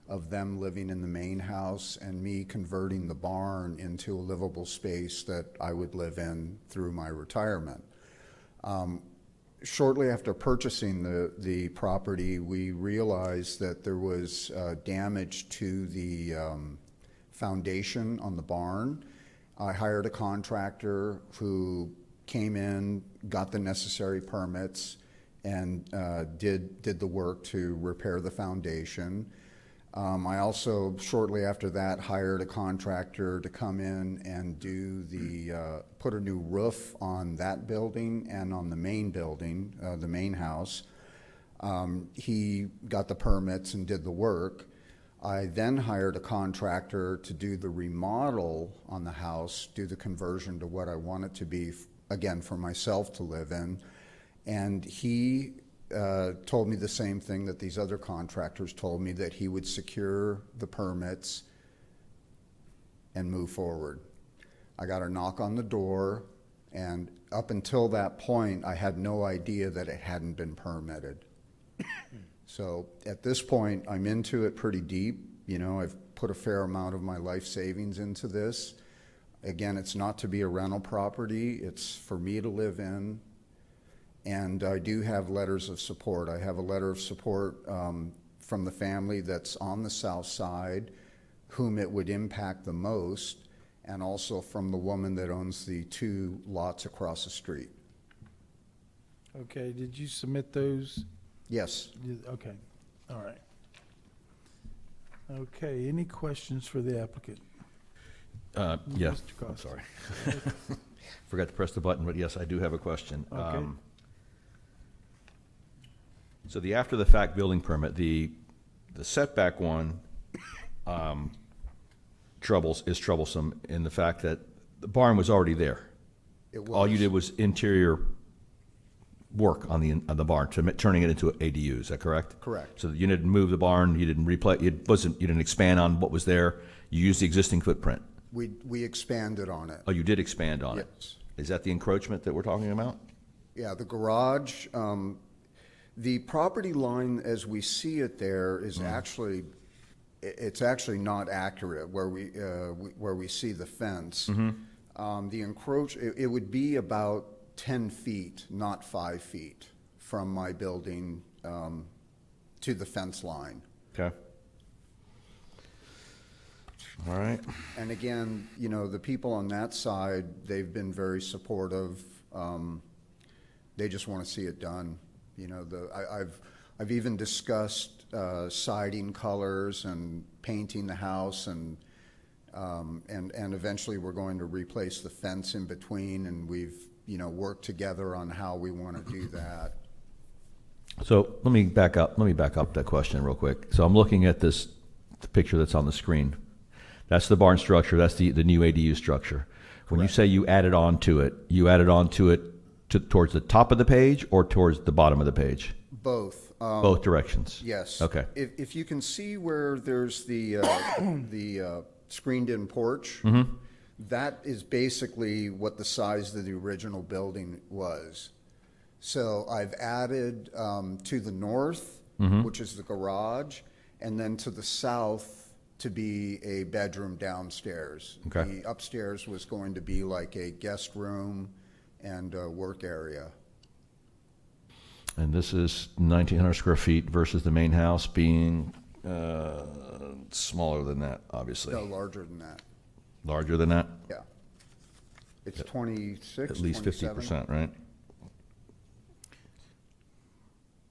B: of them living in the main house and me converting the barn into a livable space that I would live in through my retirement. Shortly after purchasing the property, we realized that there was damage to the foundation on the barn. I hired a contractor who came in, got the necessary permits, and did the work to repair the foundation. I also, shortly after that, hired a contractor to come in and do put a new roof on that building and on the main building, the main house. He got the permits and did the work. I then hired a contractor to do the remodel on the house, do the conversion to what I want it to be, again, for myself to live in. And he told me the same thing that these other contractors told me, that he would secure the permits and move forward. I got a knock on the door, and up until that point, I had no idea that it hadn't been permitted. So at this point, I'm into it pretty deep. You know, I've put a fair amount of my life savings into this. Again, it's not to be a rental property. It's for me to live in. And I do have letters of support. I have a letter of support from the family that's on the south side, whom it would impact the most, and also from the woman that owns the 2 lots across the street.
C: Okay, did you submit those?
B: Yes.
C: Okay, all right. Okay, any questions for the applicant?
F: Yeah,
C: Mr.
F: I'm
C: Costa.
F: sorry. Forgot to press the button, but yes, I do have a question.
C: Okay.
F: So the after-the-fact building permit, the setback one is troublesome in the fact that the barn was already there.
B: It was.
F: All you did was interior work on the barn, turning it into an ADU. Is that correct?
B: Correct.
F: So you didn't move the barn, you didn't replace, you didn't expand on what was there. You used the existing footprint.
B: We expanded on it.
F: Oh, you did expand on it.
B: Yes.
F: Is that the encroachment that we're talking about?
B: Yeah, the garage, the property line as we see it there is actually, it's actually not accurate where we see the fence. It would be about 10 feet, not 5 feet from my building to the fence line.
F: Okay. All right.
B: And again, you know, the people on that side, they've been very supportive. They just want to see it done. You know, I've even discussed siding colors and painting the house, and eventually we're going to replace the fence in between, and we've, you know, worked together on how we want to do that.
F: So let me back up that question real quick. So I'm looking at the picture that's on the screen. That's the barn structure. That's the new ADU structure. When you say you added on to it towards the top of the page or towards the bottom of the page?
B: Both.
F: Both directions?
B: Yes.
F: Okay.
B: If you can see where there's the screened-in porch, that is basically what the size of the original building was. So I've added to the north, which is the garage, and then to the south to be a bedroom downstairs.
F: Okay.
B: The upstairs was going to be like a guest room and a work area.
F: And this is 1,900 square feet versus the main house being Smaller than that, obviously.
B: No, larger than that.
F: Larger than that?
B: Yeah. It's 26,
F: At least
B: 27.
F: 50%, right?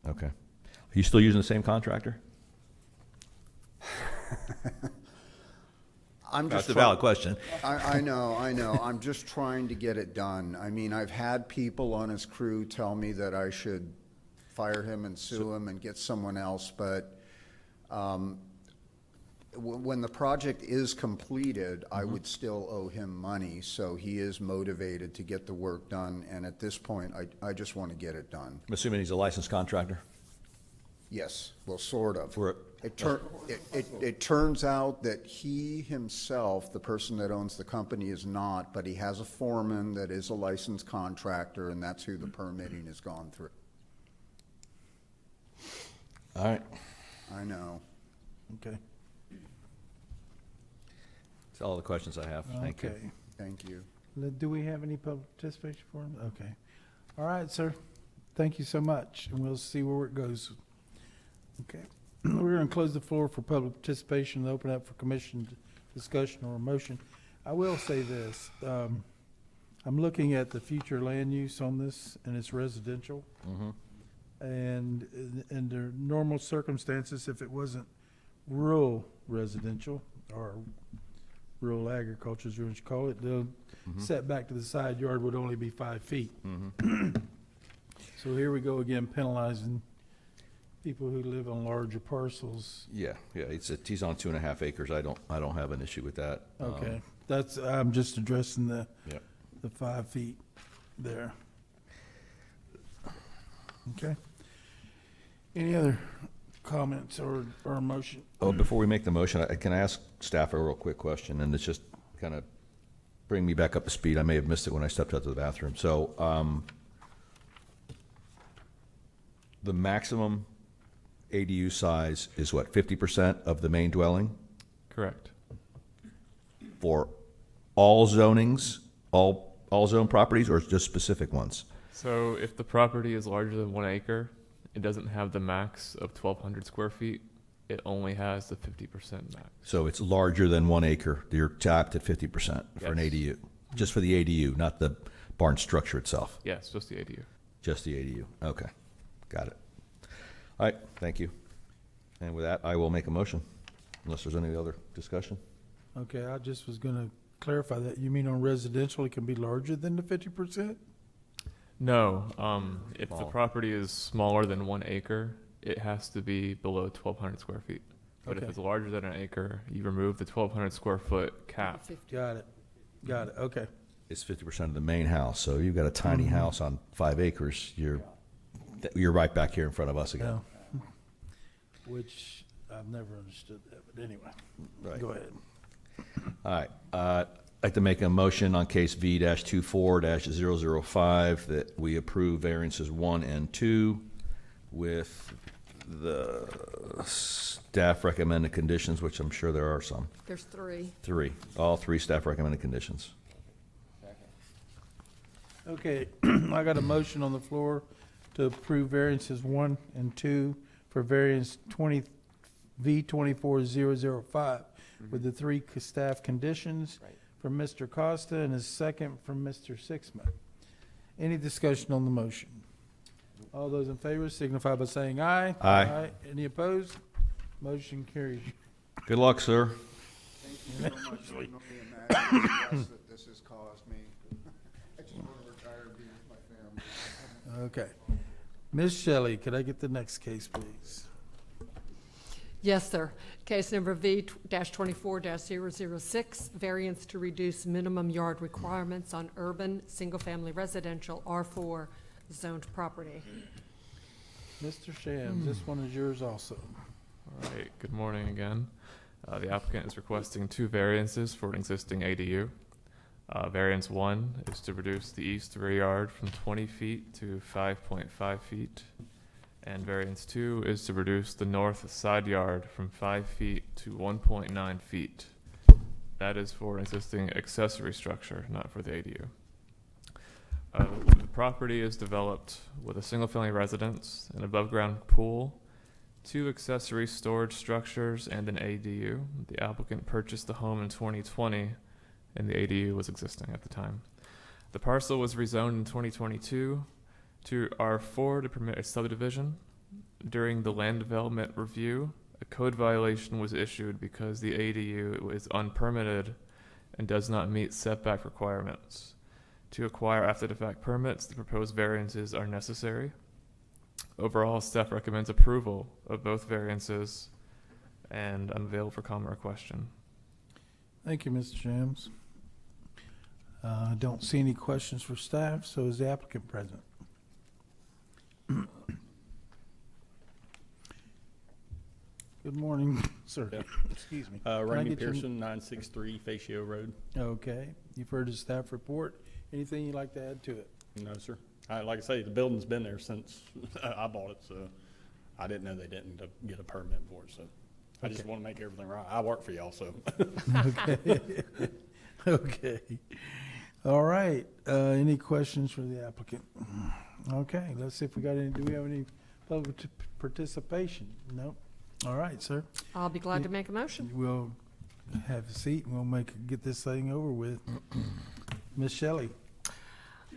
F: Okay. Are you still using the same contractor? That's a valid question.
B: I know. I'm just trying to get it done. I mean, I've had people on his crew tell me that I should fire him and sue him and get someone else, but when the project is completed, I would still owe him money, so he is motivated to get the work done, and at this point, I just want to get it done.
F: I'm assuming he's a licensed contractor?
B: Yes, well, sort of.
F: For
B: It turns out that he himself, the person that owns the company, is not, but he has a foreman that is a licensed contractor, and that's who the permitting has gone through.
F: All right.
B: I know.
C: Okay.
F: That's all the questions I have. Thank you.
C: Okay.
B: Thank you.
C: Do we have any public participation for him? Okay. All right, sir. Thank you so much, and we'll see where it goes. Okay. We're going to close the floor for public participation and open up for commission discussion or motion. I will say this. I'm looking at the future land use on this, and it's residential. And under normal circumstances, if it wasn't rural residential or rural agriculture, as you want to call it, the setback to the side yard would only be 5 feet. So here we go again, penalizing people who live on larger parcels.
F: Yeah, he's on 2.5 acres. I don't have an issue with that.
C: Okay, I'm just addressing the
F: Yeah.
C: 5 feet there. Okay. Any other comments or motion?
F: Oh, before we make the motion, can I ask staff a real quick question? And it's just kind of bring me back up to speed. I may have missed it when I stepped out to the bathroom. So the maximum ADU size is what, 50% of the main dwelling?
V: Correct.
F: For all zonings, all zone properties, or just specific ones?
V: So if the property is larger than 1 acre, it doesn't have the max of 1,200 square feet. It only has the 50% max.
F: So it's larger than 1 acre. You're tapped at 50% for an
V: Yes.
F: ADU, just for the ADU, not the barn structure itself.
V: Yes, just the ADU.
F: Just the ADU. Okay, got it. All right, thank you. And with that, I will make a motion, unless there's any other discussion.
C: Okay, I just was going to clarify that. You mean on residential, it can be larger than the 50%?
V: No, if the
F: Small.
V: property is smaller than 1 acre, it has to be below 1,200 square feet. But if
C: Okay.
V: it's larger than an acre, you remove the 1,200 square foot cap.
C: Got it. Okay.
F: It's 50% of the main house, so you've got a tiny house on 5 acres, you're right back here in front of us again.
C: Yeah. Which I've never understood that, but anyway.
F: Right.
C: Go ahead.
F: All right, I'd like to make a motion on case V-24-005 that we approve variances 1 and 2 with the staff recommended conditions, which I'm sure there are some.
P: There's 3.
F: All 3 staff recommended conditions.
C: Okay, I got a motion on the floor to approve variances 1 and 2 for variance V-24-005 with the 3 staff conditions from Mr. Costa and a second from Mr. Sixman. Any discussion on the motion? All those in favor signify by saying aye.
F: Aye.
C: Any opposed? Motion carries.
F: Good luck, sir.
B: Thank you so much. I don't know the imagine stress that this has caused me. I just want to retire and be with my family.
C: Okay. Ms. Shelley, could I get the next case, please?
P: Yes, sir. Case number V-24-006, variance to reduce minimum yard requirements on urban, single-family residential R4 zoned property.
C: Mr. Shams, this one is yours also.
V: All right, good morning again. The applicant is requesting 2 variances for an existing ADU. Variance 1 is to reduce the east rear yard from 20 feet to 5.5 feet. And variance 2 is to reduce the north side yard from 5 feet to 1.9 feet. That is for an existing accessory structure, not for the ADU. The property is developed with a single-family residence, an above-ground pool, 2 accessory storage structures, and an ADU. The applicant purchased the home in 2020, and the ADU was existing at the time. The parcel was rezoned in 2022 to R4 to permit a subdivision. During the land development review, a code violation was issued because the ADU is unpermitted and does not meet setback requirements. To acquire after-the-fact permits, the proposed variances are necessary. Overall, staff recommends approval of both variances, and I'm available for comment or question.
C: Thank you, Mr. Shams. I don't see any questions for staff, so is the applicant present? Good morning, sir.
E: Yeah.
C: Excuse me. Can I
E: Randy
C: get your-
E: Pearson, 963 Fatio Road.
C: Okay, you've heard the staff report. Anything you'd like to add to it?
E: No, sir. Like I say, the building's been there since I bought it, so I didn't know they didn't get a permit for it, so I just
C: Okay.
E: want to make everything right. I work for y'all, so.
C: Okay. Okay. All right. Any questions for the applicant? Okay, let's see if we got any, do we have any public participation? No? All right, sir.
P: I'll be glad to make a motion.
C: We'll have a seat and we'll get this thing over with. Ms. Shelley.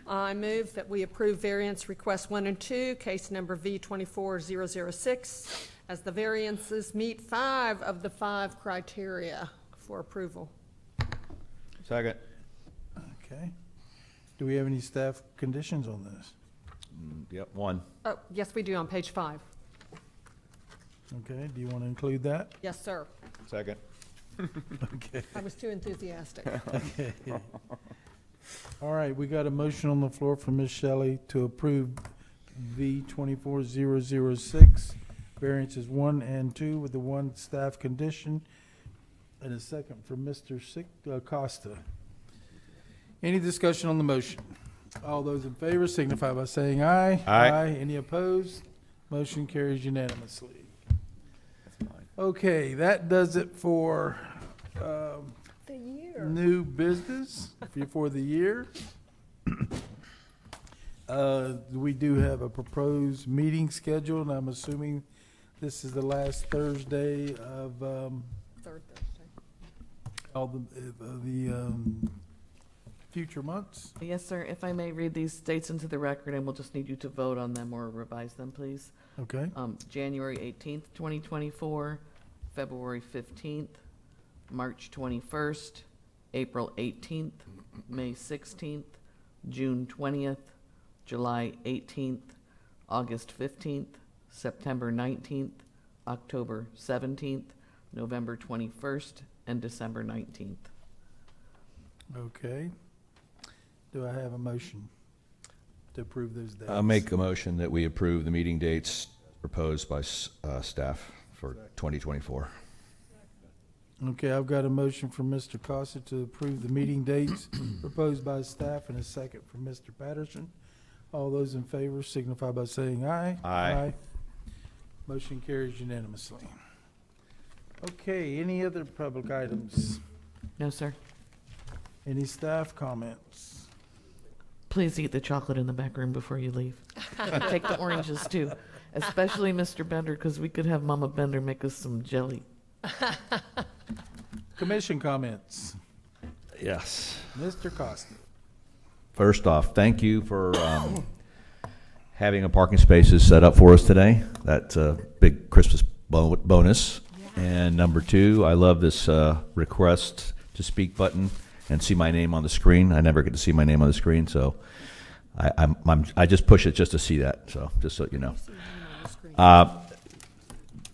P: I move that we approve variance request 1 and 2, case number V24006, as the variances meet 5 of the 5 criteria for approval.
F: Second.
C: Okay. Do we have any staff conditions on this?
F: Yep, one.
P: Oh, yes, we do on page 5.
C: Okay, do you want to include that?
P: Yes, sir.
F: Second.
C: Okay.
P: I was too enthusiastic.
C: Okay. All right, we got a motion on the floor from Ms. Shelley to approve V24006, variances 1 and 2 with the one staff condition, and a second from Mr. Costa. Any discussion on the motion? All those in favor signify by saying aye.
F: Aye.
C: Any opposed? Motion carries unanimously. Okay, that does it for
P: The year.
C: new business for the year. We do have a proposed meeting scheduled, and I'm assuming this is the last Thursday of
P: Third Thursday.
C: all the future months.
H: Yes, sir. If I may read these dates into the record, and we'll just need you to vote on them or revise them, please.
C: Okay.
H: January 18th, 2024, February 15th, March 21st, April 18th, May 16th, June 20th, July 18th, August 15th, September 19th, October 17th, November 21st, and December 19th.
C: Okay. Do I have a motion to approve those dates?
F: I'll make a motion that we approve the meeting dates proposed by staff for 2024.
C: Okay, I've got a motion from Mr. Costa to approve the meeting dates proposed by staff, and a second from Mr. Patterson. All those in favor signify by saying aye.
F: Aye.
C: Motion carries unanimously. Okay, any other public items?
H: No, sir.
C: Any staff comments?
H: Please eat the chocolate in the back room before you leave. And take the oranges, too. Especially Mr. Bender, because we could have Mama Bender make us some jelly.
C: Commission comments?
F: Yes.
C: Mr. Costa.
F: First off, thank you for having a parking spaces set up for us today. That's a big Christmas bonus. And number 2, I love this request to speak button and see my name on the screen. I never get to see my name on the screen, so I just push it just to see that. So just so you know.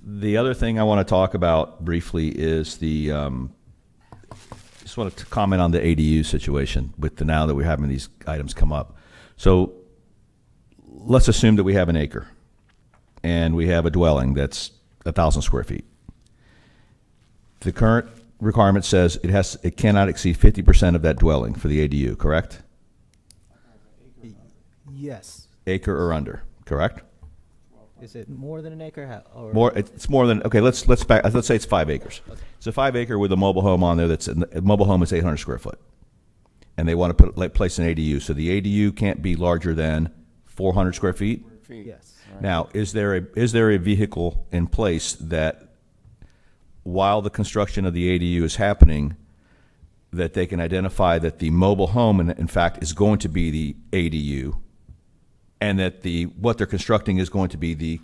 F: The other thing I want to talk about briefly is just wanted to comment on the ADU situation with now that we're having these items come up. So let's assume that we have an acre and we have a dwelling that's 1,000 square feet. The current requirement says it cannot exceed 50% of that dwelling for the ADU, correct?
N: Yes.
F: Acre or under, correct?
N: Is it more than an acre? Or
F: More, it's more than, okay, let's say it's 5 acres.
N: Okay.
F: It's a 5 acre with a mobile home on there a mobile home is 800 square foot. And they want to place an ADU. So the ADU can't be larger than 400 square feet?
E: feet.
N: Yes.
E: Right.
F: Now, is there a vehicle in place that, while the construction of the ADU is happening, that they can identify that the mobile home, in fact, is going to be the ADU, and that what they're constructing is going to be the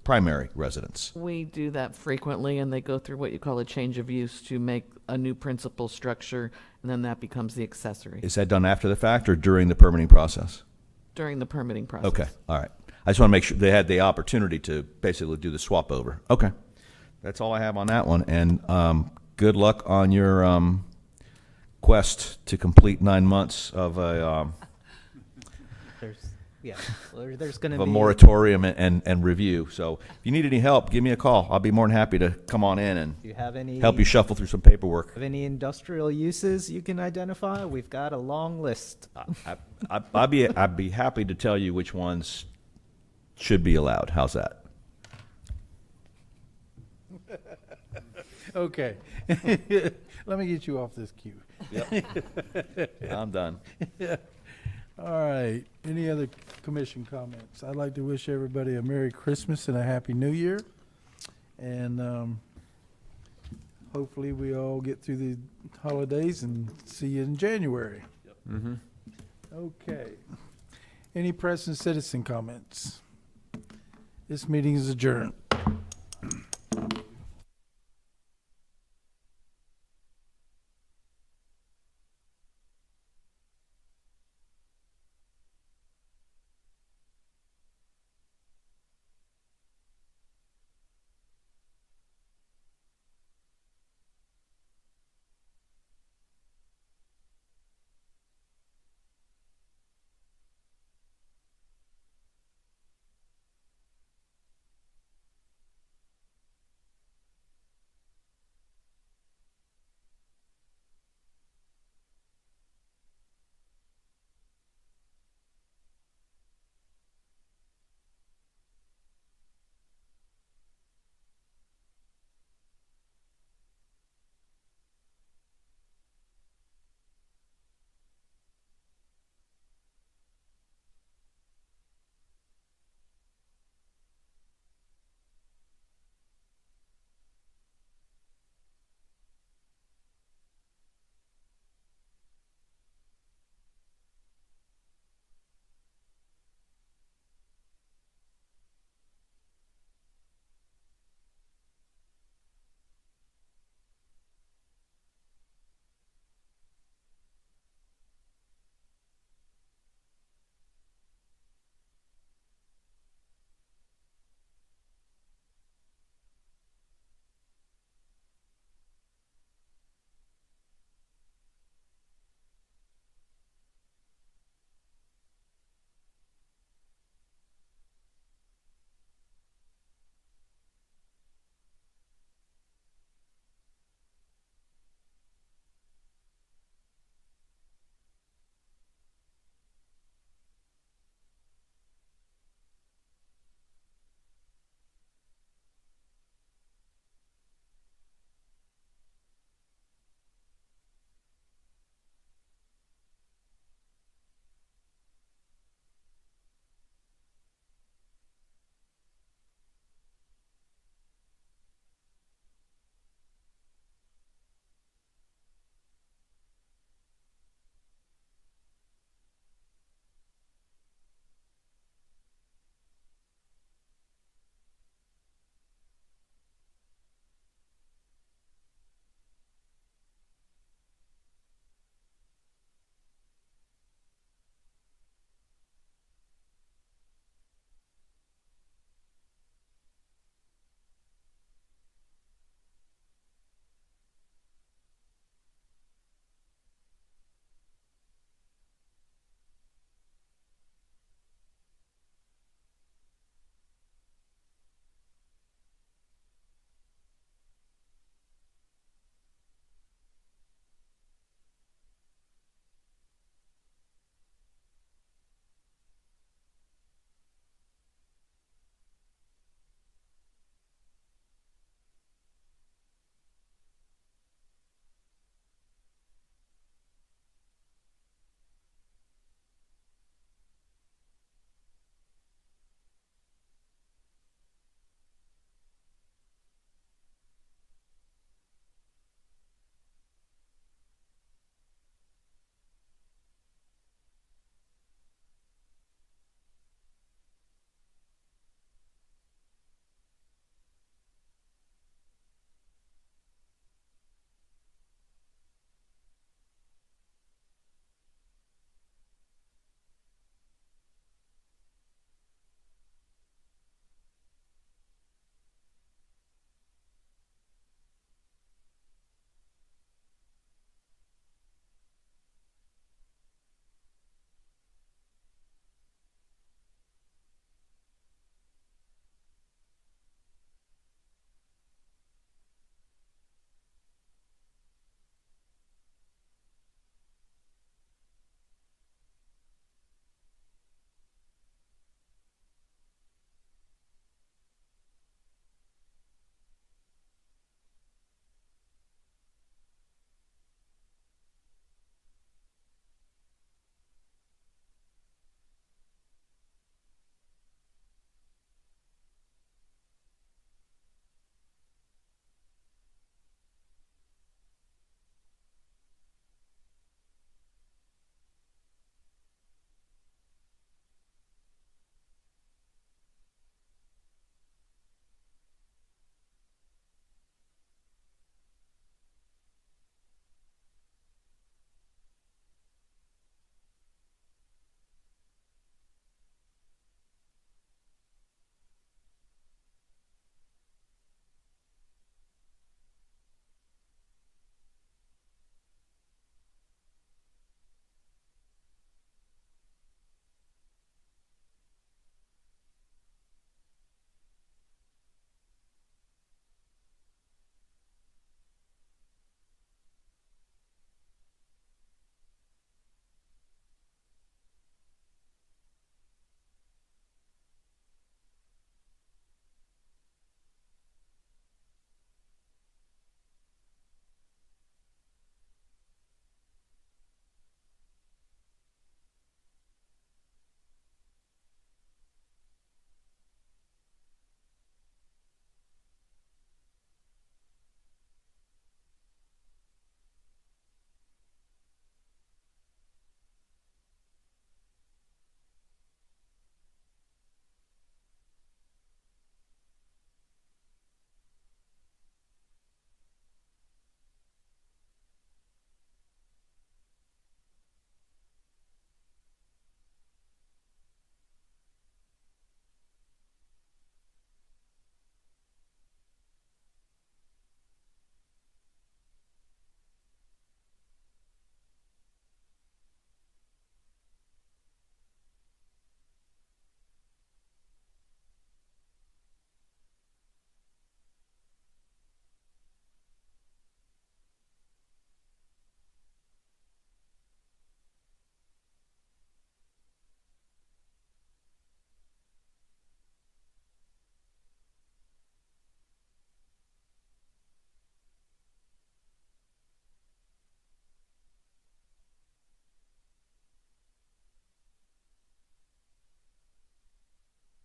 F: primary residence?
H: We do that frequently, and they go through what you call a change of use to make a new principal structure, and then that becomes the accessory
F: Is that done after the fact or during the permitting process?
H: during the permitting process.
F: Okay, all right. I just want to make sure they had the opportunity to basically do the swap over. Okay. That's all I have on that one. And good luck on your quest to complete 9 months of a
N: There's going to
F: of
N: be
F: a moratorium and review. So if you need any help, give me a call. I'll be more than happy to come on in and
N: Do you have any
F: help you shuffle through some paperwork.
N: Have any industrial uses you can identify? We've got a long list.
F: I'd be happy to tell you which ones should be allowed. How's that?
C: Okay. Let me get you off this cue.
F: Yep. I'm done.
C: All right. Any other commission comments? I'd like to wish everybody a Merry Christmas and a Happy New Year. And hopefully we all get through the holidays and see you in January.
E: Mm-hmm.
C: Okay. Any press and citizen comments? This meeting is adjourned.